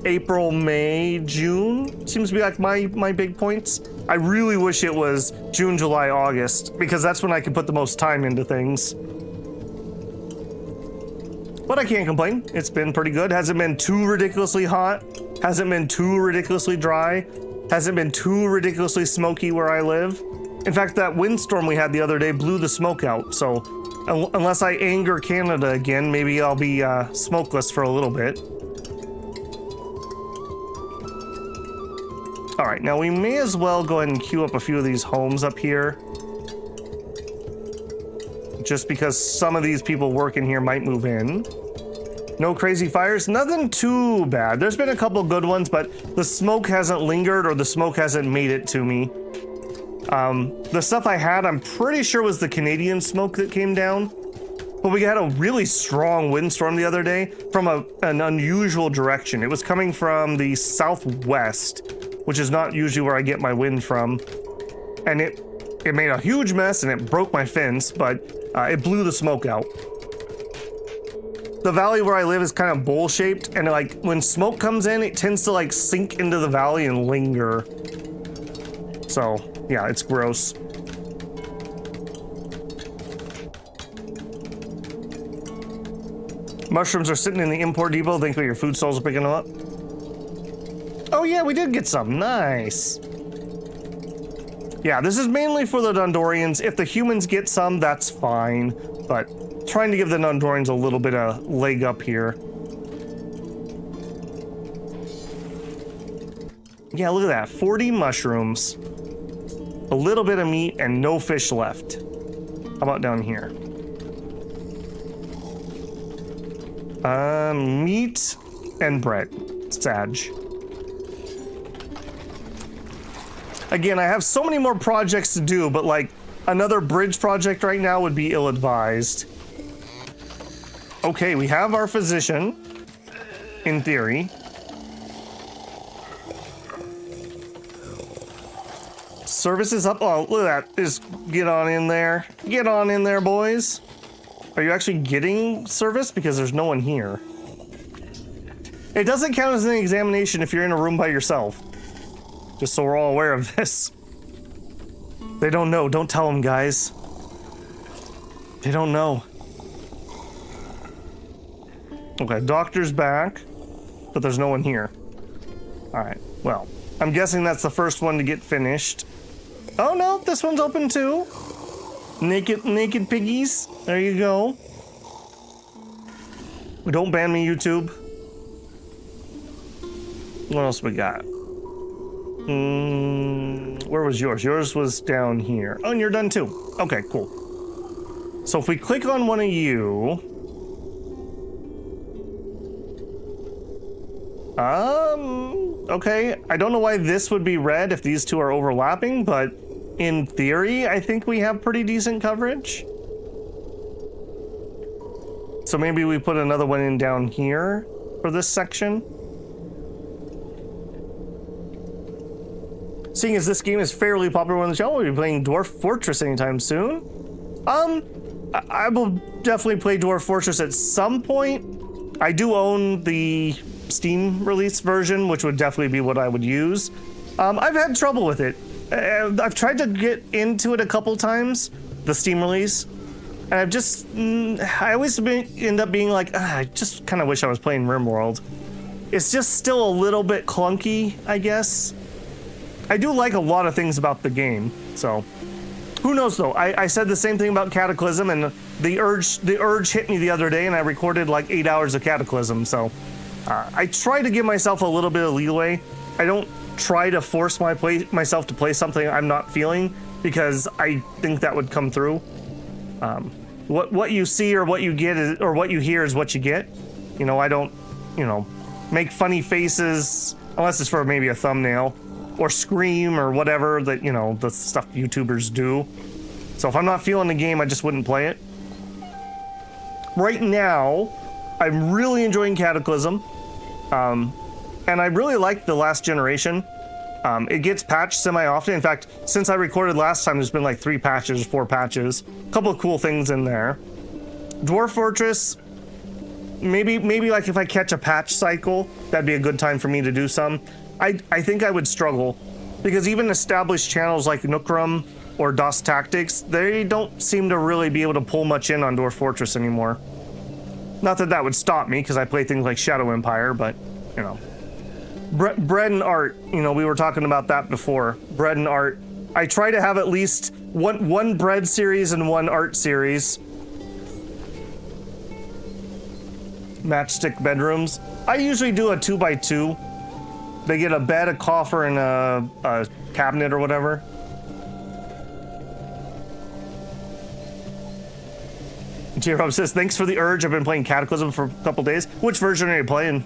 April, May, June seems to be like my big points. I really wish it was June, July, August, because that's when I can put the most time into things. But I can't complain. It's been pretty good. Hasn't been too ridiculously hot. Hasn't been too ridiculously dry. Hasn't been too ridiculously smoky where I live. In fact, that windstorm we had the other day blew the smoke out. So unless I anger Canada again, maybe I'll be smokeless for a little bit. All right, now we may as well go ahead and queue up a few of these homes up here. Just because some of these people working here might move in. No crazy fires, nothing too bad. There's been a couple good ones, but the smoke hasn't lingered or the smoke hasn't made it to me. The stuff I had, I'm pretty sure was the Canadian smoke that came down. But we had a really strong windstorm the other day from an unusual direction. It was coming from the southwest, which is not usually where I get my wind from. And it made a huge mess and it broke my fence, but it blew the smoke out. the valley where I live is kind of bowl-shaped, and like when smoke comes in, it tends to like sink into the valley and linger. So yeah, it's gross. Mushrooms are sitting in the import depot. Think your food stalls are picking them up. Oh yeah, we did get some. Nice. Yeah, this is mainly for the Dondorians. If the humans get some, that's fine. But trying to give the Dondorians a little bit of leg up here. Yeah, look at that. 40 mushrooms. A little bit of meat and no fish left. How about down here? Meat and bread. Sag. Again, I have so many more projects to do, but like another bridge project right now would be ill-advised. Okay, we have our physician, in theory. Service is up. Oh, look at that. Just get on in there. Get on in there, boys. Are you actually getting service? Because there's no one here. It doesn't count as an examination if you're in a room by yourself. Just so we're all aware of this. They don't know. Don't tell them, guys. They don't know. Okay, doctor's back, but there's no one here. All right, well, I'm guessing that's the first one to get finished. Oh no, this one's open too. Naked piggies. There you go. Don't ban me, YouTube. What else we got? Where was yours? Yours was down here. Oh, and you're done too. Okay, cool. So if we click on one of you... okay. I don't know why this would be red if these two are overlapping, but in theory, I think we have pretty decent coverage. So maybe we put another one in down here for this section. Seeing as this game is fairly popular on the channel, we'll be playing Dwarf Fortress anytime soon. I will definitely play Dwarf Fortress at some point. I do own the Steam release version, which would definitely be what I would use. I've had trouble with it. I've tried to get into it a couple times, the Steam release, and I've just, I always end up being like, I just kind of wish I was playing RimWorld. It's just still a little bit clunky, I guess. I do like a lot of things about the game, so who knows though. I said the same thing about Cataclysm, and the urge hit me the other day, and I recorded like 8 hours of Cataclysm. So I try to give myself a little bit of leeway. I don't try to force myself to play something I'm not feeling, because I think that would come through. What you see or what you get is, or what you hear is what you get. You know, I don't, make funny faces unless it's for maybe a thumbnail, or scream or whatever that, the stuff YouTubers do. So if I'm not feeling the game, I just wouldn't play it. Right now, I'm really enjoying Cataclysm. And I really like the last generation. It gets patched semi-often. In fact, since I recorded last time, there's been like 3 patches, 4 patches. A couple of cool things in there. Dwarf Fortress, maybe like if I catch a patch cycle, that'd be a good time for me to do some. I think I would struggle, because even established channels like Nookrum or DOS Tactics, they don't seem to really be able to pull much in on Dwarf Fortress anymore. Not that that would stop me, because I play things like Shadow Empire, but, Bread and art, we were talking about that before. Bread and art. I try to have at least one bread series and one art series. Matchstick bedrooms. I usually do a 2x2. They get a bed, a coffer, and a cabinet or whatever. J-Rob says, thanks for the urge. I've been playing Cataclysm for a couple days. Which version are you playing?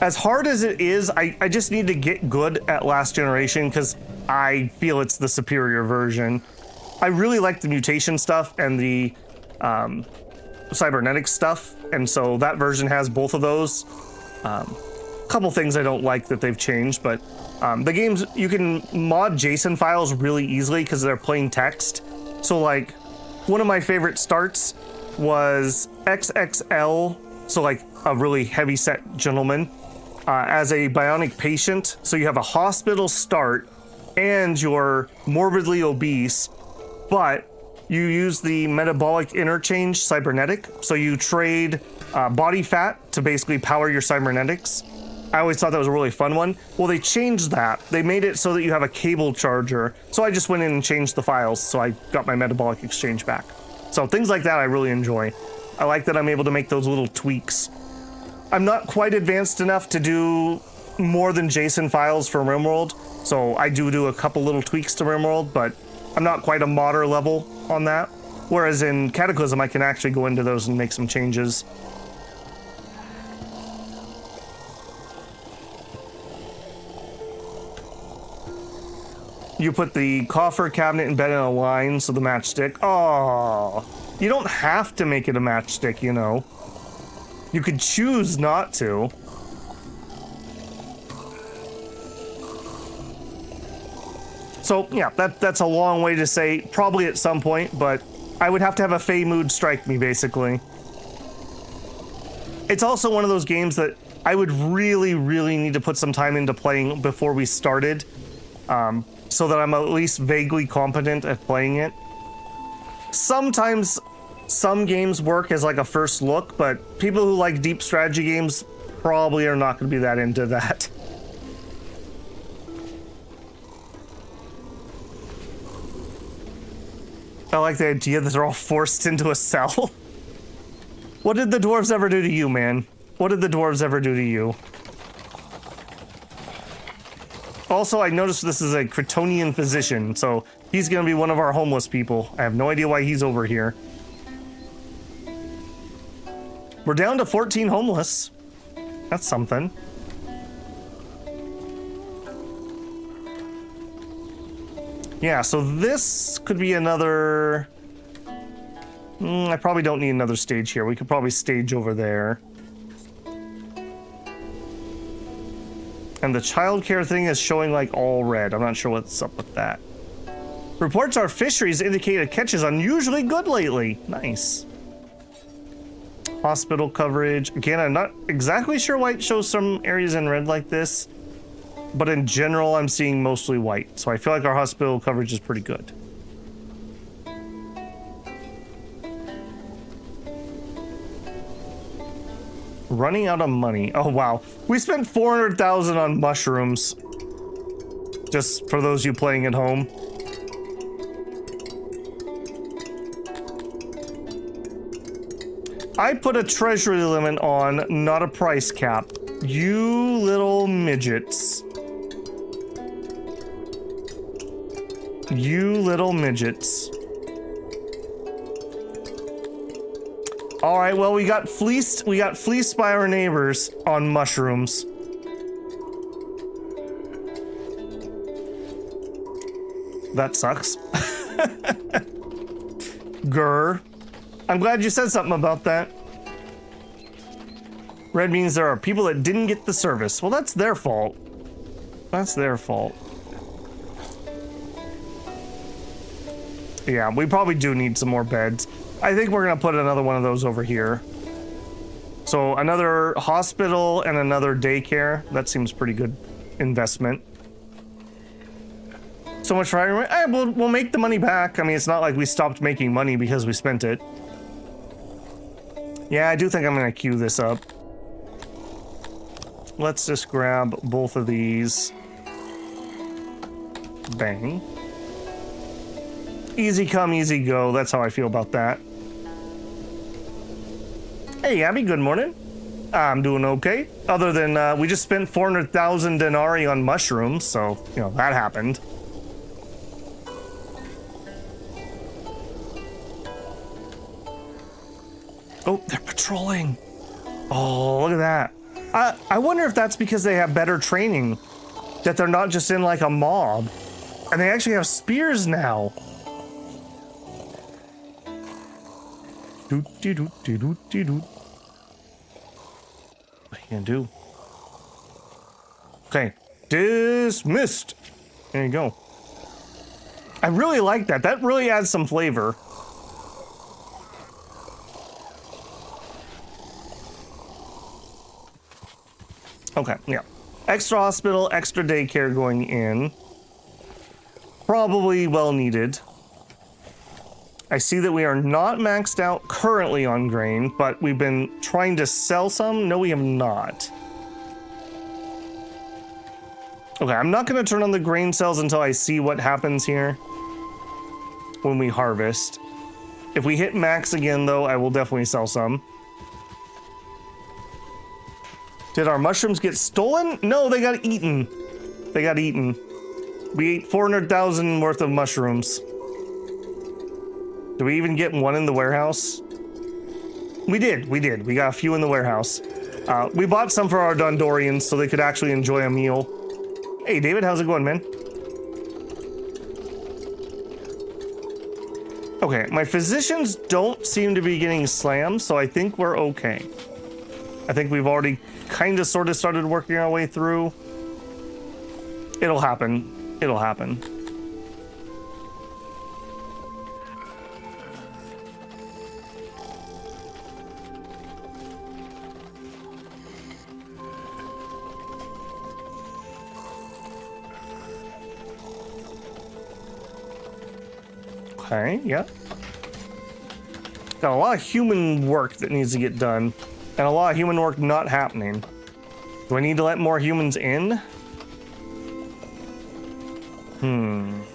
As hard as it is, I just need to get good at last generation, because I feel it's the superior version. I really like the mutation stuff and the cybernetic stuff, and so that version has both of those. Couple things I don't like that they've changed, but the games, you can mod JSON files really easily because they're plain text. So like One of my favorite starts was XXL, so like a really heavy set gentleman, as a bionic patient. So you have a hospital start and you're morbidly obese, but you use the metabolic interchange cybernetic. So you trade body fat to basically power your cybernetics. I always thought that was a really fun one. Well, they changed that. They made it so that you have a cable charger. So I just went in and changed the files, so I got my metabolic exchange back. So things like that I really enjoy. I like that I'm able to make those little tweaks. I'm not quite advanced enough to do more than JSON files for RimWorld, so I do a couple little tweaks to RimWorld, but I'm not quite a modder level on that. Whereas in Cataclysm, I can actually go into those and make some changes. You put the coffer cabinet and bed in a line, so the matchstick. Oh, you don't have to make it a matchstick, you know. You could choose not to. So yeah, that's a long way to say probably at some point, but I would have to have a Fey mood strike me, basically. It's also one of those games that I would really, really need to put some time into playing before we started. So that I'm at least vaguely competent at playing it. Sometimes some games work as like a first look, but people who like deep strategy games probably are not going to be that into that. I like the idea that they're all forced into a cell. What did the dwarves ever do to you, man? What did the dwarves ever do to you? Also, I noticed this is a Kryptonian physician, so he's gonna be one of our homeless people. I have no idea why he's over here. We're down to 14 homeless. That's something. Yeah, so this could be another... I probably don't need another stage here. We could probably stage over there. And the childcare thing is showing like all red. I'm not sure what's up with that. Reports our fisheries indicate a catch is unusually good lately. Nice. Hospital coverage. Again, I'm not exactly sure why it shows some areas in red like this, but in general, I'm seeing mostly white. So I feel like our hospital coverage is pretty good. Running out of money. Oh, wow. We spent 400,000 on mushrooms. Just for those of you playing at home. I put a treasury limit on, not a price cap. You little midgets. You little midgets. All right, well, we got fleeced by our neighbors on mushrooms. That sucks. Grr. I'm glad you said something about that. Red means there are people that didn't get the service. Well, that's their fault. That's their fault. Yeah, we probably do need some more beds. I think we're gonna put another one of those over here. So another hospital and another daycare. That seems pretty good investment. So much for we'll make the money back. I mean, it's not like we stopped making money because we spent it. Yeah, I do think I'm gonna queue this up. Let's just grab both of these. Bang. Easy come, easy go. That's how I feel about that. Hey, Abby, good morning. I'm doing okay. Other than we just spent 400,000 denarii on mushrooms, so, you know, that happened. Oh, they're patrolling. Oh, look at that. I wonder if that's because they have better training, that they're not just in like a mob, and they actually have spears now. What are you gonna do? Okay, dismissed. There you go. I really like that. That really adds some flavor. Okay, yeah. Extra hospital, extra daycare going in. Probably well needed. I see that we are not maxed out currently on grain, but we've been trying to sell some. No, we have not. Okay, I'm not going to turn on the grain cells until I see what happens here when we harvest. If we hit max again, though, I will definitely sell some. Did our mushrooms get stolen? No, they got eaten. They got eaten. We ate 400,000 worth of mushrooms. Did we even get one in the warehouse? We did. We got a few in the warehouse. We bought some for our Dondorians so they could actually enjoy a meal. Hey, David, how's it going, man? Okay, my physicians don't seem to be getting slammed, so I think we're okay. I think we've already kind of sort of started working our way through. It'll happen. It'll happen. Okay, yeah. Got a lot of human work that needs to get done, and a lot of human work not happening. Do I need to let more humans in? I'm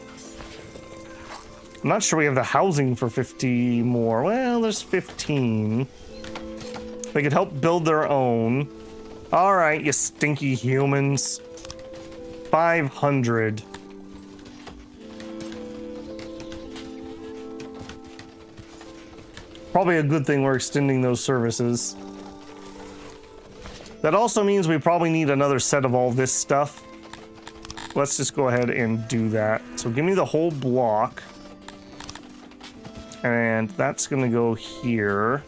not sure we have the housing for 50 more. Well, there's 15. They could help build their own. All right, you stinky humans. 500. Probably a good thing we're extending those services. That also means we probably need another set of all this stuff. Let's just go ahead and do that. So give me the whole block. And that's gonna go here.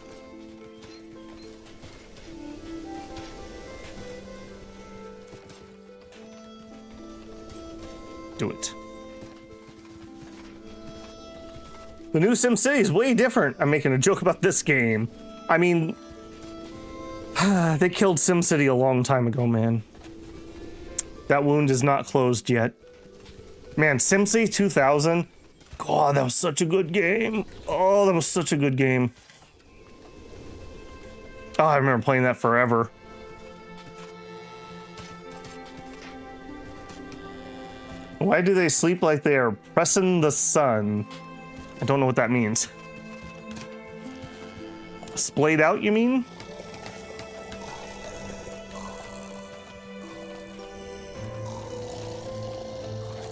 Do it. The new SimCity is way different. I'm making a joke about this game. I mean, they killed SimCity a long time ago, man. That wound is not closed yet. Man, SimCity 2000. God, that was such a good game. Oh, that was such a good game. Oh, I remember playing that forever. Why do they sleep like they are pressing the sun? I don't know what that means. Splayed out, you mean?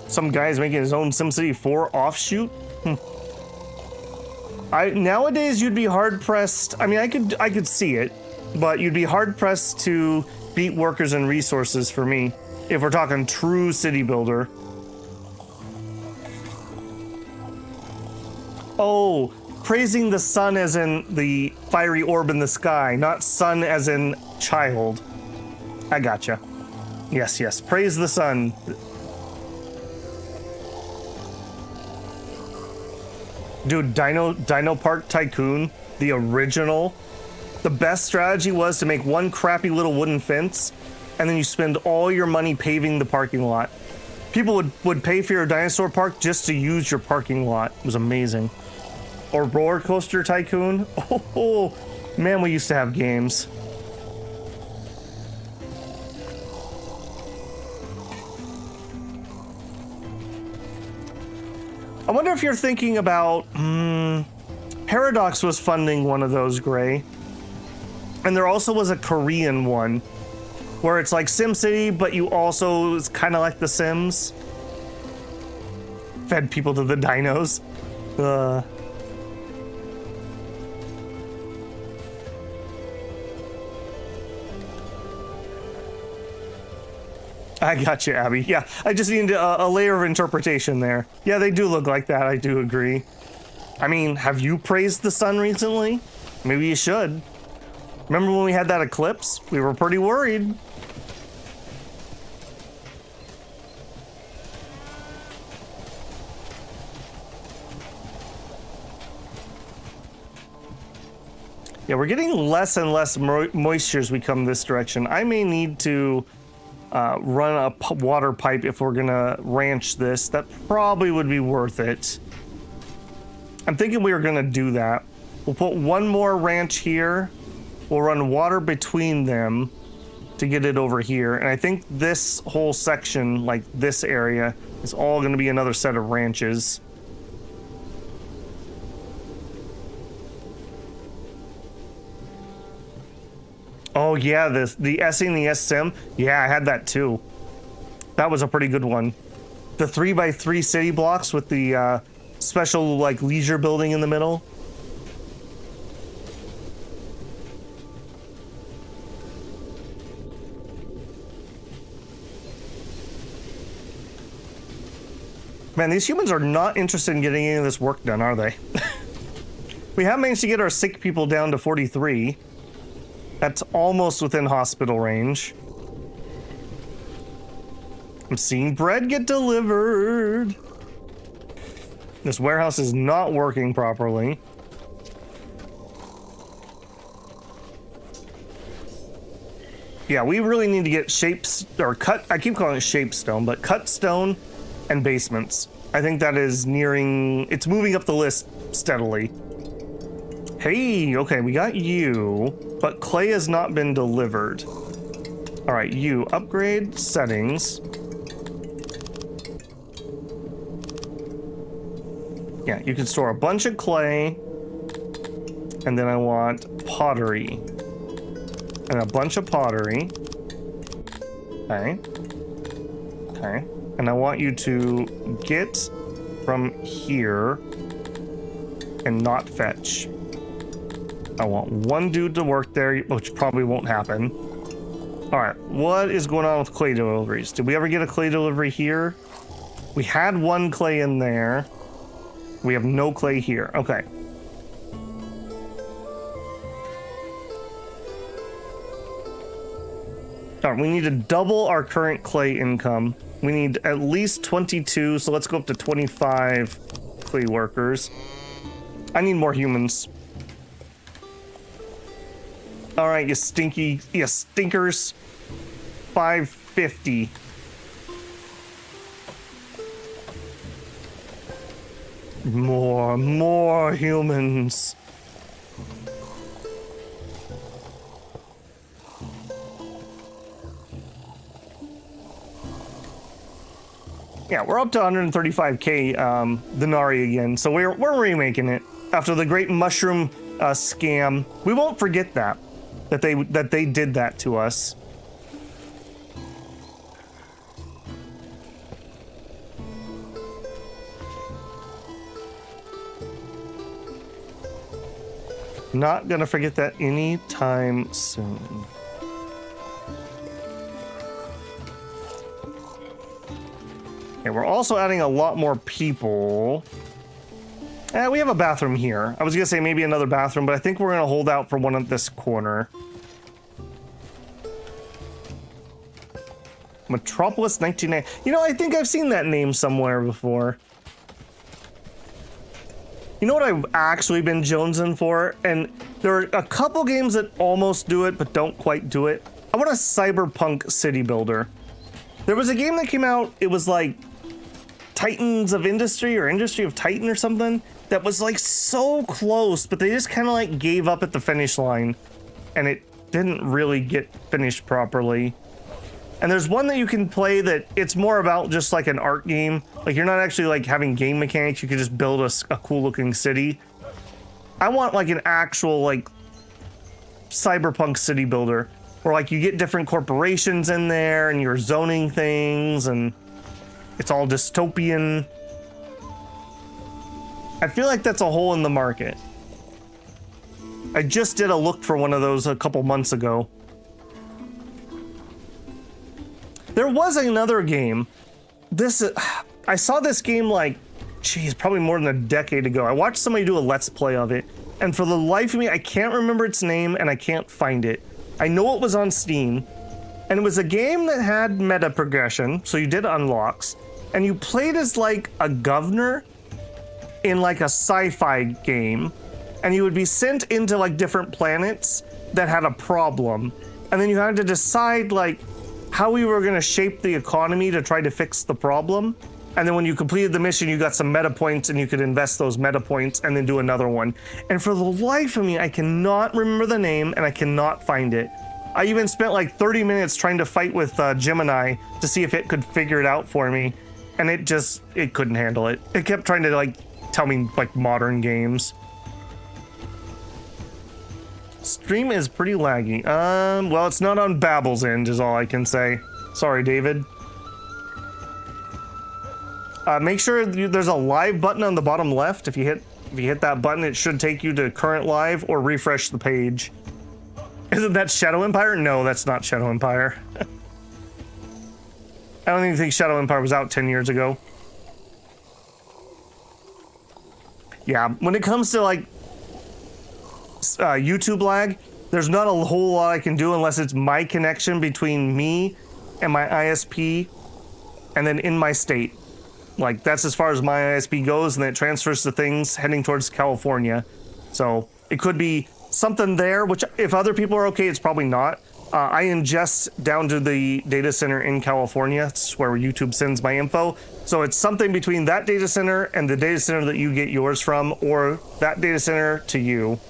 Some guy's making his own SimCity 4 offshoot? Nowadays you'd be hard pressed. I mean, I could see it, but you'd be hard pressed to beat workers and resources for me if we're talking true city builder. Oh, praising the sun as in the fiery orb in the sky, not sun as in child. I gotcha. Yes, yes. Praise the sun. Dude, Dino Park Tycoon, the original. The best strategy was to make one crappy little wooden fence, and then you spend all your money paving the parking lot. People would pay for your dinosaur park just to use your parking lot. It was amazing. Or Roller Coaster Tycoon. Oh, man, we used to have games. I wonder if you're thinking about... Paradox was funding one of those, Gray. And there also was a Korean one, where it's like SimCity, but you also... It's kind of like The Sims. Fed people to the dinos. I got you, Abby. Yeah, I just needed a layer of interpretation there. Yeah, they do look like that. I do agree. I mean, have you praised the sun recently? Maybe you should. Remember when we had that eclipse? We were pretty worried. Yeah, we're getting less and less moisture as we come this direction. I may need to run a water pipe if we're gonna ranch this. That probably would be worth it. I'm thinking we are gonna do that. We'll put one more ranch here. We'll run water between them to get it over here. And I think this whole section, like this area, is all gonna be another set of ranches. Oh yeah, the S and the S-Sim. Yeah, I had that too. That was a pretty good one. The 3x3 city blocks with the special like leisure building in the middle. Man, these humans are not interested in getting any of this work done, are they? We have managed to get our sick people down to 43. That's almost within hospital range. I'm seeing bread get delivered. This warehouse is not working properly. Yeah, we really need to get shapes or cut. I keep calling it shape stone, but cut stone and basements. I think that is nearing. It's moving up the list steadily. Hey, okay, we got you, but clay has not been delivered. All right, you upgrade settings. Yeah, you can store a bunch of clay, and then I want pottery, and a bunch of pottery. Okay, okay, and I want you to get from here and not fetch. I want one dude to work there, which probably won't happen. All right, what is going on with clay deliveries? Did we ever get a clay delivery here? We had one clay in there. We have no clay here. Okay. All right, we need to double our current clay income. We need at least 22, so let's go up to 25 clay workers. I need more humans. All right, you stinkers. 550. More humans. Yeah, we're up to 135k denarii again, so we're remaking it after the great mushroom scam. We won't forget that they did that to us. Not gonna forget that anytime soon. Okay, we're also adding a lot more people. We have a bathroom here. I was gonna say maybe another bathroom, but I think we're gonna hold out for one at this corner. Metropolis 1990. You know, I think I've seen that name somewhere before. You know what I've actually been jonesing for? And there are a couple games that almost do it, but don't quite do it. I want a cyberpunk city builder. There was a game that came out, it was like Titans of Industry or Industry of Titan or something, that was like so close, but they just kind of like gave up at the finish line and it didn't really get finished properly. And there's one that you can play that it's more about just like an art game. Like you're not actually like having game mechanics. You can just build a cool looking city. I want like an actual like cyberpunk city builder where like you get different corporations in there and you're zoning things and it's all dystopian. I feel like that's a hole in the market. I just did a look for one of those a couple months ago. There was another game. I saw this game like, geez, probably more than a decade ago. I watched somebody do a Let's Play of it, and for the life of me, I can't remember its name and I can't find it. I know it was on Steam, and it was a game that had meta progression, so you did unlocks, and you played as like a governor in like a sci-fi game, and you would be sent into like different planets that had a problem. And then you had to decide like how we were going to shape the economy to try to fix the problem. And then when you completed the mission, you got some meta points and you could invest those meta points and then do another one. And for the life of me, I cannot remember the name and I cannot find it. I even spent like 30 minutes trying to fight with Gemini to see if it could figure it out for me. And it couldn't handle it. It kept trying to like tell me like modern games. Stream is pretty laggy. Well, it's not on Babbel's end is all I can say. Sorry, David. Make sure there's a live button on the bottom left. If you hit that button, it should take you to current live or refresh the page. Isn't that Shadow Empire? No, that's not Shadow Empire. I don't even think Shadow Empire was out 10 years ago. Yeah, when it comes to like YouTube lag, there's not a whole lot I can do unless it's my connection between me and my ISP and then in my state. Like, that's as far as my ISP goes, and then it transfers to things heading towards California. So it could be something there, which if other people are okay, it's probably not. I ingest down to the data center in California. It's where YouTube sends my info. So it's something between that data center and the data center that you get yours from, or that data center to you.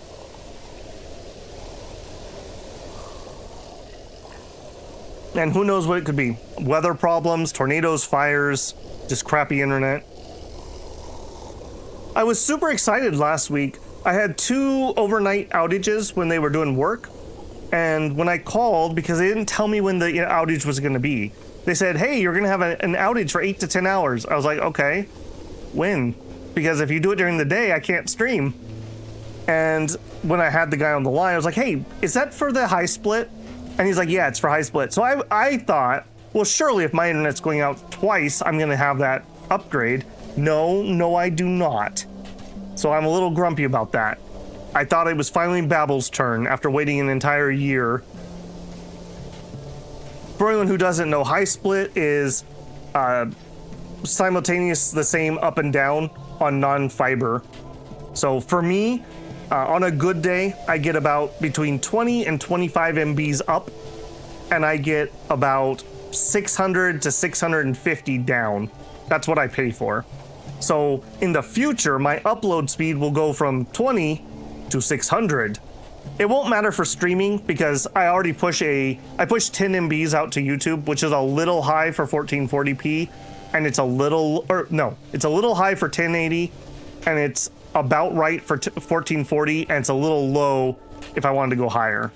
And who knows what it could be. Weather problems, tornadoes, fires, just crappy internet. I was super excited last week. I had 2 overnight outages when they were doing work. And when I called, because they didn't tell me when the outage was going to be, they said, hey, you're going to have an outage for 8 to 10 hours. I was like, okay, when? Because if you do it during the day, I can't stream. And when I had the guy on the line, I was like, hey, is that for the high split? And he's like, yeah, it's for high split. So I thought, well, surely if my internet's going out twice, I'm going to have that upgrade. No, I do not. So I'm a little grumpy about that. I thought it was finally Babbel's turn after waiting an entire year. For anyone who doesn't know, high split is simultaneous, the same up and down on non-fiber. So for me, on a good day, I get about between 20 and 25 MBs up, and I get about 600 to 650 down. That's what I pay for. So in the future, my upload speed will go from 20 to 600. It won't matter for streaming because I already push 10 MBs out to YouTube, which is a little high for 1440p, and it's a little high for 1080, and it's about right for 1440, and it's a little low if I wanted to go higher.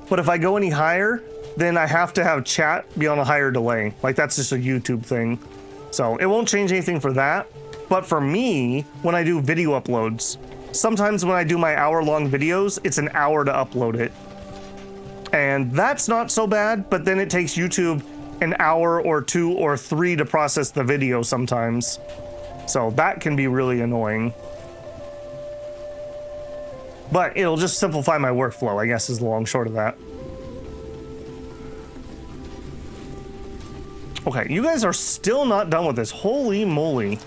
But if I go any higher, then I have to have chat be on a higher delay. Like, that's just a YouTube thing. So it won't change anything for that. But for me, when I do video uploads, sometimes when I do my hour-long videos, it's an hour to upload it. And that's not so bad, but then it takes YouTube an hour or 2 or 3 to process the video sometimes. So that can be really annoying. But it'll just simplify my workflow, I guess, is the long and short of that. Okay, you guys are still not done with this. Holy moly.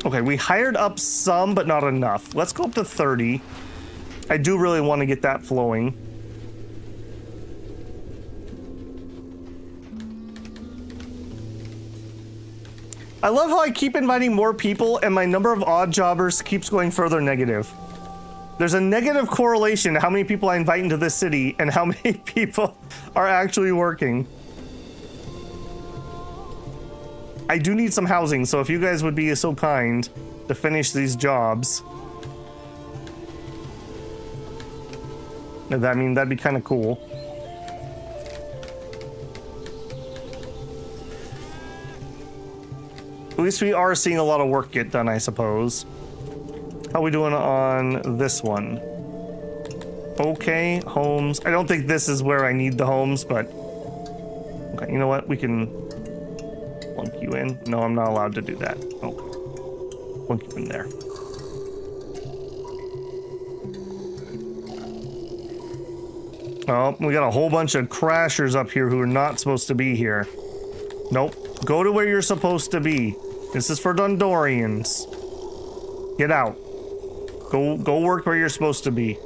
Okay, we hired up some, but not enough. Let's go up to 30. I do really want to get that flowing. I love how I keep inviting more people and my number of odd jobbers keeps going further negative. There's a negative correlation to how many people I invite into this city and how many people are actually working. I do need some housing, so if you guys would be so kind to finish these jobs. That'd be kind of cool. At least we are seeing a lot of work get done, I suppose. How are we doing on this one? Okay, homes. I don't think this is where I need the homes, but... Okay, you know what? We can plunk you in. No, I'm not allowed to do that. Okay. Plunk you in there. Oh, we got a whole bunch of crashers up here who are not supposed to be here. Nope. Go to where you're supposed to be. This is for Dondorians. Get out. Go work where you're supposed to be.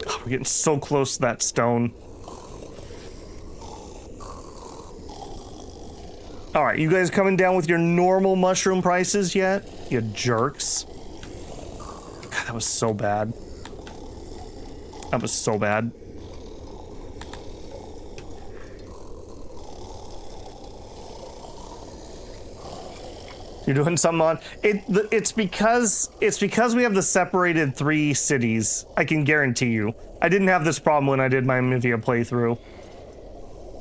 Oh, we're getting so close to that stone. Alright, you guys coming down with your normal mushroom prices yet? You jerks. God, that was so bad. That was so bad. You're doing something on it. It's because we have the separated 3 cities. I can guarantee you. I didn't have this problem when I did my Mivia playthrough.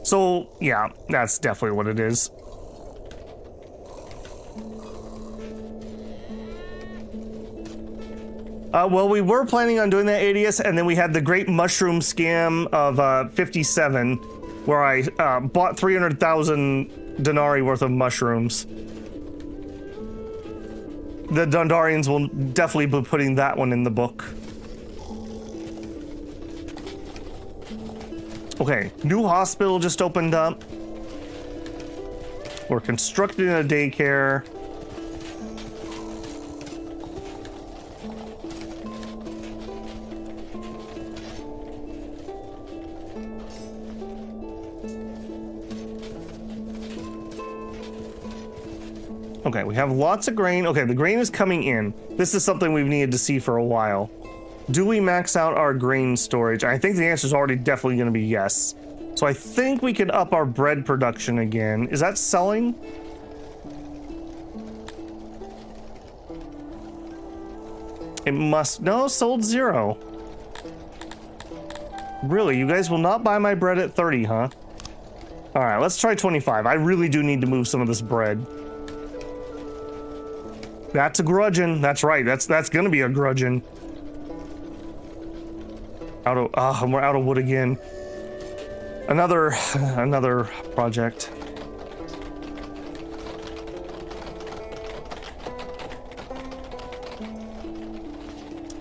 So yeah, that's definitely what it is. Well, we were planning on doing that ADS, and then we had the great mushroom scam of 57, where I bought 300,000 denarii worth of mushrooms. The Dondarians will definitely be putting that one in the book. Okay, new hospital just opened up. We're constructing a daycare. Okay, we have lots of grain. Okay, the grain is coming in. This is something we've needed to see for a while. Do we max out our grain storage? I think the answer is already definitely going to be yes. So I think we could up our bread production again. Is that selling? It must... No, sold 0. Really, you guys will not buy my bread at 30, huh? Alright, let's try 25. I really do need to move some of this bread. That's a grudging. That's right. That's gonna be a grudging. We're out of wood again. Another project.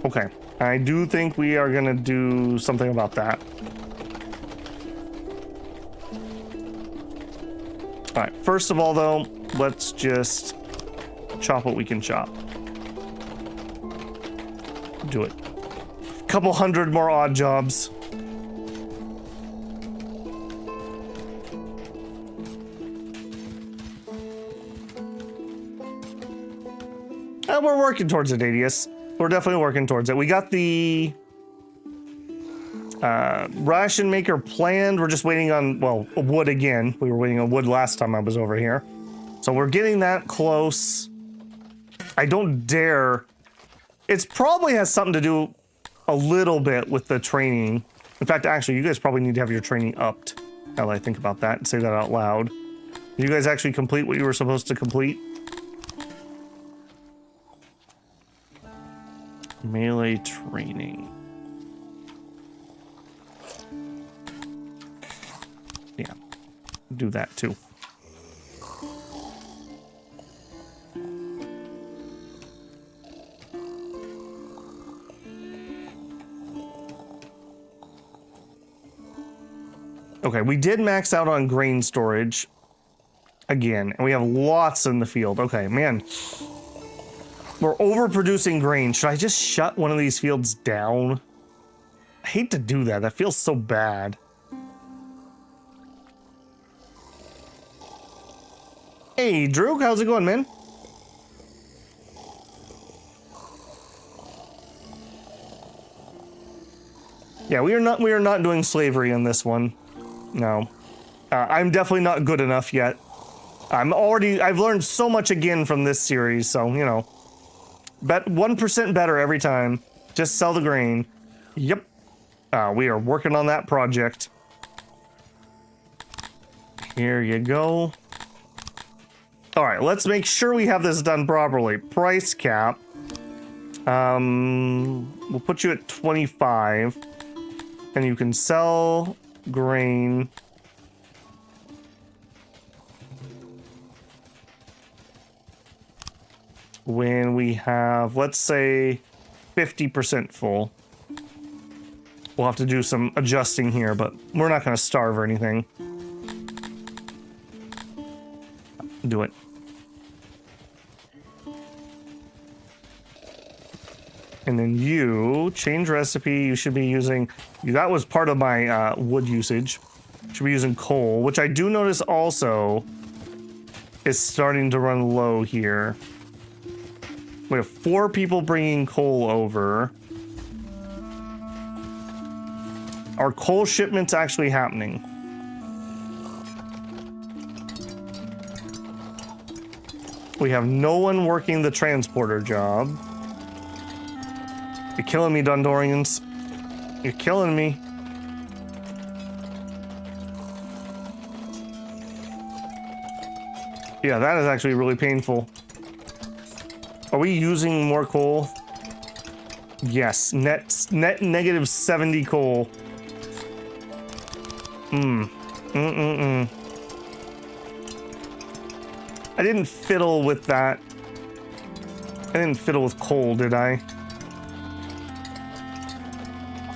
Okay. I do think we are gonna do something about that. All right. First of all, though, let's just chop what we can chop. Do it. A couple hundred more odd jobs. And we're working towards it, Adius. We're definitely working towards it. We got the ration maker planned. We're just waiting on, well, wood again. We were waiting on wood last time I was over here. So we're getting that close. I don't dare. It's probably has something to do a little bit with the training. In fact, actually, you guys probably need to have your training upped. Now that I think about that and say that out loud. Did you guys actually complete what you were supposed to complete? Melee training. Yeah, do that too. Okay, we did max out on grain storage again, and we have lots in the field. Okay, man. We're overproducing grain. Should I just shut one of these fields down? I hate to do that. That feels so bad. Hey, Drew, how's it going, man? Yeah, we are not doing slavery on this one. No. I'm definitely not good enough yet. I've learned so much again from this series, so, you know. Bet 1% better every time. Just sell the grain. Yep. We are working on that project. Here you go. Alright, let's make sure we have this done properly. Price cap. We'll put you at 25. And you can sell grain. When we have, let's say, 50% full. We'll have to do some adjusting here, but we're not going to starve or anything. Do it. And then you change recipe. You should be using, that was part of my wood usage. Should be using coal, which I do notice also is starting to run low here. We have 4 people bringing coal over. Are coal shipments actually happening? We have no one working the transporter job. You're killing me, Dondorians. You're killing me. Yeah, that is actually really painful. Are we using more coal? Yes, net negative 70 coal. I didn't fiddle with that. I didn't fiddle with coal, did I?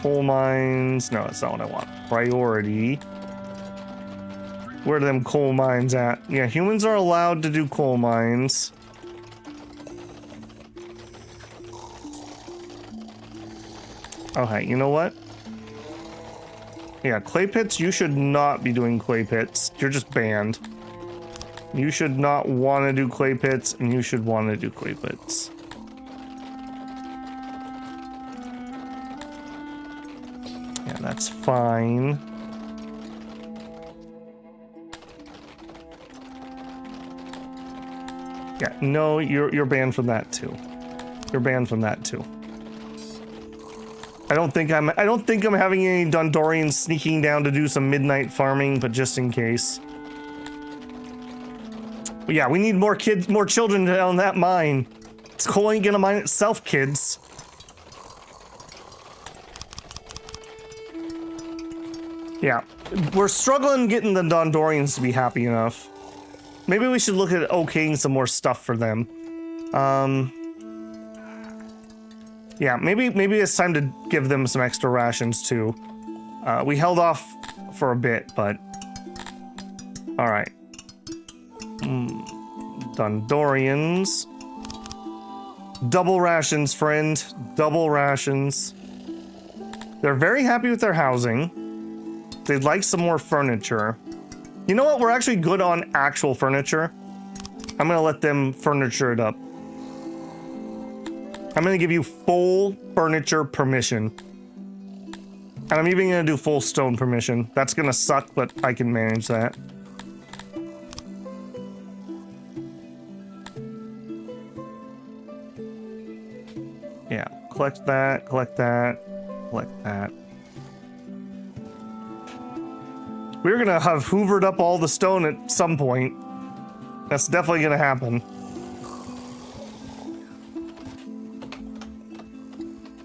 Coal mines. No, that's not what I want. Priority. Where are them coal mines at? Yeah, humans are allowed to do coal mines. Okay, you know what? Yeah, clay pits, you should not be doing clay pits. You're just banned. You should not want to do clay pits, and you should want to do clay pits. Yeah, that's fine. Yeah, no, you're banned from that too. You're banned from that too. I don't think I'm having any Dondorians sneaking down to do some midnight farming, but just in case. But yeah, we need more kids, more children on that mine. It's coal ain't gonna mine itself, kids. Yeah, we're struggling getting the Dondorians to be happy enough. Maybe we should look at okaying some more stuff for them. Yeah, maybe it's time to give them some extra rations too. We held off for a bit, but all right. Dondorians. Double rations, friend. Double rations. They're very happy with their housing. They'd like some more furniture. You know what? We're actually good on actual furniture. I'm gonna let them furniture it up. I'm gonna give you full furniture permission. And I'm even gonna do full stone permission. That's gonna suck, but I can manage that. Yeah, collect that, collect that, collect that. We're gonna have hoovered up all the stone at some point. That's definitely gonna happen.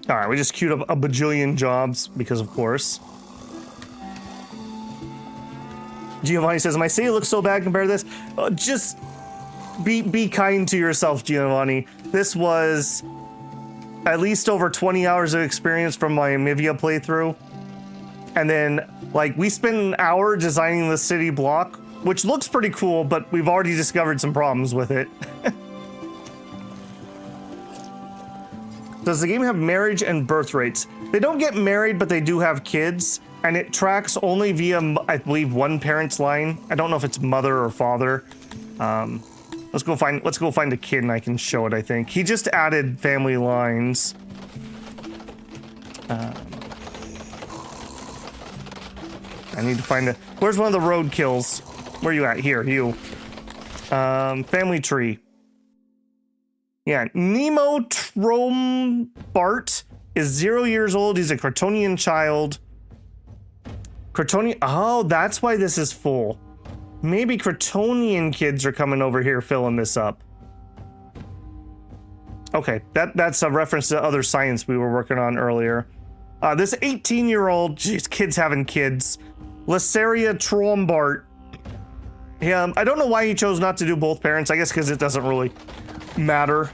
Alright, we just queued up a bajillion jobs, because of course. Giovanni says, my city looks so bad compared to this. Just be kind to yourself, Giovanni. This was at least over 20 hours of experience from my Mivia playthrough. And then, like, we spent an hour designing the city block, which looks pretty cool, but we've already discovered some problems with it. Does the game have marriage and birth rates? They don't get married, but they do have kids, and it tracks only via, I believe, one parent's line. I don't know if it's mother or father. Let's go find a kid and I can show it, I think. He just added family lines. I need to find a... Where's one of the road kills? Where you at? Here, you. Family tree. Yeah, Nemo Trombart is 0 years old. He's a Crotonian child. Crotonian... Oh, that's why this is full. Maybe Crotonian kids are coming over here filling this up. Okay, that's a reference to other science we were working on earlier. This 18-year-old... Geez, kids having kids. Laceria Trombart. Yeah, I don't know why he chose not to do both parents. I guess because it doesn't really matter.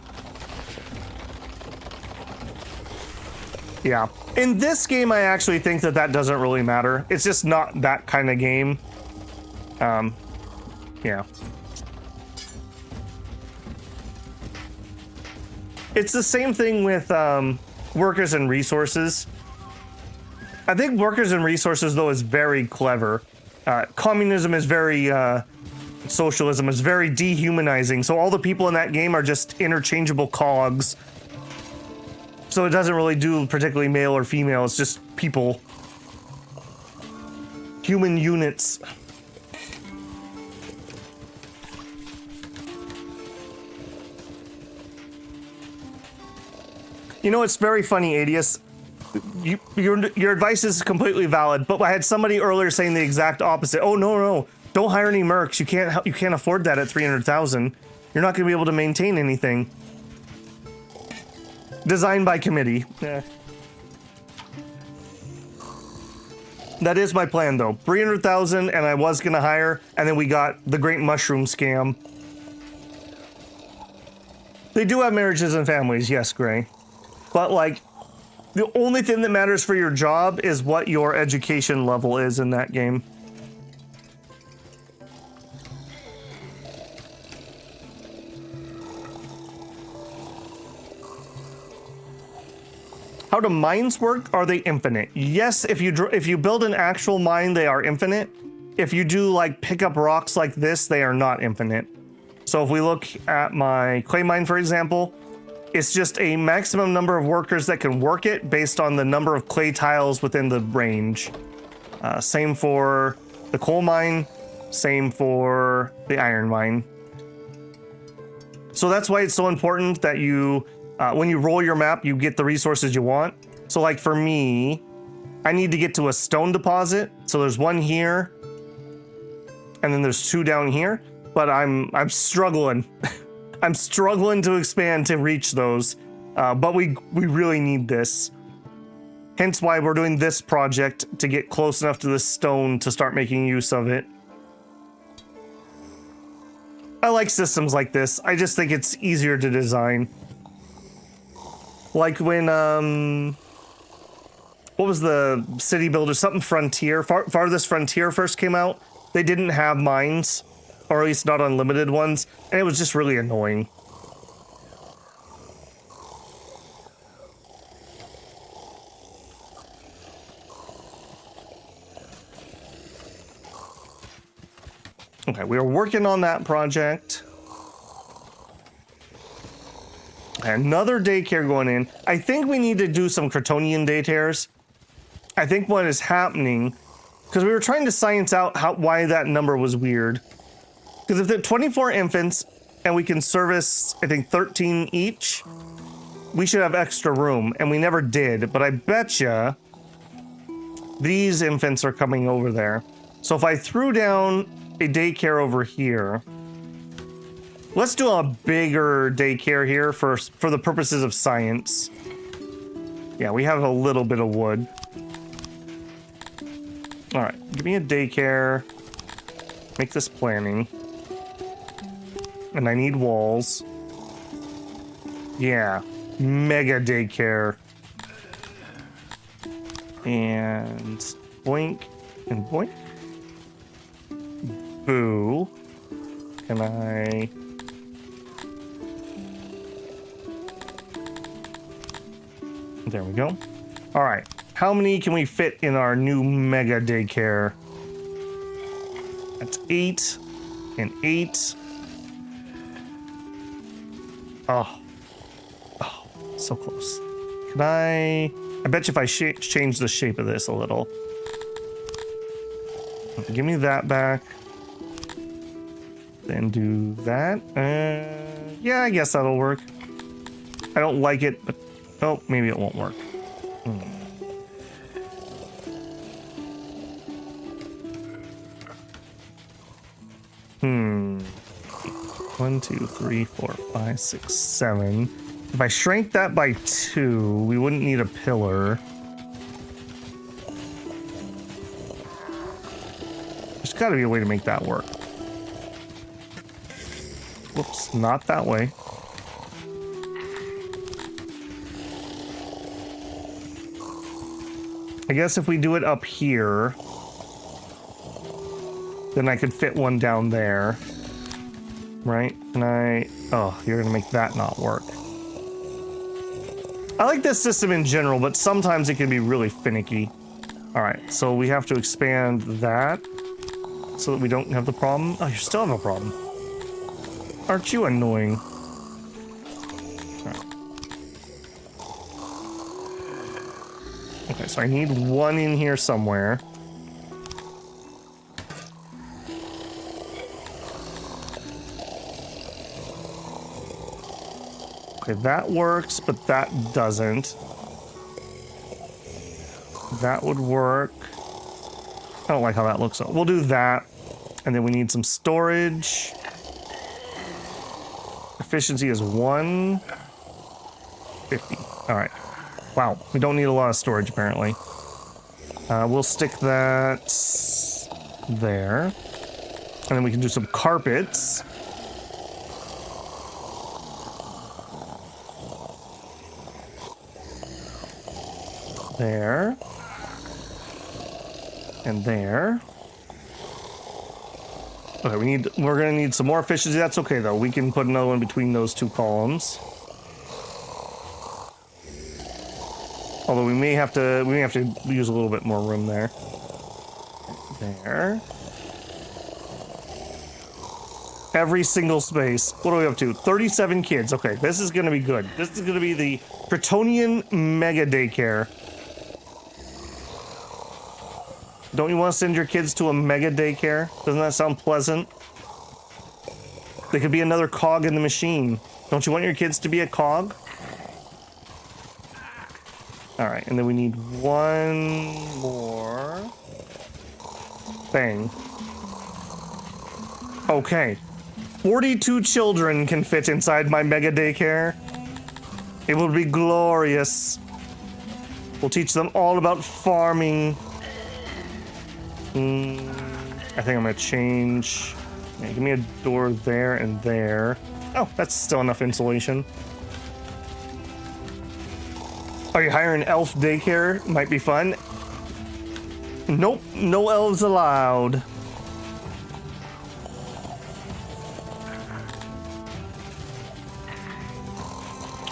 Yeah. In this game, I actually think that doesn't really matter. It's just not that kind of game. Yeah. It's the same thing with workers and resources. I think workers and resources, though, is very clever. Communism is very... socialism is very dehumanizing. So all the people in that game are just interchangeable cogs. So it doesn't really do particularly male or female. It's just people. Human units. You know, it's very funny, Adius. Your advice is completely valid, but I had somebody earlier saying the exact opposite. Oh, no. Don't hire any mercs. You can't afford that at 300,000. You're not going to be able to maintain anything. Designed by committee. Yeah. That is my plan, though. 300,000, and I was going to hire, and then we got the Great Mushroom Scam. They do have marriages and families, yes, Gray. But, like, the only thing that matters for your job is what your education level is in that game. How do mines work? Are they infinite? Yes, if you build an actual mine, they are infinite. If you do like pick up rocks like this, they are not infinite. So if we look at my clay mine, for example, it's just a maximum number of workers that can work it based on the number of clay tiles within the range. Same for the coal mine, same for the iron mine. So that's why it's so important that you when you roll your map, you get the resources you want. So like for me, I need to get to a stone deposit. So there's one here, and then there's two down here. But I'm struggling. I'm struggling to expand to reach those. But we really need this. Hence why we're doing this project to get close enough to the stone to start making use of it. I like systems like this. I just think it's easier to design. Like when, what was the city builder? Something Frontier. Farthest Frontier first came out. They didn't have mines, or at least not unlimited ones, and it was just really annoying. Okay, we are working on that project. Another daycare going in. I think we need to do some Kryptonian daycares. I think what is happening, because we were trying to science out why that number was weird. Because if they're 24 infants and we can service, I think, 13 each, we should have extra room, and we never did. But I betcha these infants are coming over there. So if I threw down a daycare over here, let's do a bigger daycare here for the purposes of science. Yeah, we have a little bit of wood. All right, give me a daycare. Make this planning. And I need walls. Yeah, mega daycare. And boink and boink. Boo. Can I... There we go. All right. How many can we fit in our new mega daycare? That's 8 and 8. Oh, so close. Can I bet you if I change the shape of this a little. Give me that back. Then do that. Yeah, I guess that'll work. I don't like it, but oh, maybe it won't work. 1, 2, 3, 4, 5, 6, 7. If I shrank that by 2, we wouldn't need a pillar. There's got to be a way to make that work. Whoops, not that way. I guess if we do it up here, then I could fit one down there. Right? And oh, you're gonna make that not work. I like this system in general, but sometimes it can be really finicky. Alright, so we have to expand that so that we don't have the problem. Oh, you still have a problem. Aren't you annoying? Right. Okay, so I need one in here somewhere. Okay, that works, but that doesn't. That would work. I don't like how that looks. So we'll do that. And then we need some storage. Efficiency is 150. All right. Wow, we don't need a lot of storage, apparently. We'll stick that there. And then we can do some carpets. There. And there. Okay, we're gonna need some more efficiency. That's okay though. We can put another one between those two columns. Although we may have to use a little bit more room there. There. Every single space. What are we up to? 37 kids. Okay, this is gonna be good. This is gonna be the Kryptonian mega daycare. Don't you want to send your kids to a mega daycare? Doesn't that sound pleasant? They could be another cog in the machine. Don't you want your kids to be a cog? Alright, and then we need one more thing. Okay. 42 children can fit inside my mega daycare. It will be glorious. We'll teach them all about farming. I think I'm gonna change. Yeah, give me a door there and there. Oh, that's still enough insulation. Are you hiring elf daycare? Might be fun. Nope, no elves allowed.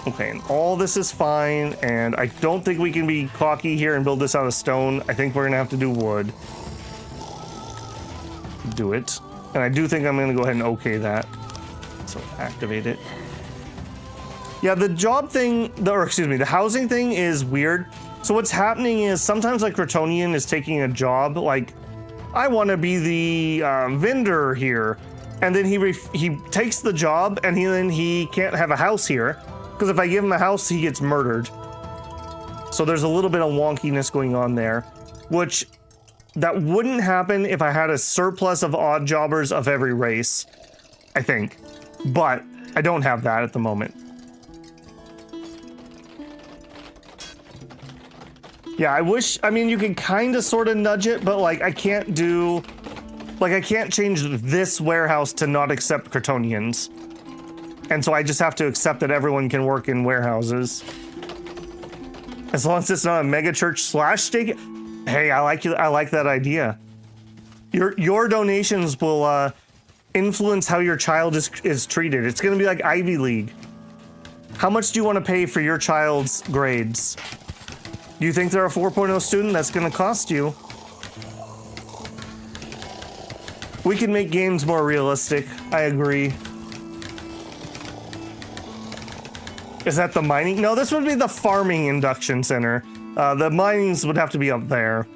Okay, and all this is fine, and I don't think we can be cocky here and build this out of stone. I think we're gonna have to do wood. Do it. And I do think I'm gonna go ahead and okay that. So activate it. Yeah, the job thing, the housing thing is weird. So what's happening is sometimes like Kryptonian is taking a job, like, I wanna be the vendor here. And then he takes the job and then he can't have a house here. Because if I give him a house, he gets murdered. So there's a little bit of wonkiness going on there, which that wouldn't happen if I had a surplus of odd jobbers of every race, I think. But I don't have that at the moment. Yeah, I mean, you can kind of sort of nudge it, but like I can't change this warehouse to not accept Kryptonians. And so I just have to accept that everyone can work in warehouses. As long as it's not a mega church slash stake. Hey, I like that idea. Your donations will influence how your child is treated. It's gonna be like Ivy League. How much do you want to pay for your child's grades? Do you think they're a 4.0 student? That's gonna cost you. We can make games more realistic. I agree. Is that the mining? No, this would be the farming induction center. The minings would have to be up there.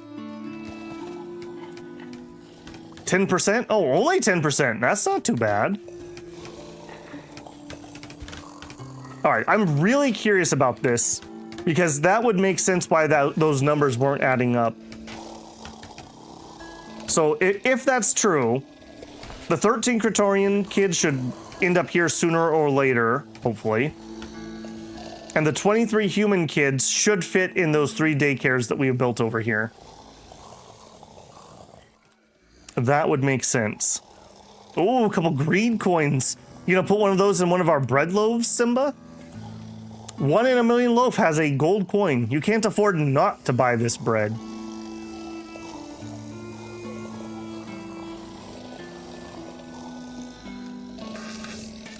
10%? Oh, only 10%. That's not too bad. All right, I'm really curious about this because that would make sense why those numbers weren't adding up. So if that's true, the 13 Kryptonian kids should end up here sooner or later, hopefully. And the 23 human kids should fit in those 3 daycares that we have built over here. That would make sense. Oh, a couple green coins. You gonna put one of those in one of our bread loaves, Simba? 1 in a million loaf has a gold coin. You can't afford not to buy this bread.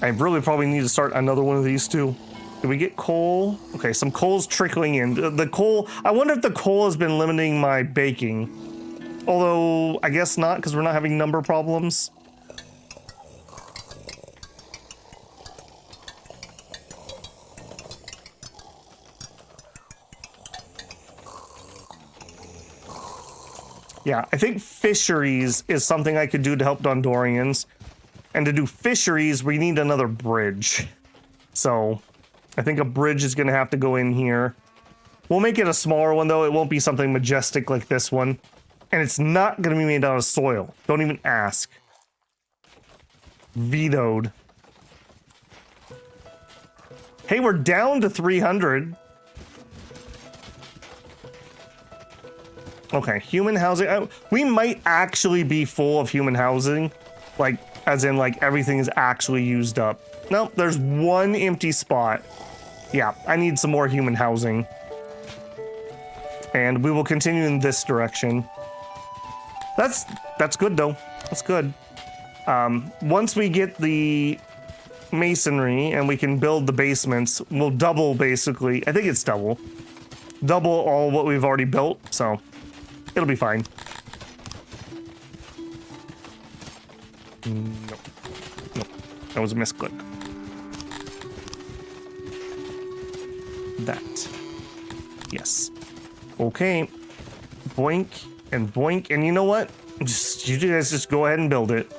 I really probably need to start another one of these too. Did we get coal? Okay, some coal's trickling in. The coal, I wonder if the coal has been limiting my baking. Although, I guess not, because we're not having number problems. Yeah, I think fisheries is something I could do to help Dondorians. And to do fisheries, we need another bridge. So, I think a bridge is going to have to go in here. We'll make it a smaller one, though. It won't be something majestic like this one. And it's not going to be made out of soil. Don't even ask. Vetoed. Hey, we're down to 300. Okay, human housing. We might actually be full of human housing. Like, as in, like, everything is actually used up. Nope, there's one empty spot. Yeah, I need some more human housing. And we will continue in this direction. That's good, though. That's good. Once we get the masonry and we can build the basements, we'll double, basically. I think it's double. Double all what we've already built, so it'll be fine. Nope. Nope. That was a misclick. That. Yes. Okay. Boink and boink. And you know what? You guys just go ahead and build it.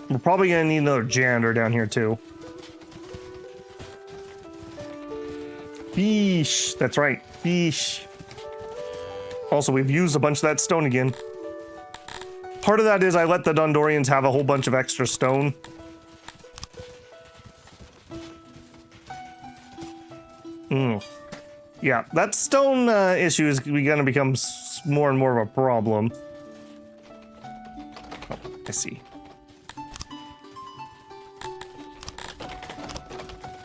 We're probably gonna need another janitor down here too. Beesh. That's right. Beesh. Also, we've used a bunch of that stone again. Part of that is I let the Dondorians have a whole bunch of extra stone. Yeah, that stone issue is gonna become more and more of a problem. Oh, I see.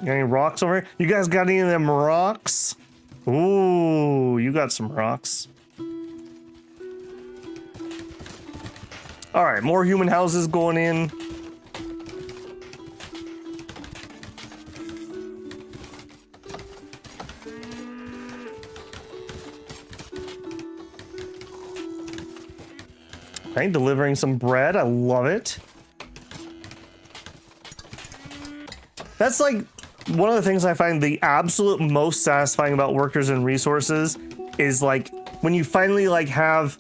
Got any rocks over here? You guys got any of them rocks? Ooh, you got some rocks. All right, more human houses going in. Okay, delivering some bread. I love it. That's like one of the things I find the absolute most satisfying about workers and resources is like when you finally like have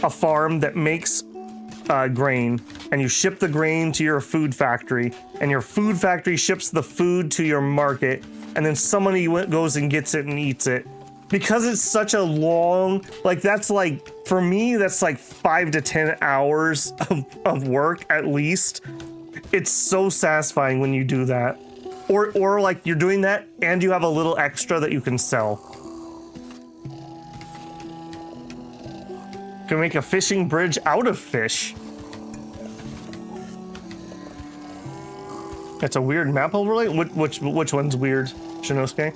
a farm that makes grain and you ship the grain to your food factory and your food factory ships the food to your market and then somebody goes and gets it and eats it. Because it's such a long, like that's like, for me, that's like 5 to 10 hours of work at least. It's so satisfying when you do that. Or like you're doing that and you have a little extra that you can sell. Can make a fishing bridge out of fish. That's a weird map overlay? Which one's weird, Shinosuke?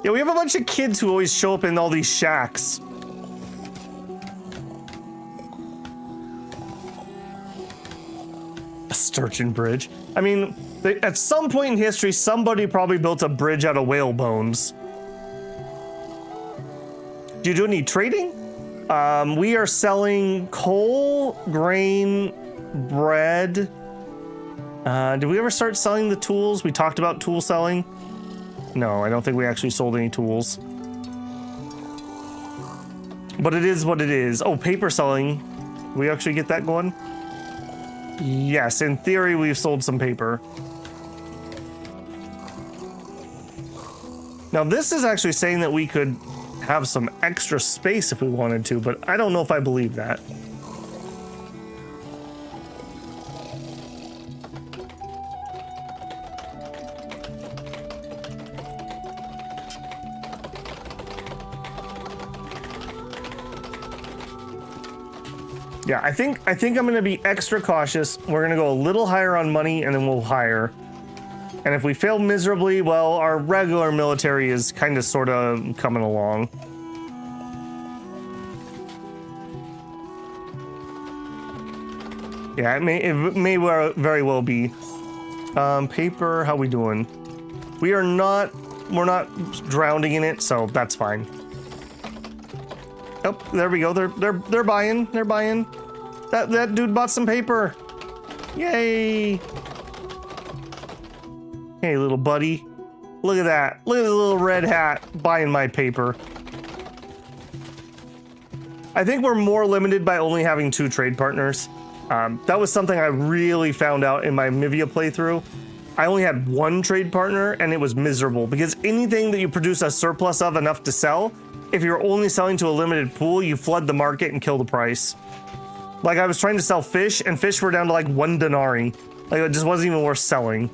Yeah, we have a bunch of kids who always show up in all these shacks. A sturgeon bridge. I mean, at some point in history, somebody probably built a bridge out of whale bones. Do you do any trading? We are selling coal, grain, bread. Did we ever start selling the tools? We talked about tool selling. No, I don't think we actually sold any tools. But it is what it is. Oh, paper selling. We actually get that going? Yes, in theory, we've sold some paper. Now, this is actually saying that we could have some extra space if we wanted to, but I don't know if I believe that. Yeah, I think I'm gonna be extra cautious. We're gonna go a little higher on money and then we'll hire. And if we fail miserably, well, our regular military is kind of sort of coming along. Yeah, it may very well be. Paper, how we doing? We're not drowning in it, so that's fine. Oh, there we go. They're buying. They're buying. That dude bought some paper. Yay! Hey, little buddy. Look at that. Look at the little red hat buying my paper. I think we're more limited by only having 2 trade partners. That was something I really found out in my Mivia playthrough. I only had 1 trade partner, and it was miserable because anything that you produce a surplus of enough to sell, if you're only selling to a limited pool, you flood the market and kill the price. Like, I was trying to sell fish, and fish were down to like 1 denarii. Like, it just wasn't even worth selling.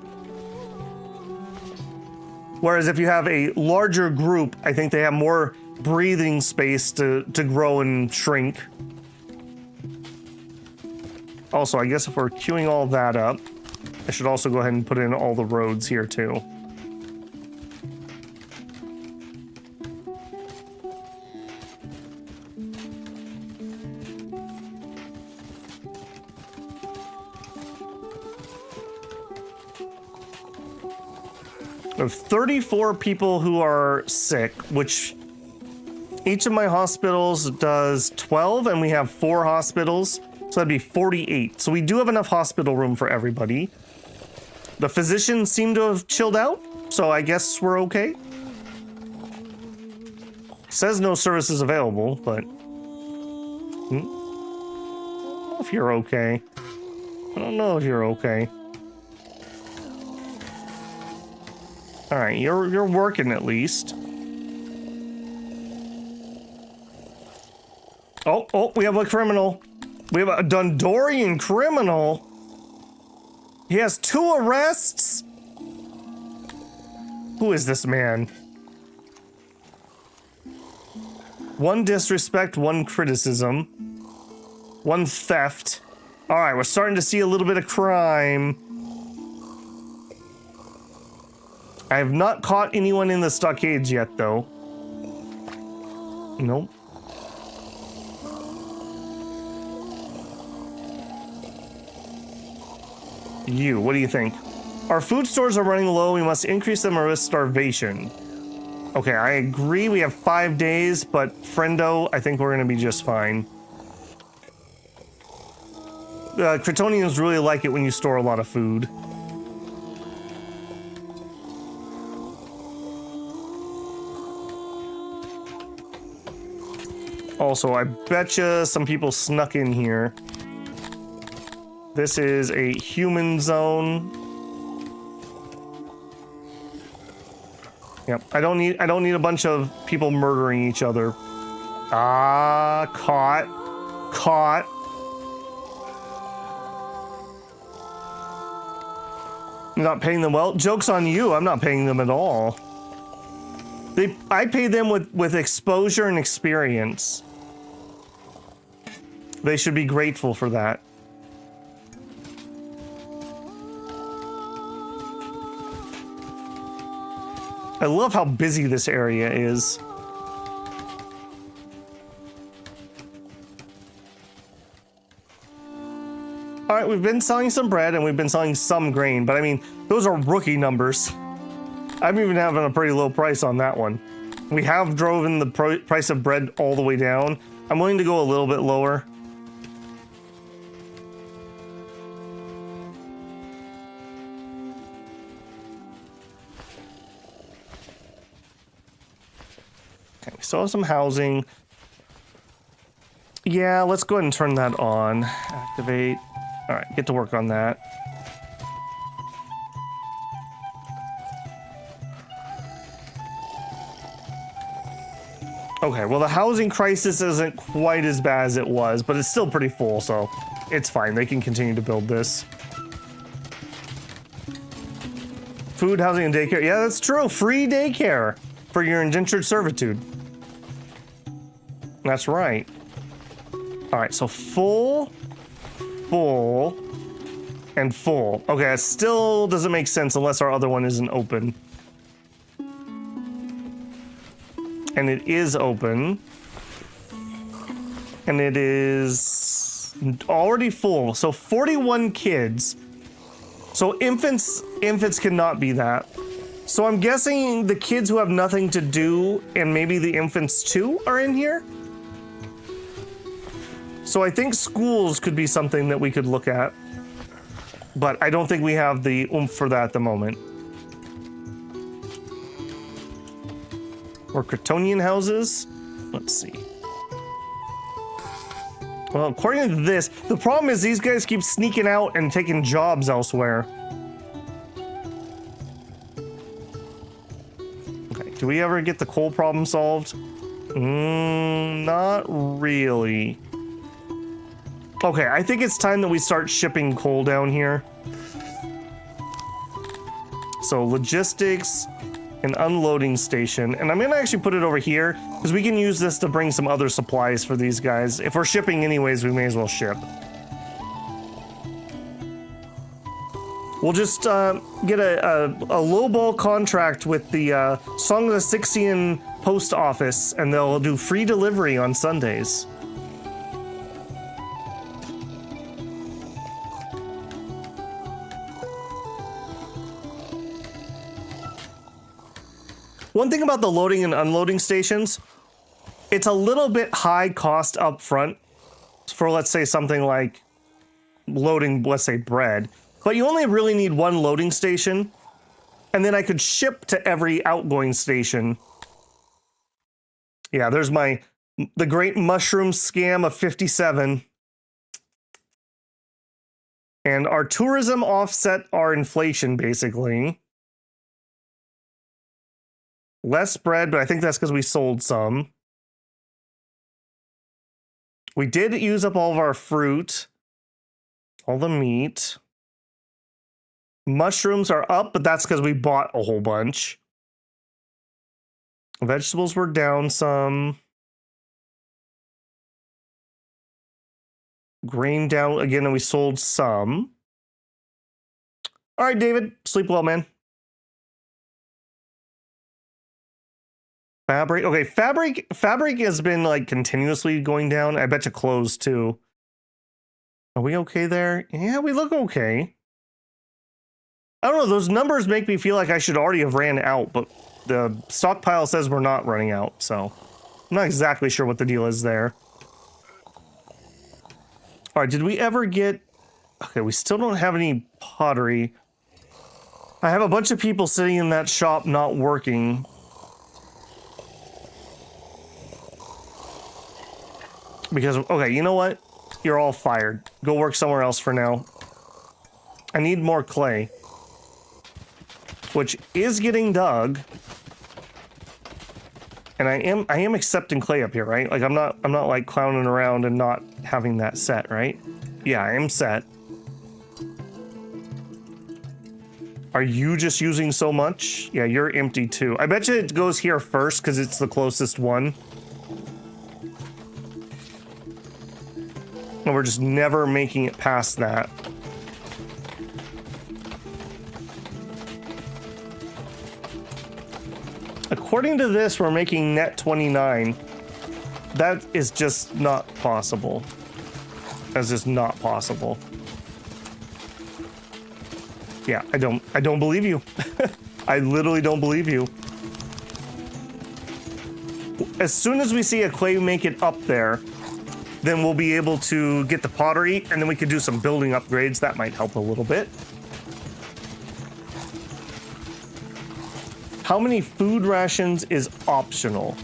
Whereas if you have a larger group, I think they have more breathing space to grow and shrink. Also, I guess if we're queuing all that up, I should also go ahead and put in all the roads here too. I have 34 people who are sick, which each of my hospitals does 12, and we have 4 hospitals, so that'd be 48. So we do have enough hospital room for everybody. The physicians seem to have chilled out, so I guess we're okay. Says no services available, but... I don't know if you're okay. I don't know if you're okay. Alright, you're working at least. Oh, we have a criminal. We have a Dondorian criminal. He has 2 arrests? Who is this man? 1 disrespect, 1 criticism, 1 theft. Alright, we're starting to see a little bit of crime. I have not caught anyone in the stockades yet, though. Nope. You, what do you think? Our food stores are running low. We must increase them or risk starvation. Okay, I agree. We have 5 days, but friendo, I think we're going to be just fine. Kryptonians really like it when you store a lot of food. Also, I betcha some people snuck in here. This is a human zone. Yep, I don't need a bunch of people murdering each other. Ah, caught. I'm not paying them well. Joke's on you, I'm not paying them at all. I pay them with exposure and experience. They should be grateful for that. I love how busy this area is. All right, we've been selling some bread and we've been selling some grain, but I mean, those are rookie numbers. I'm even having a pretty low price on that one. We have driven the price of bread all the way down. I'm willing to go a little bit lower. Okay, we still have some housing. Yeah, let's go ahead and turn that on. Activate. All right, get to work on that. Okay, well, the housing crisis isn't quite as bad as it was, but it's still pretty full, so it's fine. They can continue to build this. Food, housing, and daycare. Yeah, that's true. Free daycare for your indentured servitude. That's right. All right, so full, and full. Okay, that still doesn't make sense unless our other one isn't open. And it is open. And it is already full. So 41 kids. So infants cannot be that. So I'm guessing the kids who have nothing to do and maybe the infants too are in here. So I think schools could be something that we could look at. But I don't think we have the oomph for that at the moment. Or Kryptonian houses? Let's see. Well, according to this, the problem is these guys keep sneaking out and taking jobs elsewhere. Okay, do we ever get the coal problem solved? Not really. Okay, I think it's time that we start shipping coal down here. So logistics, an unloading station, and I'm gonna actually put it over here because we can use this to bring some other supplies for these guys. If we're shipping anyways, we may as well ship. We'll just get a lowball contract with the Song of the Sixian post office, and they'll do free delivery on Sundays. One thing about the loading and unloading stations, it's a little bit high cost up front for, let's say, something like loading, let's say, bread. But you only really need one loading station, and then I could ship to every outgoing station. Yeah, there's the great mushroom scam of 57. And our tourism offset our inflation, basically. Less bread, but I think that's because we sold some. We did use up all of our fruit. All the meat. Mushrooms are up, but that's because we bought a whole bunch. Vegetables were down some. Grain down again, and we sold some. All right, David, sleep well, man. Fabric. Okay, fabric has been like continuously going down. I bet you clothes too. Are we okay there? Yeah, we look okay. I don't know, those numbers make me feel like I should already have ran out, but the stockpile says we're not running out, so I'm not exactly sure what the deal is there. All right, did we ever get... Okay, we still don't have any pottery. I have a bunch of people sitting in that shop not working. Because, okay, you know what? You're all fired. Go work somewhere else for now. I need more clay. Which is getting dug. And I am accepting clay up here, right? Like I'm not like clowning around and not having that set, right? Yeah, I am set. Are you just using so much? Yeah, you're empty too. I bet you it goes here first because it's the closest one. And we're just never making it past that. According to this, we're making net 29. That is just not possible. That's just not possible. Yeah, I don't believe you. I literally don't believe you. As soon as we see a clay make it up there, then we'll be able to get the pottery, and then we could do some building upgrades. That might help a little bit. How many food rations is optional?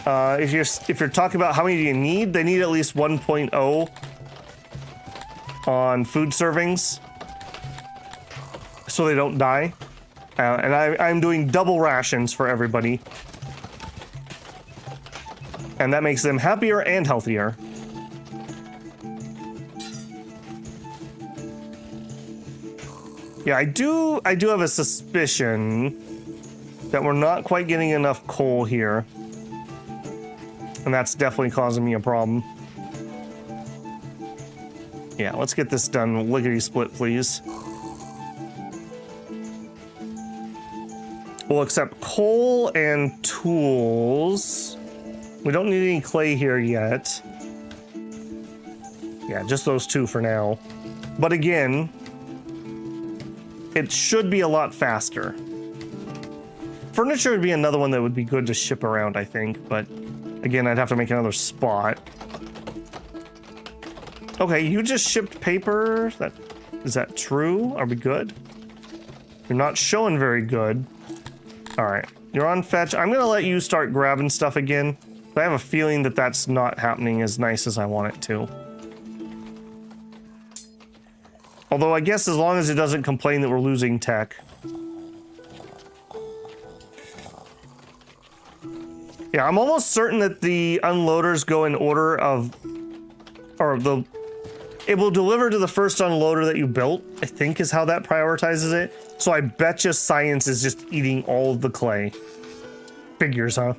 If you're talking about how many do you need, they need at least 1.0 on food servings, so they don't die. And I'm doing double rations for everybody. And that makes them happier and healthier. Yeah, I do have a suspicion that we're not quite getting enough coal here. And that's definitely causing me a problem. Yeah, let's get this done. Lickety split, please. We'll accept coal and tools. We don't need any clay here yet. Yeah, just those two for now. But again, it should be a lot faster. Furniture would be another one that would be good to ship around, I think. But again, I'd have to make another spot. Okay, you just shipped paper. Is that true? Are we good? You're not showing very good. All right, you're on fetch. I'm gonna let you start grabbing stuff again. But I have a feeling that that's not happening as nice as I want it to. Although I guess as long as it doesn't complain that we're losing tech. Yeah, I'm almost certain that the unloaders go in order of, it will deliver to the first unloader that you built, I think is how that prioritizes it. So I betcha science is just eating all of the clay. Figures, huh?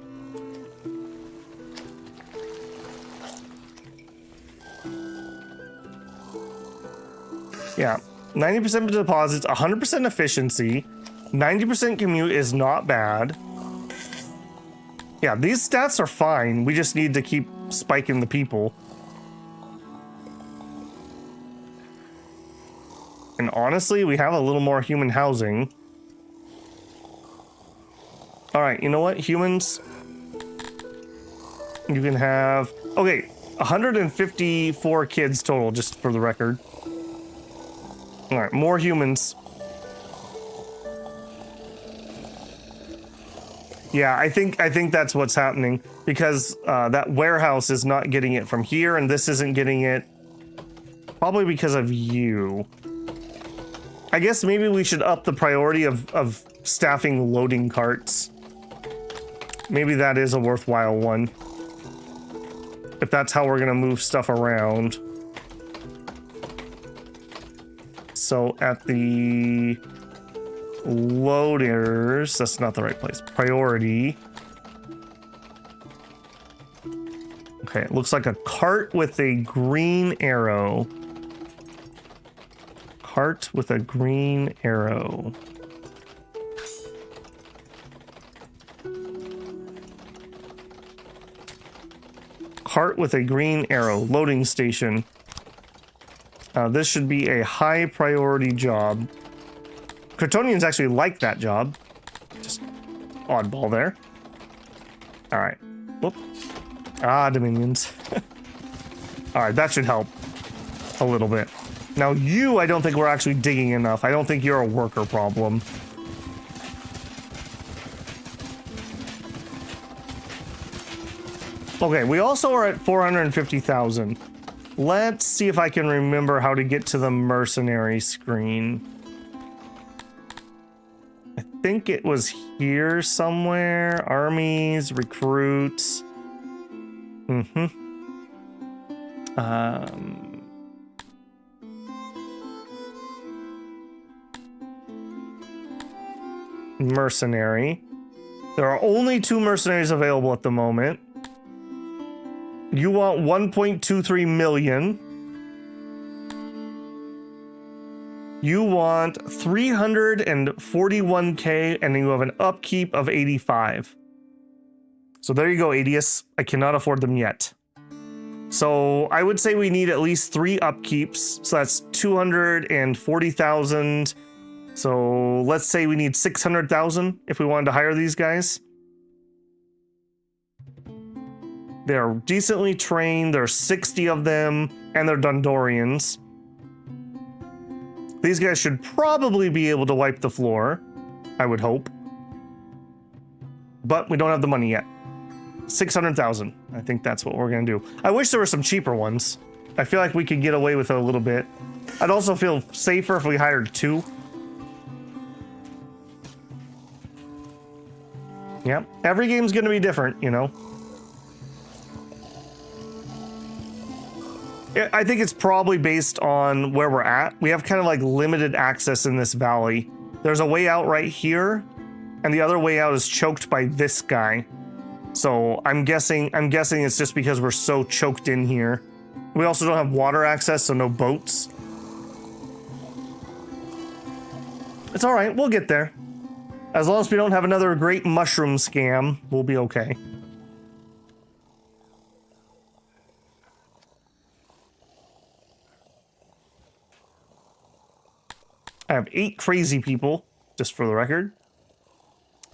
Yeah, 90% deposits, 100% efficiency, 90% commute is not bad. Yeah, these stats are fine. We just need to keep spiking the people. And honestly, we have a little more human housing. All right, you know what, humans? You can have, okay, 154 kids total, just for the record. All right, more humans. Yeah, I think that's what's happening because that warehouse is not getting it from here, and this isn't getting it. Probably because of you. I guess maybe we should up the priority of staffing loading carts. Maybe that is a worthwhile one. If that's how we're gonna move stuff around. So at the loaders, that's not the right place. Priority. Okay, it looks like a cart with a green arrow. Cart with a green arrow. Cart with a green arrow. Loading station. This should be a high priority job. Kryptonians actually like that job. Just oddball there. All right. Whoop. Ah, Dominions. All right, that should help a little bit. Now you, I don't think we're actually digging enough. I don't think you're a worker problem. Okay, we also are at 450,000. Let's see if I can remember how to get to the mercenary screen. I think it was here somewhere. Armies, recruits. Mercenary. There are only 2 mercenaries available at the moment. You want 1.23 million. You want 341k, and you have an upkeep of 85. So there you go, Adius. I cannot afford them yet. So I would say we need at least 3 upkeeps. So that's 240,000. So let's say we need 600,000 if we wanted to hire these guys. They're decently trained. There's 60 of them, and they're Dundorians. These guys should probably be able to wipe the floor, I would hope. But we don't have the money yet. 600,000. I think that's what we're gonna do. I wish there were some cheaper ones. I feel like we could get away with it a little bit. I'd also feel safer if we hired 2. Yep, every game's gonna be different, you know. I think it's probably based on where we're at. We have kind of like limited access in this valley. There's a way out right here, and the other way out is choked by this guy. So I'm guessing it's just because we're so choked in here. We also don't have water access, so no boats. It's all right, we'll get there. As long as we don't have another great mushroom scam, we'll be okay. I have 8 crazy people, just for the record.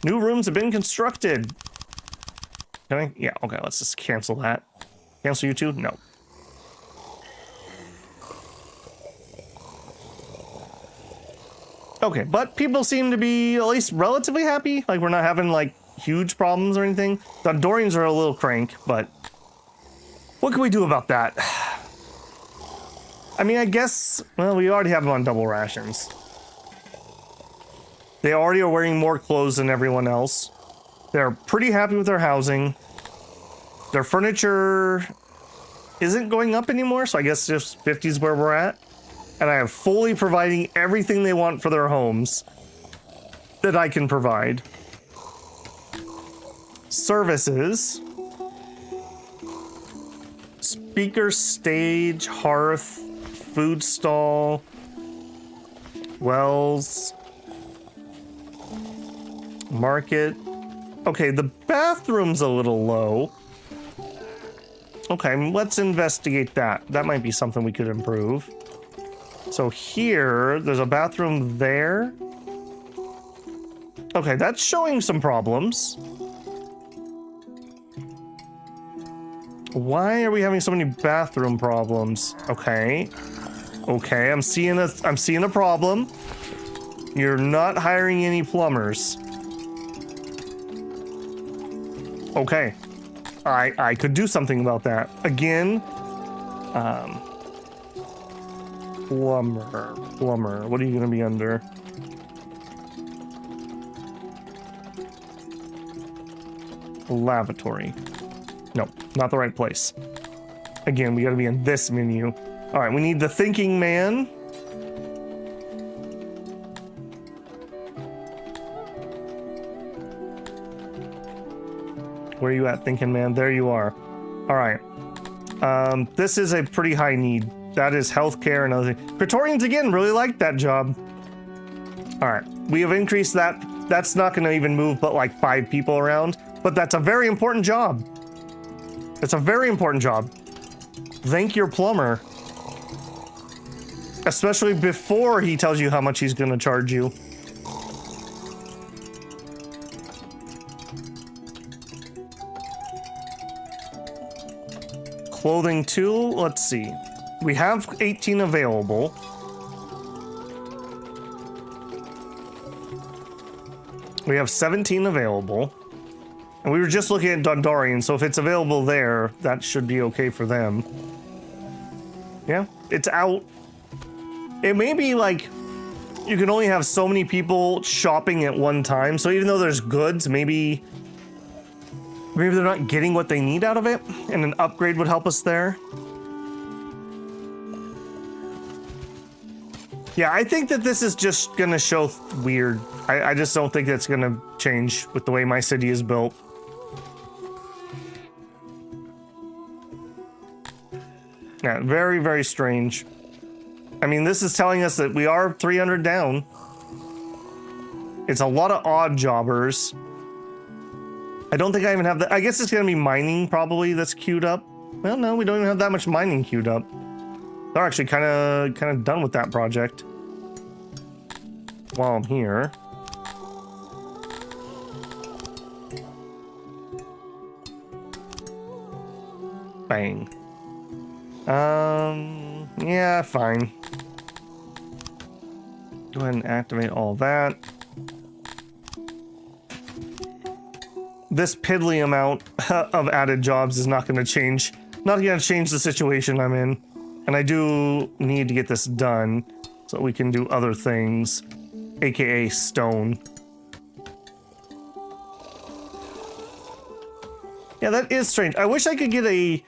New rooms have been constructed. Can I? Yeah, okay, let's just cancel that. Cancel you too? No. Okay, but people seem to be at least relatively happy. Like, we're not having, like, huge problems or anything. The Dorians are a little crank, but what can we do about that? I mean, I guess, well, we already have them on double rations. They already are wearing more clothes than everyone else. They're pretty happy with their housing. Their furniture isn't going up anymore, so I guess just 50 is where we're at. And I am fully providing everything they want for their homes that I can provide. Services. Speaker, stage, hearth, food stall, wells, market. Okay, the bathroom's a little low. Okay, let's investigate that. That might be something we could improve. So here, there's a bathroom there. Okay, that's showing some problems. Why are we having so many bathroom problems? Okay. Okay, I'm seeing a problem. You're not hiring any plumbers. Okay. I could do something about that. Again, plumber. What are you gonna be under? Lavatory. No, not the right place. Again, we gotta be in this menu. All right, we need the thinking man. Where are you at, thinking man? There you are. All right. This is a pretty high need. That is healthcare and other things. Praetorians, again, really like that job. All right, we have increased that. That's not gonna even move but like 5 people around, but that's a very important job. It's a very important job. Thank your plumber. Especially before he tells you how much he's gonna charge you. Clothing tool, let's see. We have 18 available. We have 17 available. And we were just looking at Dondorian, so if it's available there, that should be okay for them. Yeah, it's out. It may be like you can only have so many people shopping at one time, so even though there's goods, maybe they're not getting what they need out of it, and an upgrade would help us there. Yeah, I think that this is just gonna show weird. I just don't think that's gonna change with the way my city is built. Yeah, very, very strange. I mean, this is telling us that we are 300 down. It's a lot of odd jobbers. I don't think I even have that. I guess it's gonna be mining probably that's queued up. Well, no, we don't even have that much mining queued up. They're actually kind of done with that project. While I'm here. Bang. Yeah, fine. Go ahead and activate all that. This piddly amount of added jobs is not going to change. Not going to change the situation I'm in. And I do need to get this done so we can do other things, aka stone. Yeah, that is strange. I wish I could get a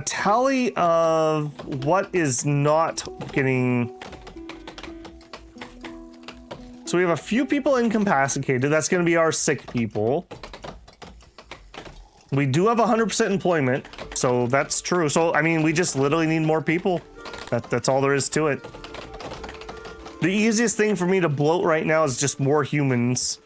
tally of what is not getting. So we have a few people incapacitated. That's going to be our sick people. We do have 100% employment, so that's true. So, I mean, we just literally need more people. That's all there is to it. The easiest thing for me to bloat right now is just more humans.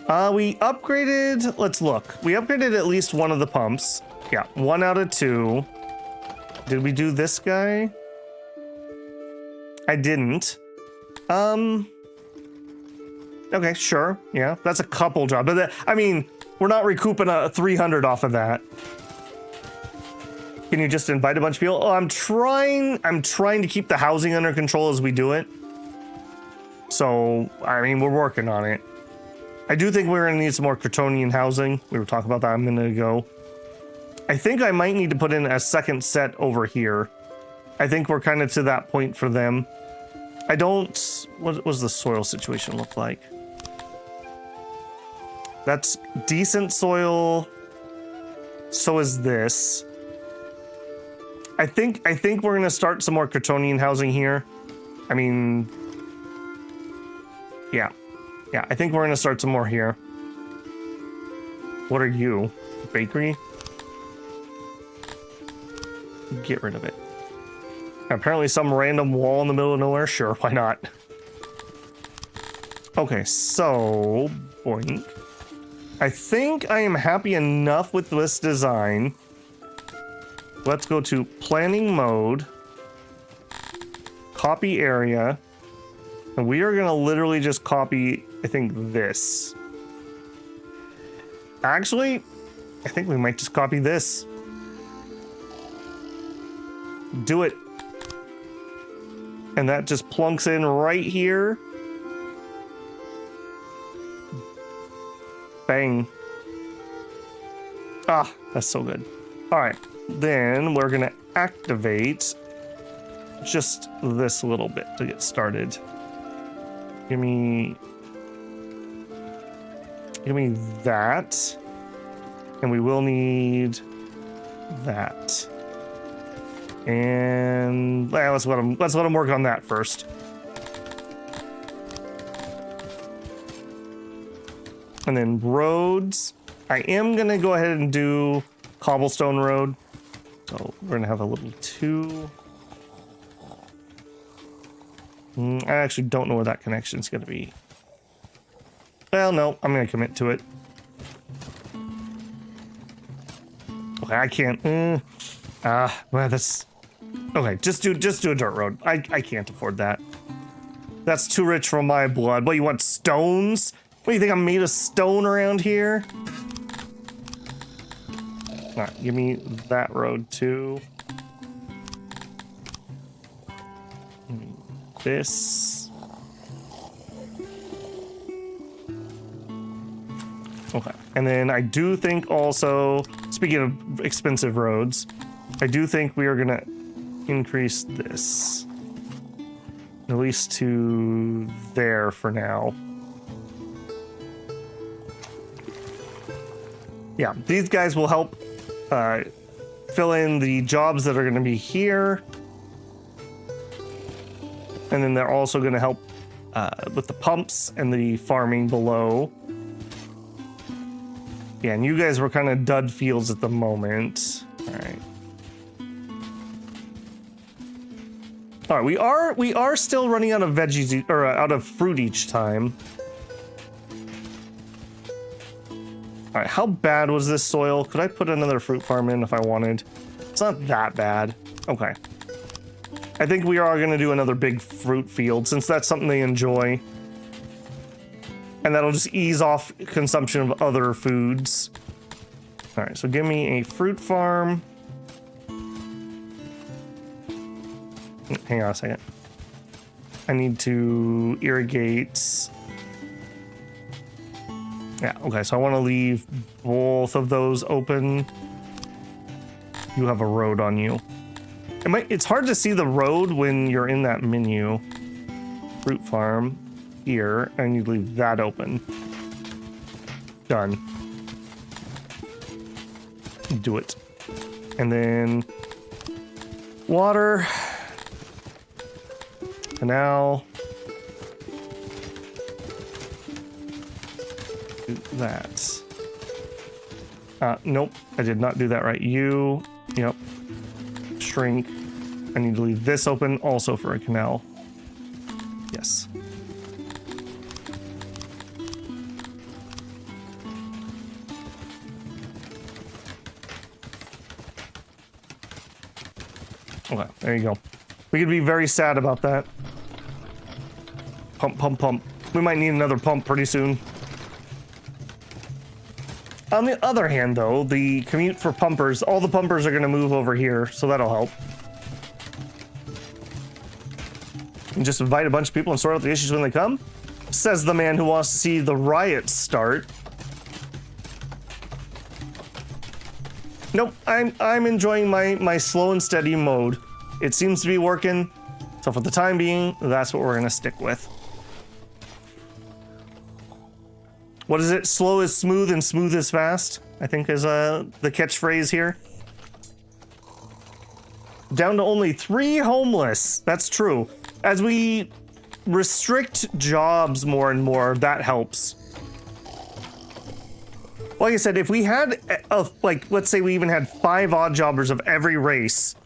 We upgraded, let's look. We upgraded at least one of the pumps. Yeah, 1 out of 2. Did we do this guy? I didn't. Okay, sure. Yeah, that's a couple jobs. But I mean, we're not recouping a 300 off of that. Can you just invite a bunch of people? Oh, I'm trying to keep the housing under control as we do it. So, I mean, we're working on it. I do think we're gonna need some more Kryptonian housing. We were talking about that a minute ago. I think I might need to put in a second set over here. I think we're kind of to that point for them. I don't... What does the soil situation look like? That's decent soil. So is this. I think we're gonna start some more Kryptonian housing here. I mean... Yeah. Yeah, I think we're gonna start some more here. What are you? Bakery? Get rid of it. Apparently some random wall in the middle of nowhere? Sure, why not? Okay, so... Boink. I think I am happy enough with this design. Let's go to planning mode. Copy area. And we are going to literally just copy, I think, this. Actually, I think we might just copy this. Do it. And that just plunks in right here. Bang. Ah, that's so good. All right, then we're going to activate just this little bit to get started. Give me that, and we will need that. And let's let him work on that first. And then roads. I am gonna go ahead and do cobblestone road. So we're gonna have a little 2. I actually don't know where that connection is going to be. Well, no, I'm going to commit to it. Okay, I can't. Well, that's okay. Just do a dirt road. I can't afford that. That's too rich for my blood. What, you want stones? What, you think I'm made of stone around here? All right, give me that road too. This. Okay, and then I do think also, speaking of expensive roads, I do think we are gonna increase this at least to there for now. Yeah, these guys will help fill in the jobs that are going to be here. And then they're also going to help with the pumps and the farming below. Yeah, and you guys were kind of dud fields at the moment. All right. All right, we are still running out of veggies or out of fruit each time. All right, how bad was this soil? Could I put another fruit farm in if I wanted? It's not that bad. Okay. I think we are going to do another big fruit field since that's something they enjoy. And that'll just ease off consumption of other foods. All right, so give me a fruit farm. Hang on a second. I need to irrigate. Yeah, okay, so I want to leave both of those open. You have a road on you. It's hard to see the road when you're in that menu. Fruit farm here, and you leave that open. Done. Do it. And then water. Canal. Do that. Nope, I did not do that right. You, yep. Shrink. I need to leave this open also for a canal. Yes. Okay, there you go. We could be very sad about that. Pump, pump, pump. We might need another pump pretty soon. On the other hand, though, the commute for pumpers, all the pumpers are going to move over here, so that'll help. And just invite a bunch of people and sort out the issues when they come, says the man who wants to see the riots start. Nope, I'm enjoying my slow and steady mode. It seems to be working, so for the time being, that's what we're going to stick with. What is it? Slow is smooth and smooth is fast, I think is the catchphrase here. Down to only 3 homeless. That's true. As we restrict jobs more and more, that helps. Like I said, if we had, like, let's say we even had 5 odd jobbers of every race,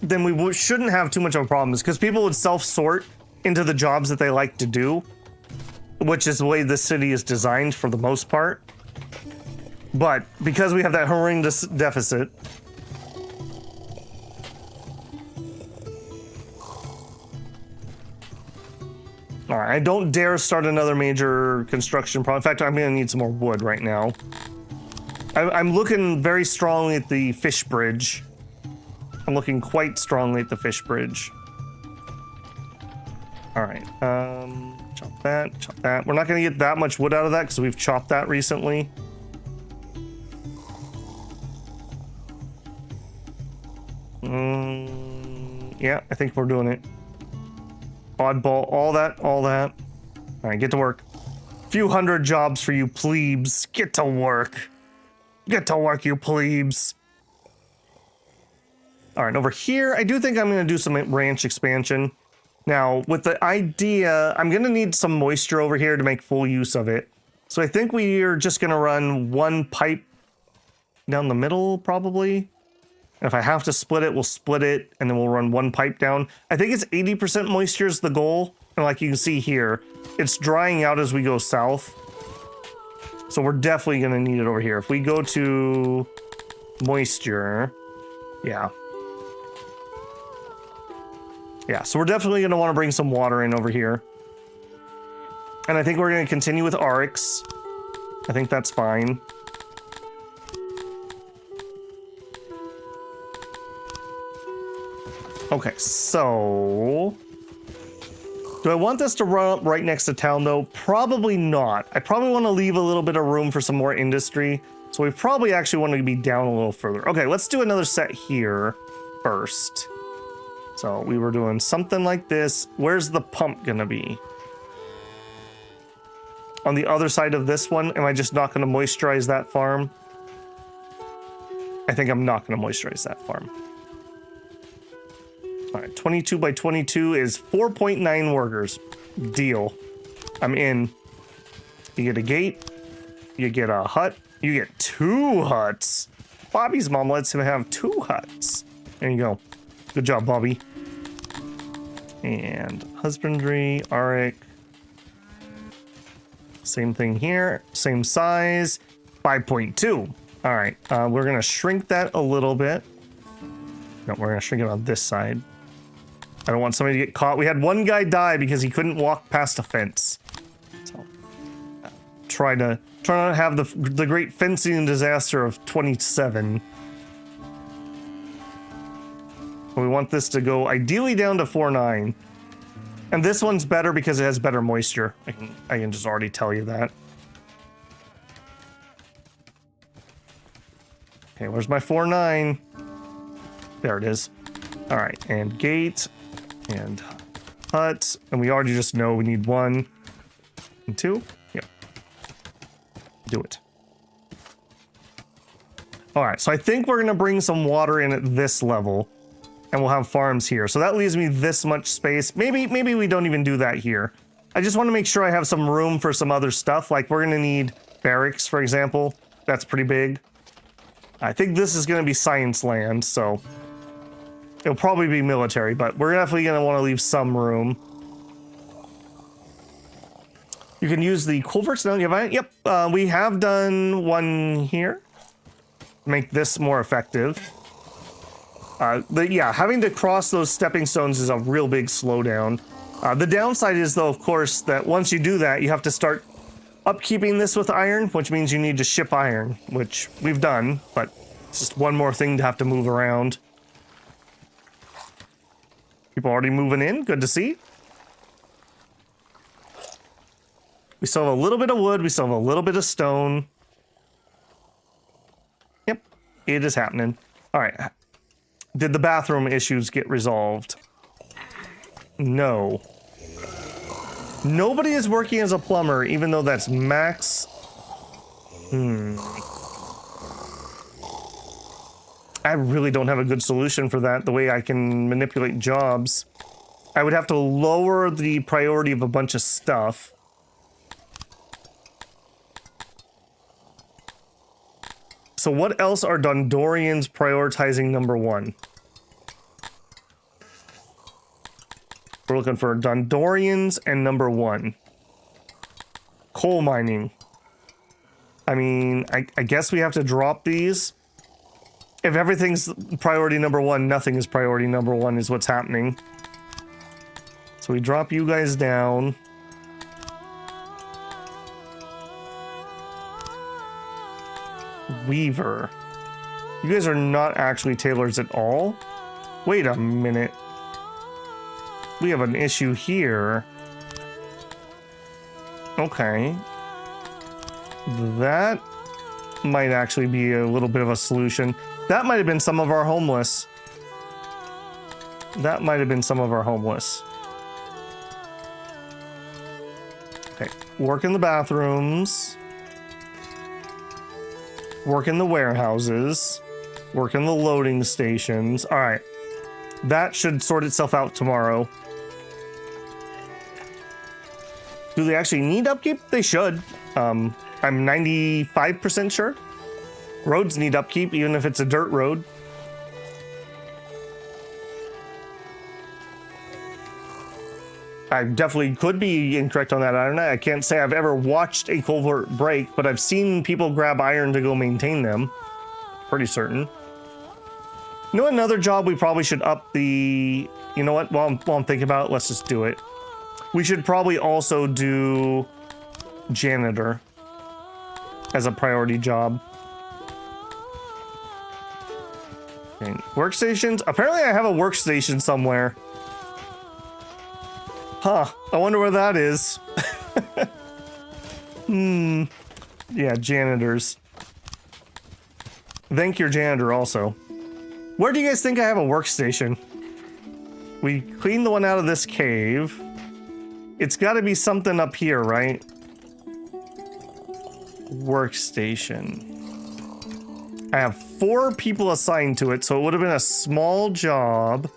then we shouldn't have too much of a problem, because people would self-sort into the jobs that they like to do, which is the way the city is designed for the most part. But because we have that horrendous deficit, all right, I don't dare start another major construction project. In fact, I'm gonna need some more wood right now. I'm looking very strongly at the fish bridge. I'm looking quite strongly at the fish bridge. All right, chop that, chop that. We're not gonna get that much wood out of that because we've chopped that recently. Yeah, I think we're doing it. Oddball, all that, all that. All right, get to work. Few hundred jobs for you plebes. Get to work. Get to work, you plebes. All right, over here, I do think I'm going to do some ranch expansion. Now, with the idea, I'm going to need some moisture over here to make full use of it. So I think we are just going to run 1 pipe down the middle, probably. And if I have to split it, we'll split it, and then we'll run 1 pipe down. I think it's 80% moisture is the goal. And like you can see here, it's drying out as we go south. So we're definitely going to need it over here. If we go to moisture, yeah. Yeah, so we're definitely going to want to bring some water in over here. And I think we're going to continue with Oryx. I think that's fine. Okay, so do I want this to run up right next to town, though? Probably not. I probably want to leave a little bit of room for some more industry. So we probably actually want to be down a little further. Okay, let's do another set here first. So we were doing something like this. Where's the pump going to be? On the other side of this one? Am I just not going to moisturize that farm? I think I'm not going to moisturize that farm. All right, 22 by 22 is 4.9 workers. Deal. I'm in. You get a gate. You get a hut. You get 2 huts. Bobby's mom lets him have 2 huts. There you go. Good job, Bobby. And husbandry, Arik. Same thing here. Same size. 5.2. All right, we're going to shrink that a little bit. No, we're going to shrink it on this side. I don't want somebody to get caught. We had 1 guy die because he couldn't walk past a fence. So, try not to have the great fencing disaster of 27. We want this to go ideally down to 4.9. And this one's better because it has better moisture. I can just already tell you that. Okay, where's my 4.9? There it is. All right, and gate. And hut, and we already just know we need 1 and 2. Yep. Do it. All right, so I think we're gonna bring some water in at this level, and we'll have farms here. So that leaves me this much space. Maybe we don't even do that here. I just want to make sure I have some room for some other stuff. Like we're gonna need barracks, for example. That's pretty big. I think this is gonna be science land, so it'll probably be military, but we're definitely going to want to leave some room. You can use the culverts now. Yep, we have done 1 here. Make this more effective. But yeah, having to cross those stepping stones is a real big slowdown. The downside is, though, of course, that once you do that, you have to start upkeeping this with iron, which means you need to ship iron, which we've done, but it's just one more thing to have to move around. People already moving in. Good to see. We still have a little bit of wood. We still have a little bit of stone. Yep, it is happening. All right. Did the bathroom issues get resolved? No. Nobody is working as a plumber, even though that's max. I really don't have a good solution for that, the way I can manipulate jobs. I would have to lower the priority of a bunch of stuff. So what else are Dondorians prioritizing number one? We're looking for Dondorians and number one. Coal mining. I mean, I guess we have to drop these. If everything's priority number one, nothing is priority number one is what's happening. So we drop you guys down. Weaver. You guys are not actually tailors at all? Wait a minute. We have an issue here. Okay. That might actually be a little bit of a solution. That might have been some of our homeless. That might have been some of our homeless. Okay. Work in the bathrooms. Work in the warehouses. Work in the loading stations. All right. That should sort itself out tomorrow. Do they actually need upkeep? They should. I'm 95% sure. Roads need upkeep, even if it's a dirt road. I definitely could be incorrect on that iron. I can't say I've ever watched a culvert break, but I've seen people grab iron to go maintain them. Pretty certain. You know, another job we probably should up the... You know what? While I'm thinking about it, let's just do it. We should probably also do janitor as a priority job. Okay. Workstations. Apparently I have a workstation somewhere. Huh. I wonder where that is. Yeah, janitors. Thank your janitor also. Where do you guys think I have a workstation? We cleaned the one out of this cave. It's got to be something up here, right? Workstation. I have 4 people assigned to it, so it would have been a small job.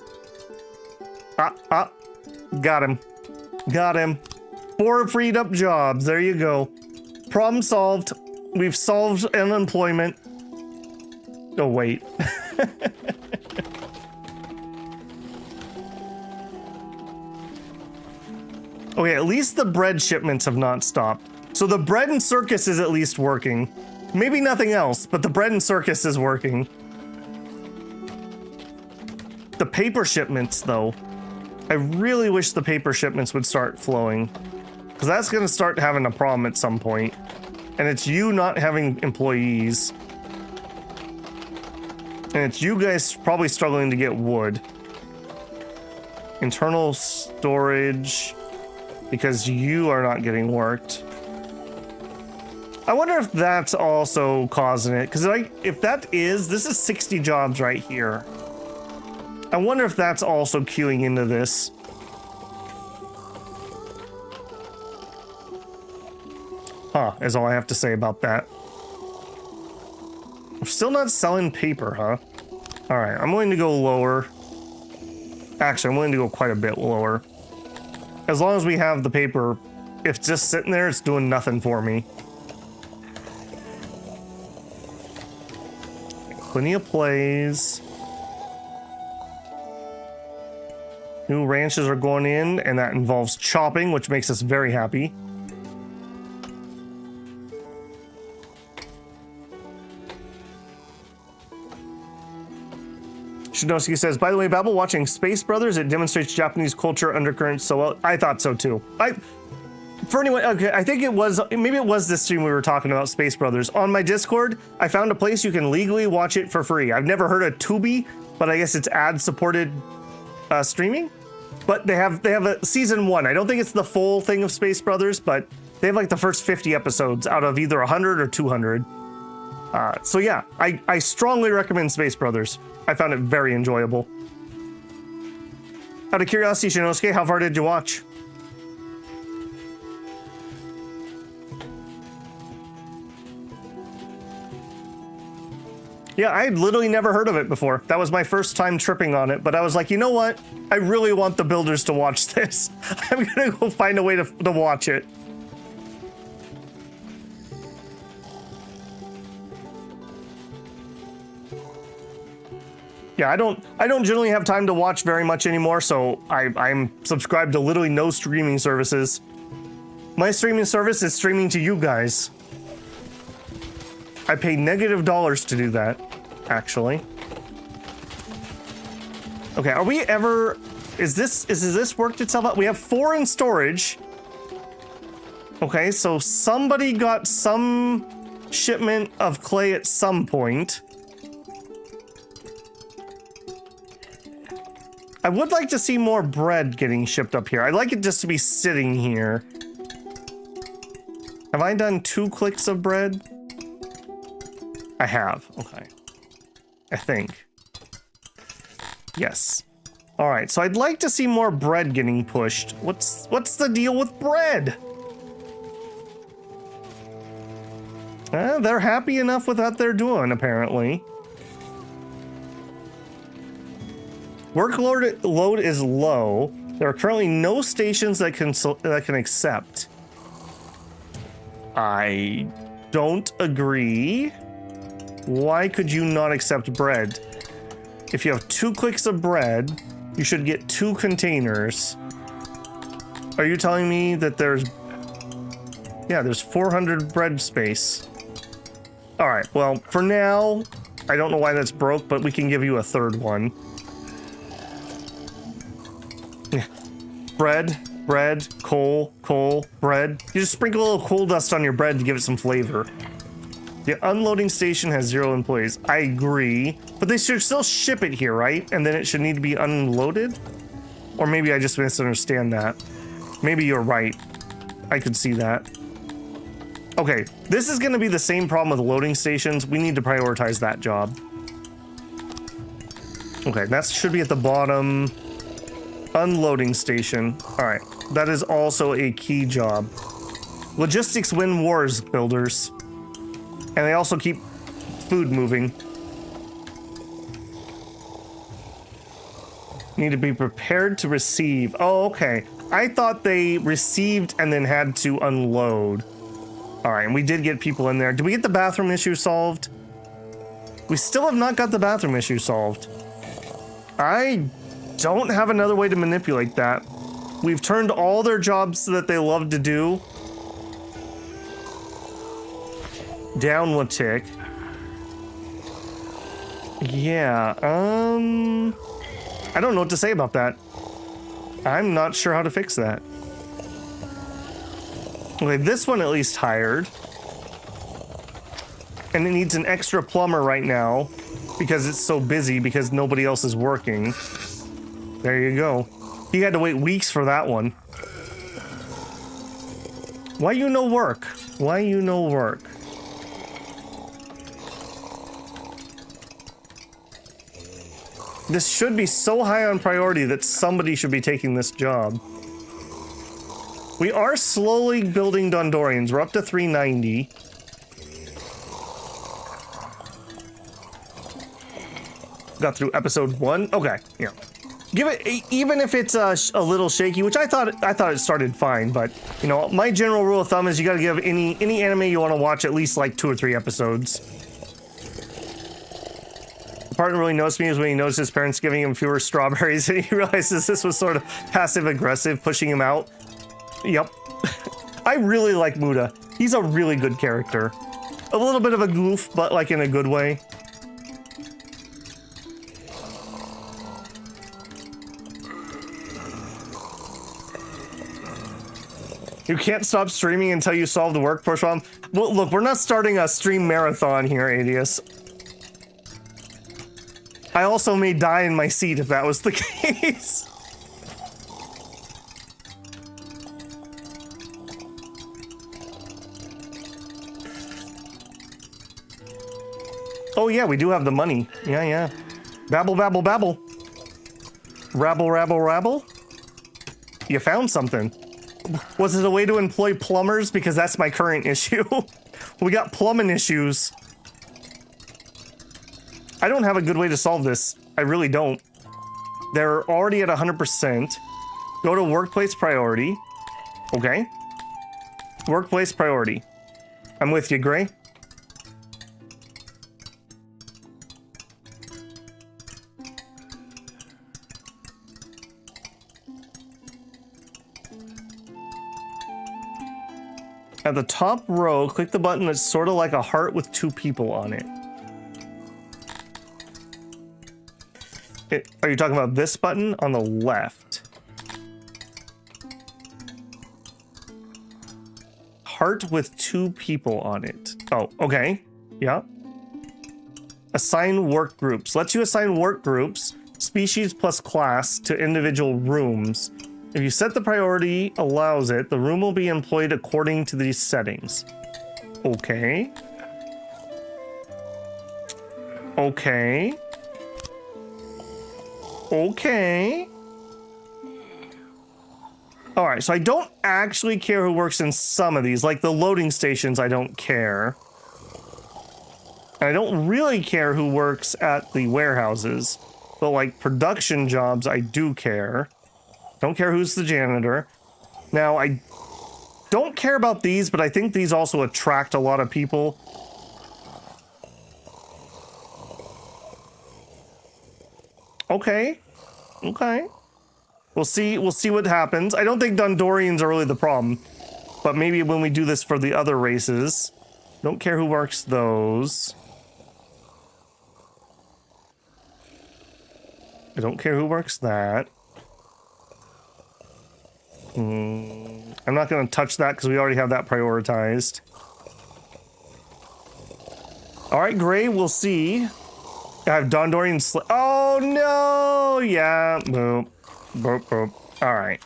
Got him. Got him. 4 freed up jobs. There you go. Problem solved. We've solved unemployment. Oh, wait. Okay, at least the bread shipments have not stopped. So the bread and circus is at least working. Maybe nothing else, but the bread and circus is working. The paper shipments, though. I really wish the paper shipments would start flowing. Because that's going to start having a problem at some point. And it's you not having employees. And it's you guys probably struggling to get wood. Internal storage... Because you are not getting worked. I wonder if that's also causing it. Because if that is, this is 60 jobs right here. I wonder if that's also queuing into this. Huh, is all I have to say about that. We're still not selling paper, huh? All right, I'm willing to go lower. Actually, I'm willing to go quite a bit lower. As long as we have the paper, if it's just sitting there, it's doing nothing for me. Plenty of plays. New ranches are going in, and that involves chopping, which makes us very happy. Shinosuke says, by the way, Babel, watching Space Brothers, it demonstrates Japanese culture undercurrents so well. I thought so too. For anyone, okay, I think it was, maybe it was this stream we were talking about Space Brothers. On my Discord, I found a place you can legally watch it for free. I've never heard of Tubi, but I guess it's ad-supported streaming. But they have a season 1. I don't think it's the full thing of Space Brothers, but they have like the first 50 episodes out of either 100 or 200. So yeah, I strongly recommend Space Brothers. I found it very enjoyable. Out of curiosity, Shinosuke, how far did you watch? Yeah, I had literally never heard of it before. That was my first time tripping on it, but I was like, you know what? I really want the builders to watch this. I'm gonna go find a way to watch it. Yeah, I don't generally have time to watch very much anymore, so I'm subscribed to literally no streaming services. My streaming service is streaming to you guys. I pay $- to do that, actually. Okay, are we ever... Is this worked itself out? We have 4 in storage. Okay, so somebody got some shipment of clay at some point. I would like to see more bread getting shipped up here. I'd like it just to be sitting here. Have I done 2 clicks of bread? I have. Okay. I think. Yes. All right. So I'd like to see more bread getting pushed. What's the deal with bread? They're happy enough with what they're doing, apparently. Workload is low. There are currently no stations that can accept. I don't agree. Why could you not accept bread? If you have 2 clicks of bread, you should get 2 containers. Are you telling me that there's 400 bread space? All right, well, for now, I don't know why that's broke, but we can give you a 3rd one. Bread, coal, bread. You just sprinkle a little coal dust on your bread to give it some flavor. The unloading station has 0 employees. I agree, but they should still ship it here, right? And then it should need to be unloaded? Or maybe I just misunderstand that. Maybe you're right. I could see that. Okay, this is gonna be the same problem with loading stations. We need to prioritize that job. Okay, that should be at the bottom. Unloading station. All right, that is also a key job. Logistics win wars, builders. And they also keep food moving. Need to be prepared to receive. Oh, okay. I thought they received and then had to unload. All right, and we did get people in there. Did we get the bathroom issue solved? We still have not got the bathroom issue solved. I don't have another way to manipulate that. We've turned all their jobs that they love to do down one tick. Yeah, I don't know what to say about that. I'm not sure how to fix that. Okay, this one at least hired. And it needs an extra plumber right now because it's so busy because nobody else is working. There you go. You had to wait weeks for that one. Why you no work? Why you no work? This should be so high on priority that somebody should be taking this job. We are slowly building Dondorians. We're up to 390. Got through episode 1. Okay, yeah. Give it, even if it's a little shaky, which I thought it started fine, but you know, my general rule of thumb is you got to give any anime you want to watch at least like 2 or 3 episodes. The part that really noticed me is when he noticed his parents giving him fewer strawberries, and he realizes this was sort of passive aggressive, pushing him out. Yep. I really like Muda. He's a really good character. A little bit of a goof, but like in a good way. You can't stop streaming until you solve the workforce problem. Well, look, we're not starting a stream marathon here, Adius. I also may die in my seat if that was the case. Oh yeah, we do have the money. Yeah, yeah. Babble, babble, babble. Rabble, rabble, rabble. You found something. Was it a way to employ plumbers? Because that's my current issue. We got plumbing issues. I don't have a good way to solve this. I really don't. They're already at 100%. Go to workplace priority. Okay. Workplace priority. I'm with you, Gray. At the top row, click the button that's sort of like a heart with two people on it. Are you talking about this button on the left? Heart with two people on it. Oh, okay. Yeah. Assign work groups. Lets you assign work groups, species plus class, to individual rooms. If you set the priority allows it, the room will be employed according to these settings. Okay. Okay. Okay. Alright, so I don't actually care who works in some of these. Like the loading stations, I don't care. And I don't really care who works at the warehouses. But like production jobs, I do care. Don't care who's the janitor. Now, I don't care about these, but I think these also attract a lot of people. Okay. Okay. We'll see what happens. I don't think Dondorians are really the problem. But maybe when we do this for the other races. Don't care who works those. I don't care who works that. I'm not going to touch that because we already have that prioritized. All right, Gray, we'll see. I have Dondorian oh, no! Yeah, boop. Boop, boop. All right.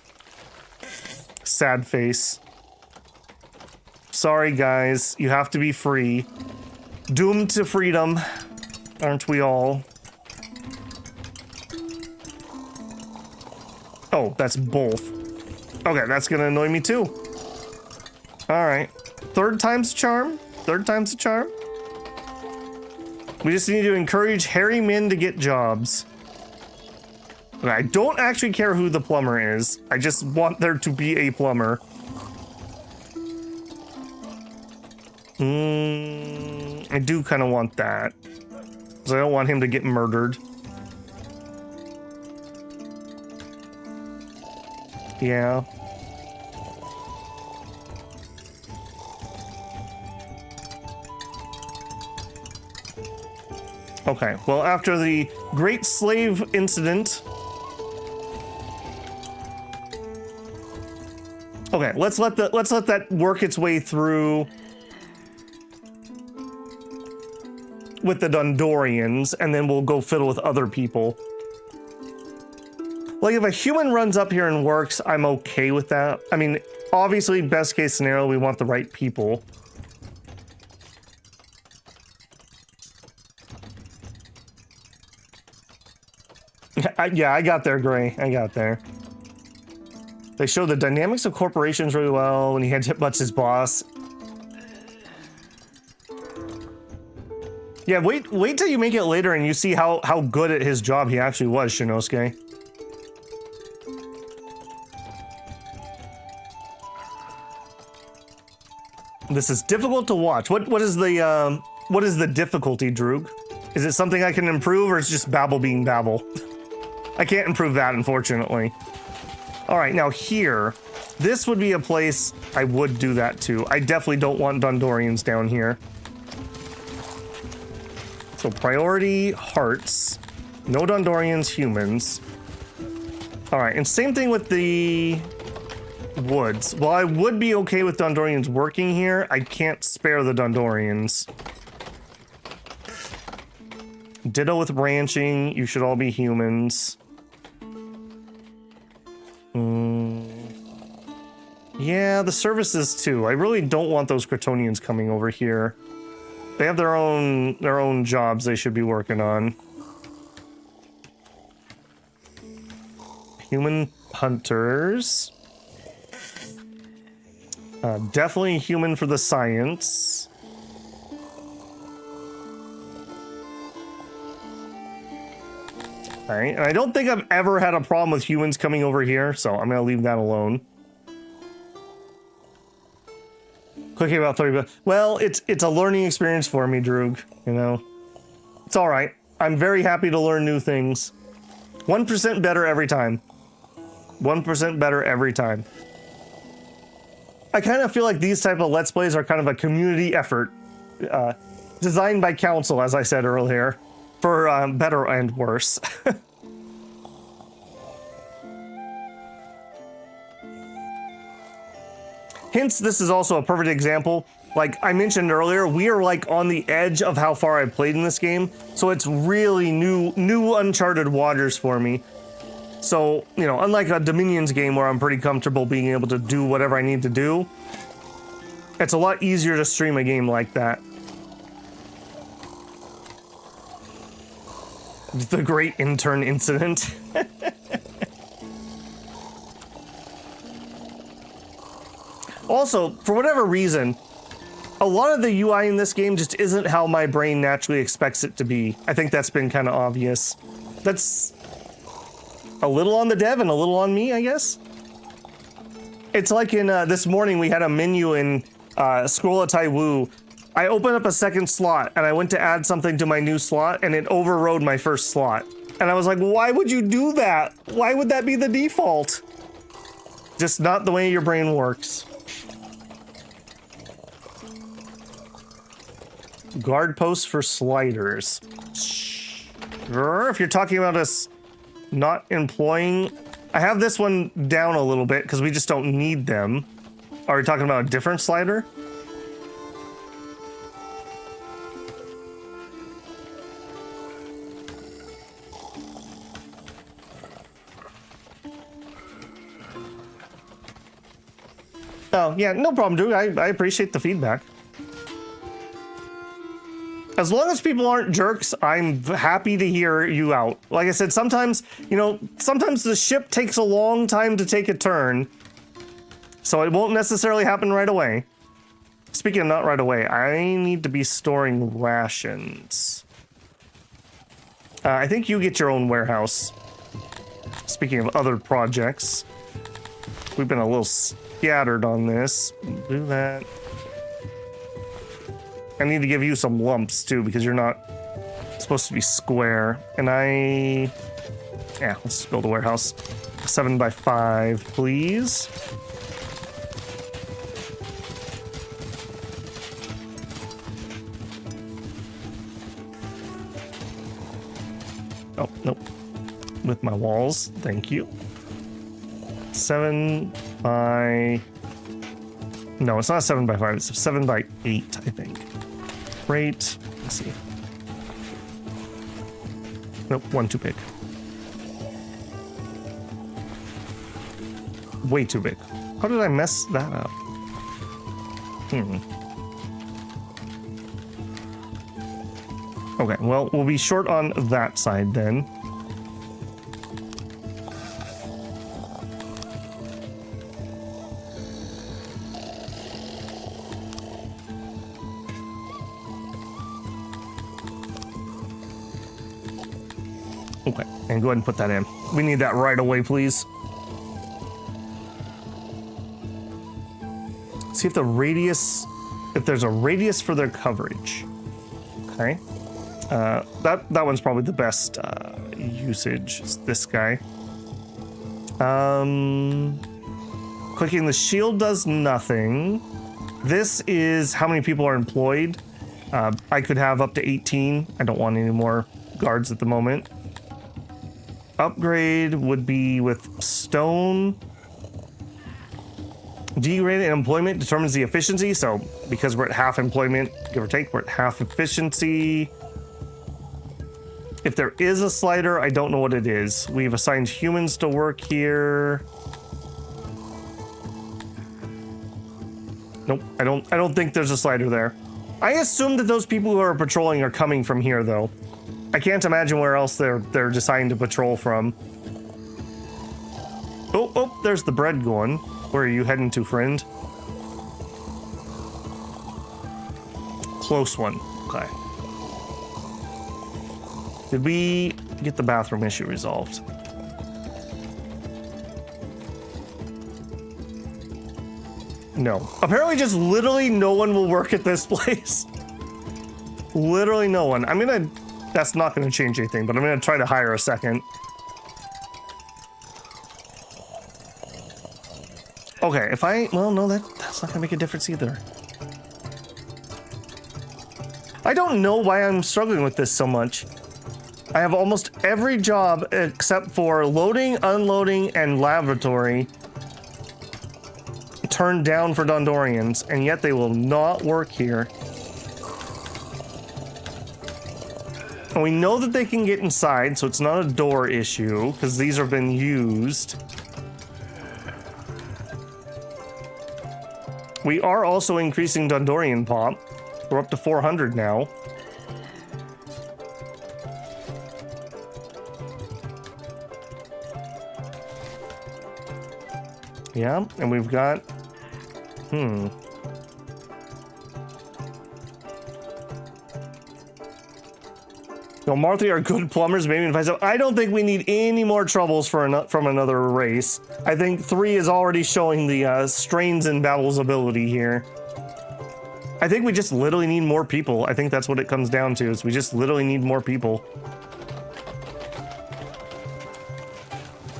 Sad face. Sorry, guys. You have to be free. Doomed to freedom. Aren't we all? Oh, that's both. Okay, that's gonna annoy me too. All right. Third time's a charm. Third time's a charm. We just need to encourage hairy men to get jobs. Okay, I don't actually care who the plumber is. I just want there to be a plumber. I do kind of want that. Because I don't want him to get murdered. Yeah. Okay, well, after the Great Slave Incident... Okay, let's let that work its way through with the Dondorians, and then we'll go fiddle with other people. Like, if a human runs up here and works, I'm okay with that. I mean, obviously, best case scenario, we want the right people. Yeah, I got there, Gray. I got there. They show the dynamics of corporations really well when he had Hitbutts' boss. Yeah, wait till you make it later and you see how good at his job he actually was, Shinosuke. This is difficult to watch. What is the difficulty, Droog? Is it something I can improve, or is it just babble being babble? I can't improve that, unfortunately. All right, now here, this would be a place I would do that to. I definitely don't want Dondorians down here. So priority, hearts. No Dondorians, humans. All right, and same thing with the woods. Well, I would be okay with Dondorians working here. I can't spare the Dondorians. Ditto with ranching. You should all be humans. Yeah, the services too. I really don't want those Cretonians coming over here. They have their own jobs they should be working on. Human hunters. Definitely human for the science. Alright, and I don't think I've ever had a problem with humans coming over here, so I'm gonna leave that alone. Clicking about 30, well, it's a learning experience for me, Droog, you know? It's alright. I'm very happy to learn new things. 1% better every time. 1% better every time. I kind of feel like these type of Let's Plays are kind of a community effort. Designed by council, as I said earlier. For better and worse. Hence, this is also a perfect example. Like I mentioned earlier, we are like on the edge of how far I've played in this game. So it's really new uncharted waters for me. So, you know, unlike a Dominions game where I'm pretty comfortable being able to do whatever I need to do, it's a lot easier to stream a game like that. The great intern incident. Also, for whatever reason, a lot of the UI in this game just isn't how my brain naturally expects it to be. I think that's been kind of obvious. That's a little on the dev and a little on me, I guess. It's like in this morning we had a menu in Scroll of Taiwu. I opened up a second slot and I went to add something to my new slot and it overrode my first slot. And I was like, why would you do that? Why would that be the default? Just not the way your brain works. Guard posts for sliders. Sure, if you're talking about us not employing, I have this one down a little bit because we just don't need them. Are we talking about a different slider? Oh, yeah, no problem, dude. I appreciate the feedback. As long as people aren't jerks, I'm happy to hear you out. Like I said, sometimes, you know, sometimes the ship takes a long time to take a turn, so it won't necessarily happen right away. Speaking of not right away, I need to be storing rations. I think you get your own warehouse. Speaking of other projects, we've been a little scattered on this. Do that. I need to give you some lumps too because you're not supposed to be square. And yeah, let's just build a warehouse. 7x5, please. Oh, nope. With my walls, thank you. 7 by... No, it's not 7x5, it's 7x8, I think. Great. Let's see. Nope, one too big. Way too big. How did I mess that up? Okay, well, we'll be short on that side then. Okay, and go ahead and put that in. We need that right away, please. See if the radius, if there's a radius for their coverage. Okay. That one's probably the best usage. Is this guy. Clicking the shield does nothing. This is how many people are employed. I could have up to 18. I don't want any more guards at the moment. Upgrade would be with stone. D rate in employment determines the efficiency. So because we're at half employment, give or take, we're at half efficiency. If there is a slider, I don't know what it is. We've assigned humans to work here. Nope, I don't think there's a slider there. I assume that those people who are patrolling are coming from here, though. I can't imagine where else they're deciding to patrol from. Oh, there's the bread going. Where are you heading to, friend? Close one. Okay. Did we get the bathroom issue resolved? No. Apparently just literally no one will work at this place. Literally no one. That's not gonna change anything, but I'm gonna try to hire a second. Okay, well, no, that's not gonna make a difference either. I don't know why I'm struggling with this so much. I have almost every job except for loading, unloading, and laboratory turned down for Dondorians, and yet they will not work here. And we know that they can get inside, so it's not a door issue, because these have been used. We are also increasing Dondorian pop. We're up to 400 now. Yeah, and we've got... No, Martha are good plumbers, maybe if I don't think we need any more troubles from another race. I think 3 is already showing the strains in Babel's ability here. I think we just literally need more people. I think that's what it comes down to, is we just literally need more people.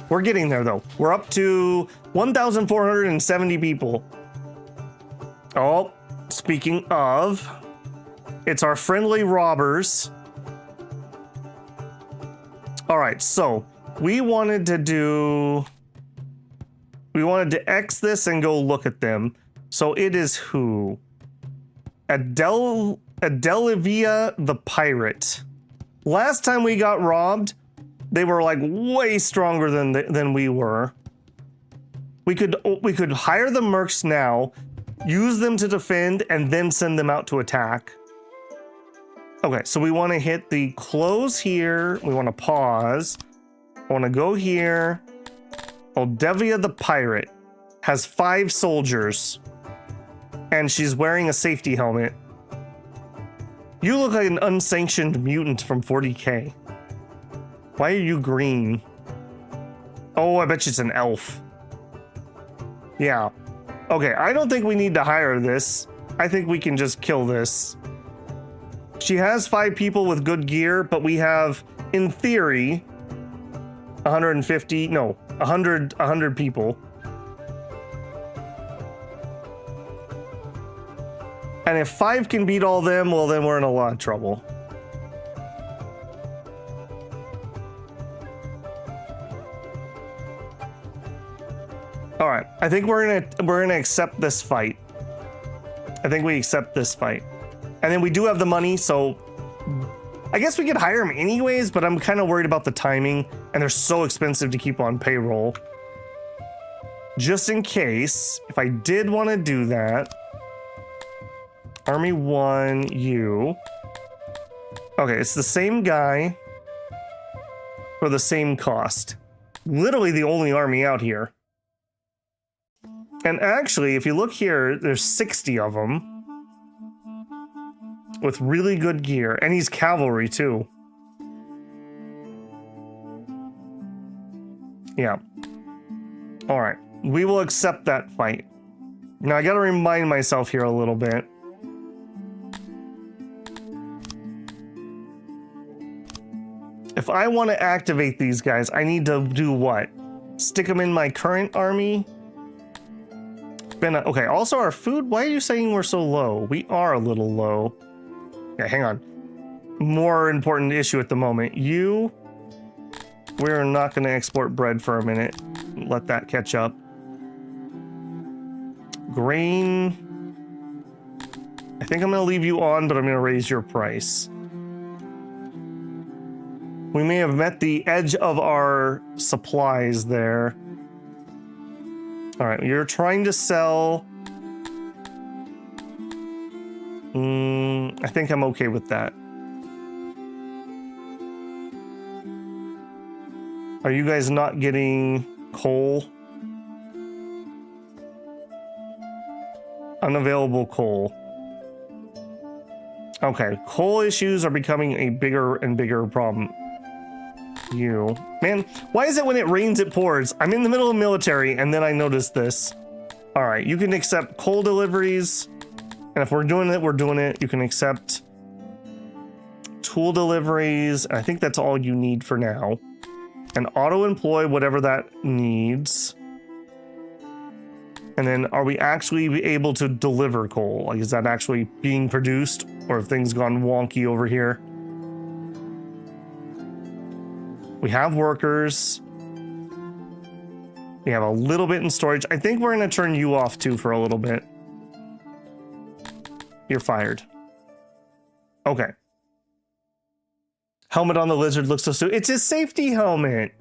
We're getting there, though. We're up to 1,470 people. Oh, speaking of, it's our friendly robbers. All right, so we wanted to X this and go look at them. So it is who? Adelivia the pirate. Last time we got robbed, they were like way stronger than we were. We could hire the mercs now, use them to defend, and then send them out to attack. Okay, so we want to hit the close here. We want to pause. I want to go here. Oldevia the pirate has 5 soldiers, and she's wearing a safety helmet. You look like an unsanctioned mutant from 40K. Why are you green? Oh, I bet you it's an elf. Yeah. Okay, I don't think we need to hire this. I think we can just kill this. She has 5 people with good gear, but we have, in theory, 100 people. And if 5 can beat all them, well, then we're in a lot of trouble. All right, I think we're gonna accept this fight. I think we accept this fight. And then we do have the money, so I guess we could hire them anyways, but I'm kind of worried about the timing, and they're so expensive to keep on payroll. Just in case, if I did want to do that, Army 1, you. Okay, it's the same guy for the same cost. Literally the only army out here. And actually, if you look here, there's 60 of them. With really good gear, and he's cavalry too. Yeah. All right, we will accept that fight. Now I gotta remind myself here a little bit. If I want to activate these guys, I need to do what? Stick them in my current army? Okay, also our food, why are you saying we're so low? We are a little low. Okay, hang on. More important issue at the moment. We're not going to export bread for a minute. Let that catch up. Grain. I think I'm going to leave you on, but I'm going to raise your price. We may have met the edge of our supplies there. All right, you're trying to sell. I think I'm okay with that. Are you guys not getting coal? Unavailable coal. Okay, coal issues are becoming a bigger and bigger problem. You. Man, why is it when it rains it pours? I'm in the middle of military and then I notice this. All right, you can accept coal deliveries. And if we're doing it, we're doing it. You can accept tool deliveries. I think that's all you need for now. And auto-employ whatever that needs. And then are we actually able to deliver coal? Like, is that actually being produced? Or have things gone wonky over here? We have workers. We have a little bit in storage. I think we're going to turn you off too for a little bit. You're fired. Okay. Helmet on the lizard looks so stupid. It's his safety helmet.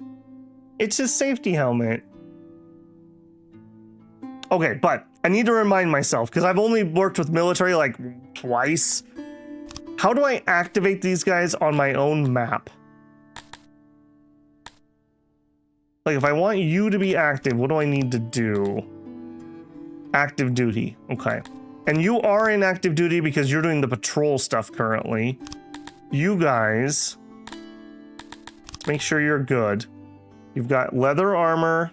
It's his safety helmet. Okay, but I need to remind myself, because I've only worked with military like twice. How do I activate these guys on my own map? Like, if I want you to be active, what do I need to do? Active duty. Okay. And you are in active duty because you're doing the patrol stuff currently. You guys, make sure you're good. You've got leather armor.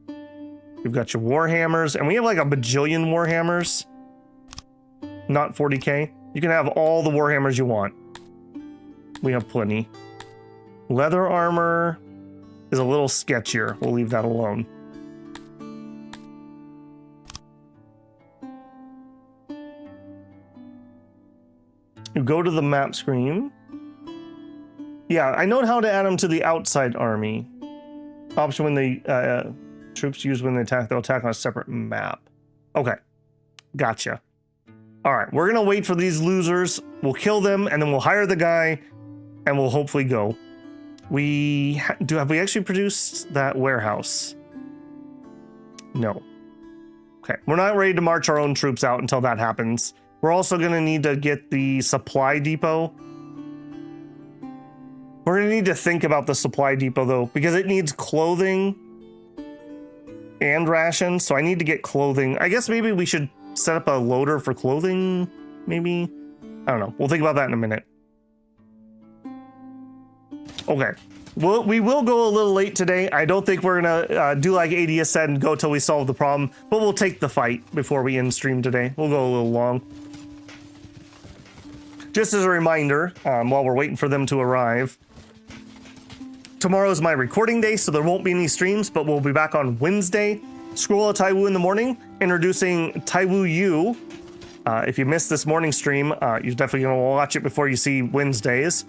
You've got your warhammers. And we have like a bajillion warhammers. Not 40k. You can have all the warhammers you want. We have plenty. Leather armor is a little sketchier. We'll leave that alone. You go to the map screen. Yeah, I know how to add them to the outside army. Option when the troops use when they attack, they'll attack on a separate map. Okay, gotcha. All right, we're gonna wait for these losers. We'll kill them and then we'll hire the guy and we'll hopefully go. Have we actually produced that warehouse? No. Okay, we're not ready to march our own troops out until that happens. We're also gonna need to get the supply depot. We're gonna need to think about the supply depot though, because it needs clothing and rations. So I need to get clothing. I guess maybe we should set up a loader for clothing, maybe? I don't know. We'll think about that in a minute. Okay. Well, we will go a little late today. I don't think we're gonna do like ADS said and go till we solve the problem, but we'll take the fight before we end stream today. We'll go a little long. Just as a reminder, while we're waiting for them to arrive, tomorrow is my recording day, so there won't be any streams, but we'll be back on Wednesday. Scroll of Taiwu in the morning, introducing Taiwu U. If you missed this morning stream, you're definitely going to watch it before you see Wednesdays.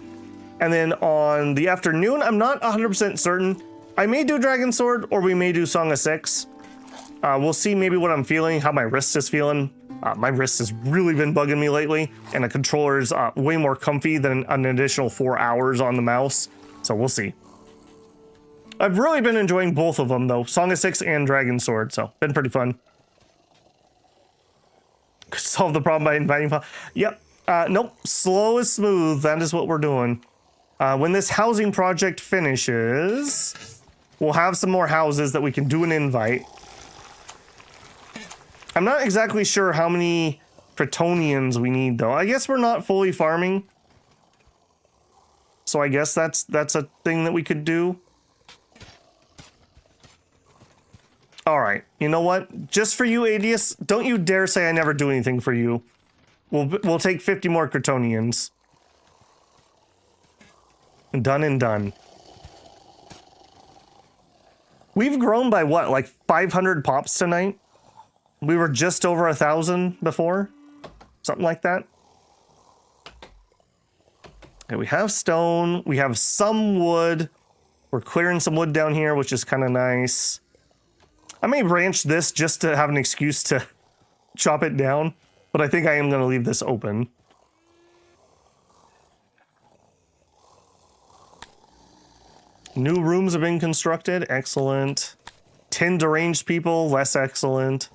And then on the afternoon, I'm not 100% certain. I may do Dragon Sword, or we may do Song of Six. We'll see maybe what I'm feeling, how my wrist is feeling. My wrist has really been bugging me lately, and the controller is way more comfy than an additional 4 hours on the mouse. So we'll see. I've really been enjoying both of them, though. Song of Six and Dragon Sword, so been pretty fun. Could solve the problem by inviting... Yep. Nope. Slow is smooth. That is what we're doing. When this housing project finishes, we'll have some more houses that we can do an invite. I'm not exactly sure how many Pretonians we need, though. I guess we're not fully farming. So I guess that's a thing that we could do. All right, you know what? Just for you, ADS, don't you dare say I never do anything for you. We'll take 50 more Kryptonians. Done and done. We've grown by what, like 500 pops tonight? We were just over 1,000 before? Something like that. Okay, we have stone. We have some wood. We're clearing some wood down here, which is kind of nice. I may branch this just to have an excuse to chop it down, but I think I am going to leave this open. New rooms have been constructed. Excellent. 10 deranged people. Less excellent.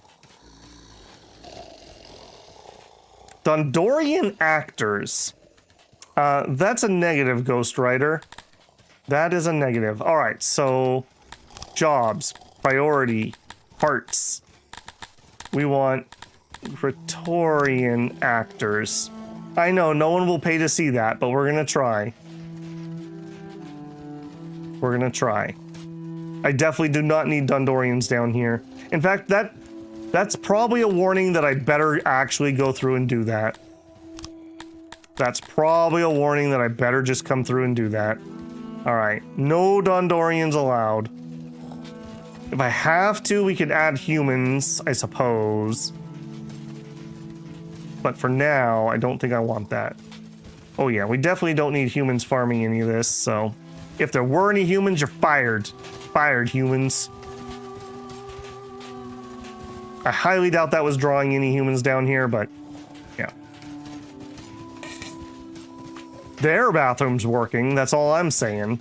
Dondorian actors. That's a negative, Ghost Rider. That is a negative. All right, so jobs, priority, parts. We want Praetorian actors. I know no one will pay to see that, but we're gonna try. We're gonna try. I definitely do not need Dondorians down here. In fact, that's probably a warning that I'd better actually go through and do that. That's probably a warning that I better just come through and do that. All right, no Dondorians allowed. If I have to, we could add humans, I suppose. But for now, I don't think I want that. Oh yeah, we definitely don't need humans farming any of this, so... If there were any humans, you're fired. Fired, humans. I highly doubt that was drawing any humans down here, but... Yeah. Their bathroom's working, that's all I'm saying.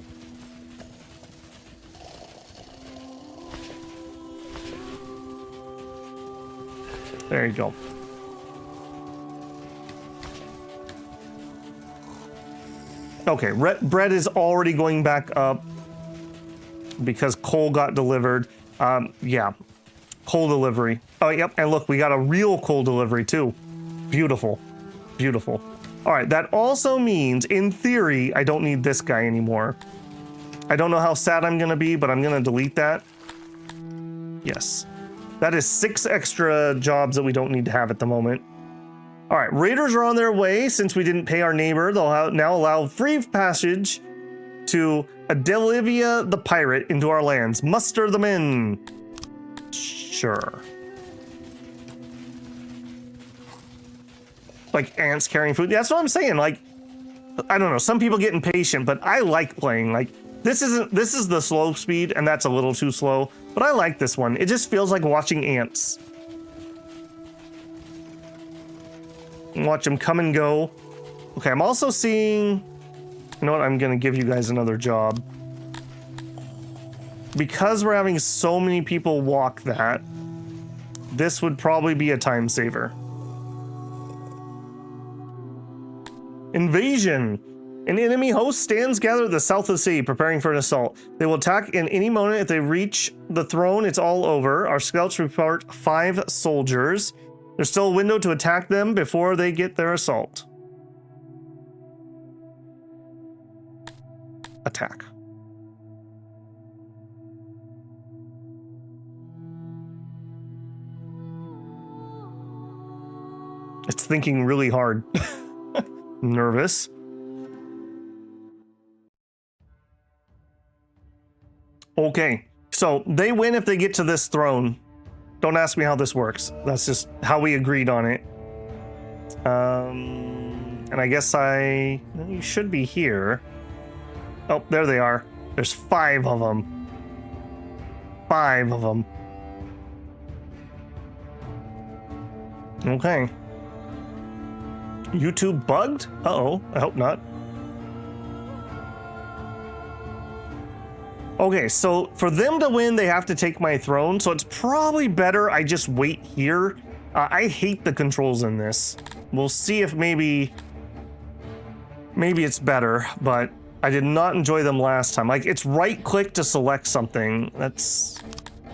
There you go. Okay, bread is already going back up because coal got delivered. Yeah, coal delivery. Oh, yep, and look, we got a real coal delivery too. Beautiful, beautiful. All right, that also means, in theory, I don't need this guy anymore. I don't know how sad I'm gonna be, but I'm gonna delete that. Yes. That is 6 extra jobs that we don't need to have at the moment. All right, raiders are on their way. Since we didn't pay our neighbor, they'll now allow free passage to Adelivia the pirate into our lands. Muster them in. Sure. Like ants carrying food. That's what I'm saying. Like, I don't know. Some people get impatient, but I like playing. Like, this is the slow speed, and that's a little too slow. But I like this one. It just feels like watching ants. Watch them come and go. Okay, I'm also seeing... You know what? I'm going to give you guys another job. Because we're having so many people walk that, this would probably be a time saver. Invasion. An enemy host stands gathered at the south of the city, preparing for an assault. They will attack in any moment. If they reach the throne, it's all over. Our scouts report 5 soldiers. There's still a window to attack them before they get their assault. Attack. It's thinking really hard. Nervous. Okay, so they win if they get to this throne. Don't ask me how this works. That's just how we agreed on it. And I guess you should be here. Oh, there they are. There's 5 of them. 5 of them. Okay. YouTube bugged? Uh-oh, I hope not. Okay, so for them to win, they have to take my throne, so it's probably better I just wait here. I hate the controls in this. We'll see if maybe it's better, but I did not enjoy them last time. Like, it's right-click to select something. That's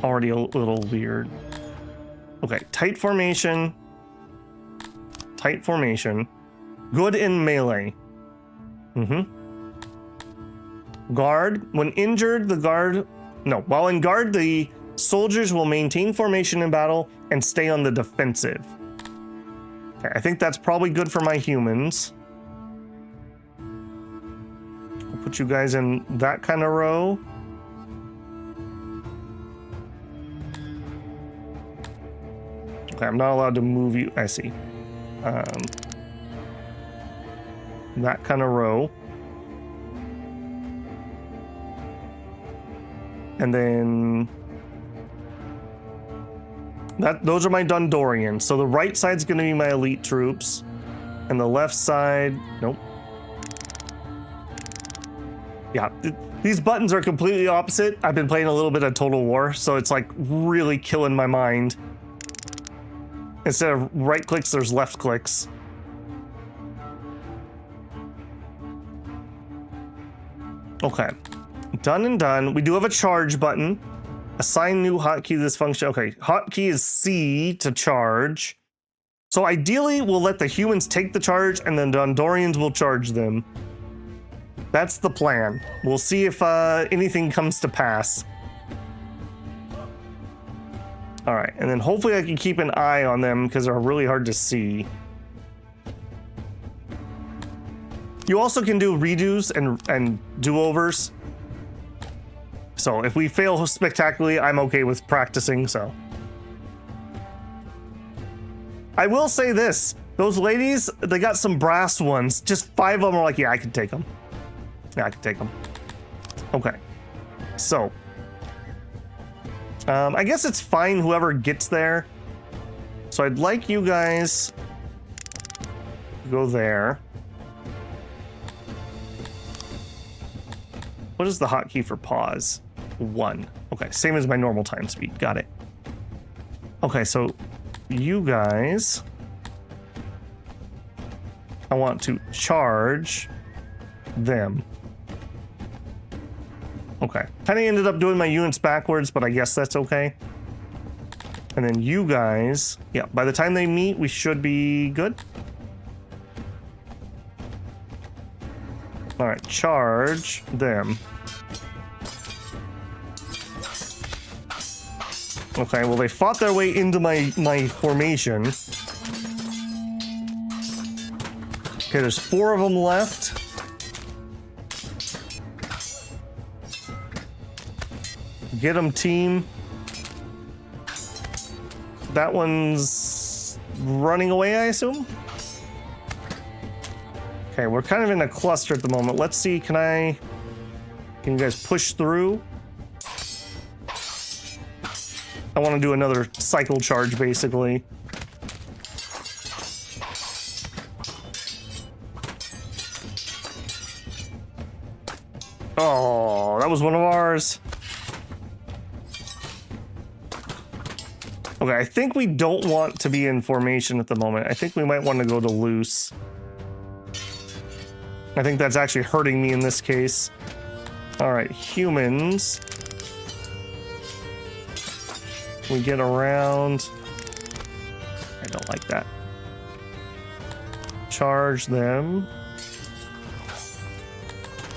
already a little weird. Okay, tight formation. Tight formation. Good in melee. Guard. When injured, while in guard, the soldiers will maintain formation in battle and stay on the defensive. Okay, I think that's probably good for my humans. I'll put you guys in that kind of row. Okay, I'm not allowed to move you. I see. That kind of row. And then Those are my Dondorians. So the right side's going to be my elite troops. And the left side... Nope. Yeah, these buttons are completely opposite. I've been playing a little bit of Total War, so it's like really killing my mind. Instead of right clicks, there's left clicks. Okay, done and done. We do have a charge button. Assign new hotkey to this function. Okay, hotkey is C to charge. So ideally, we'll let the humans take the charge and then Dondorians will charge them. That's the plan. We'll see if anything comes to pass. All right, and then hopefully I can keep an eye on them because they're really hard to see. You also can do redos and do-overs. So if we fail spectacularly, I'm okay with practicing, so. I will say this, those ladies, they got some brass ones. Just 5 of them are like, yeah, I can take them. Yeah, I can take them. Okay, so. I guess it's fine whoever gets there. So I'd like you guys to go there. What is the hotkey for pause? 1. Okay, same as my normal time speed. Got it. Okay, so you guys, I want to charge them. Okay, kind of ended up doing my units backwards, but I guess that's okay. And then you guys, yeah, by the time they meet, we should be good. All right, charge them. Okay, well, they fought their way into my formation. Okay, there's 4 of them left. Get them, team. That one's running away, I assume? Okay, we're kind of in a cluster at the moment. Let's see, can you guys push through? I want to do another cycle charge, basically. Oh, that was one of ours. Okay, I think we don't want to be in formation at the moment. I think we might want to go to loose. I think that's actually hurting me in this case. All right, humans. We get around. I don't like that. Charge them.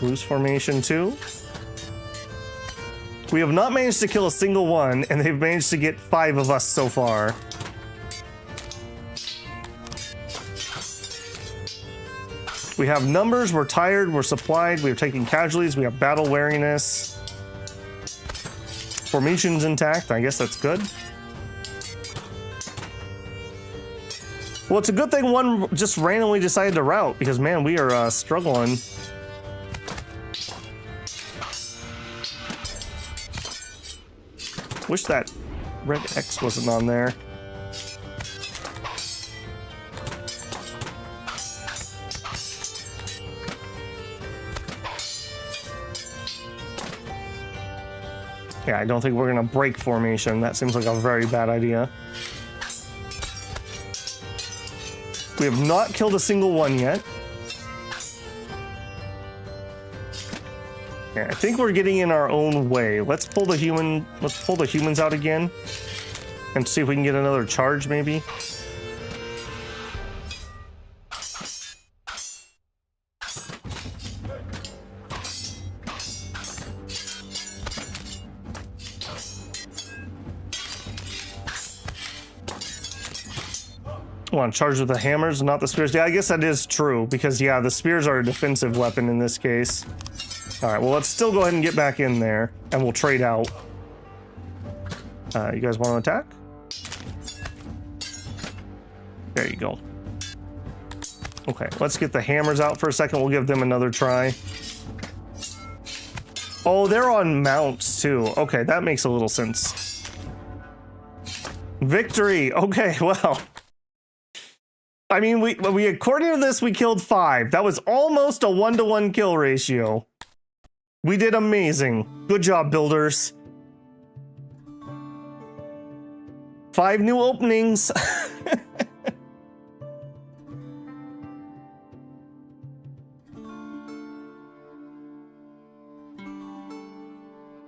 Loose formation 2. We have not managed to kill a single one, and they've managed to get 5 of us so far. We have numbers, we're tired, we're supplied, we're taking casualties, we have battle wariness. Formation's intact, I guess that's good. Well, it's a good thing one just randomly decided to rout, because man, we are struggling. Wish that red X wasn't on there. Yeah, I don't think we're gonna break formation. That seems like a very bad idea. We have not killed a single one yet. Yeah, I think we're getting in our own way. Let's pull the humans out again and see if we can get another charge, maybe. I want to charge with the hammers, not the spears. Yeah, I guess that is true because yeah, the spears are a defensive weapon in this case. All right, well, let's still go ahead and get back in there, and we'll trade out. You guys want to attack? There you go. Okay, let's get the hammers out for a second. We'll give them another try. Oh, they're on mounts, too. Okay, that makes a little sense. Victory. Okay, well. I mean, we according to this, we killed 5. That was almost a 1-to-1 kill ratio. We did amazing. Good job, builders. 5 new openings.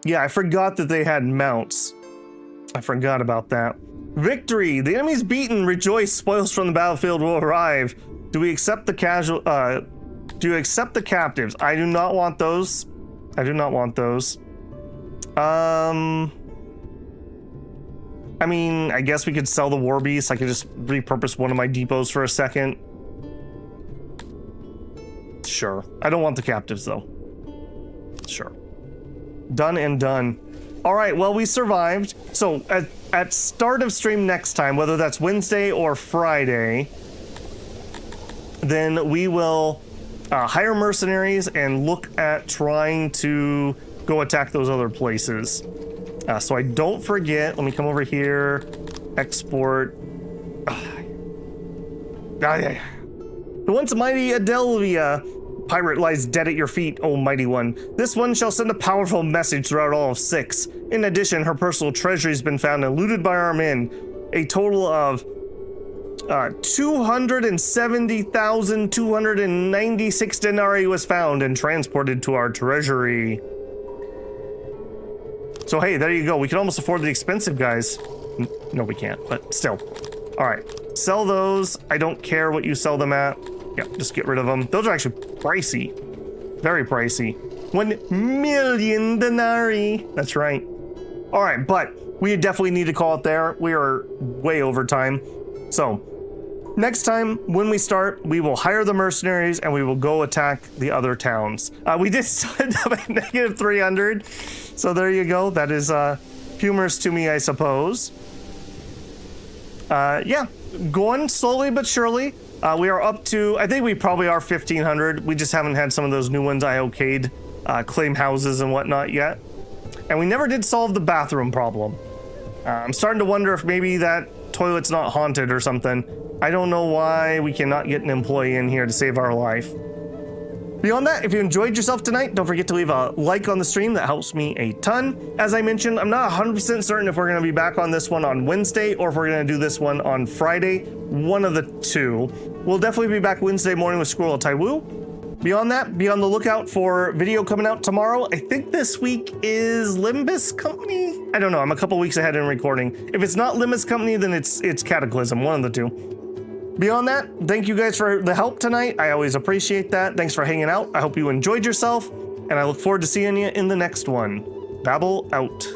Yeah, I forgot that they had mounts. I forgot about that. Victory! The enemy's beaten. Rejoice! Spoils from the battlefield will arrive. Do we accept the do you accept the captives? I do not want those. I do not want those. I mean, I guess we could sell the war beasts. I could just repurpose one of my depots for a second. Sure. I don't want the captives though. Sure. Done and done. All right, well, we survived. So at start of stream next time, whether that's Wednesday or Friday, then we will hire mercenaries and look at trying to go attack those other places. So I don't forget, let me come over here, export. The once mighty Adelvia pirate lies dead at your feet, O mighty one. This one shall send a powerful message throughout all of 6. In addition, her personal treasury has been found and looted by our men. A total of 270,296 denarii was found and transported to our treasury. So hey, there you go. We can almost afford the expensive guys. No, we can't, but still. All right, sell those. I don't care what you sell them at. Yeah, just get rid of them. Those are actually pricey. Very pricey. 1 million denarii. That's right. All right, but we definitely need to call it there. We are way over time. So next time when we start, we will hire the mercenaries and we will go attack the other towns. We did end up at negative 300. So there you go. That is humorous to me, I suppose. Yeah, going slowly but surely. We are up to, I think we probably are 1,500. We just haven't had some of those new ones I okayed, claim houses and whatnot yet. And we never did solve the bathroom problem. I'm starting to wonder if maybe that toilet's not haunted or something. I don't know why we cannot get an employee in here to save our life. Beyond that, if you enjoyed yourself tonight, don't forget to leave a like on the stream. That helps me a ton. As I mentioned, I'm not 100% certain if we're going to be back on this one on Wednesday or if we're going to do this one on Friday. One of the two. We'll definitely be back Wednesday morning with Squirrel Taiwu. Beyond that, be on the lookout for video coming out tomorrow. I think this week is Limbus Company? I don't know. I'm a couple weeks ahead in recording. If it's not Limbus Company, then it's Cataclysm. One of the two. Beyond that, thank you guys for the help tonight. I always appreciate that. Thanks for hanging out. I hope you enjoyed yourself, and I look forward to seeing you in the next one. Babble out.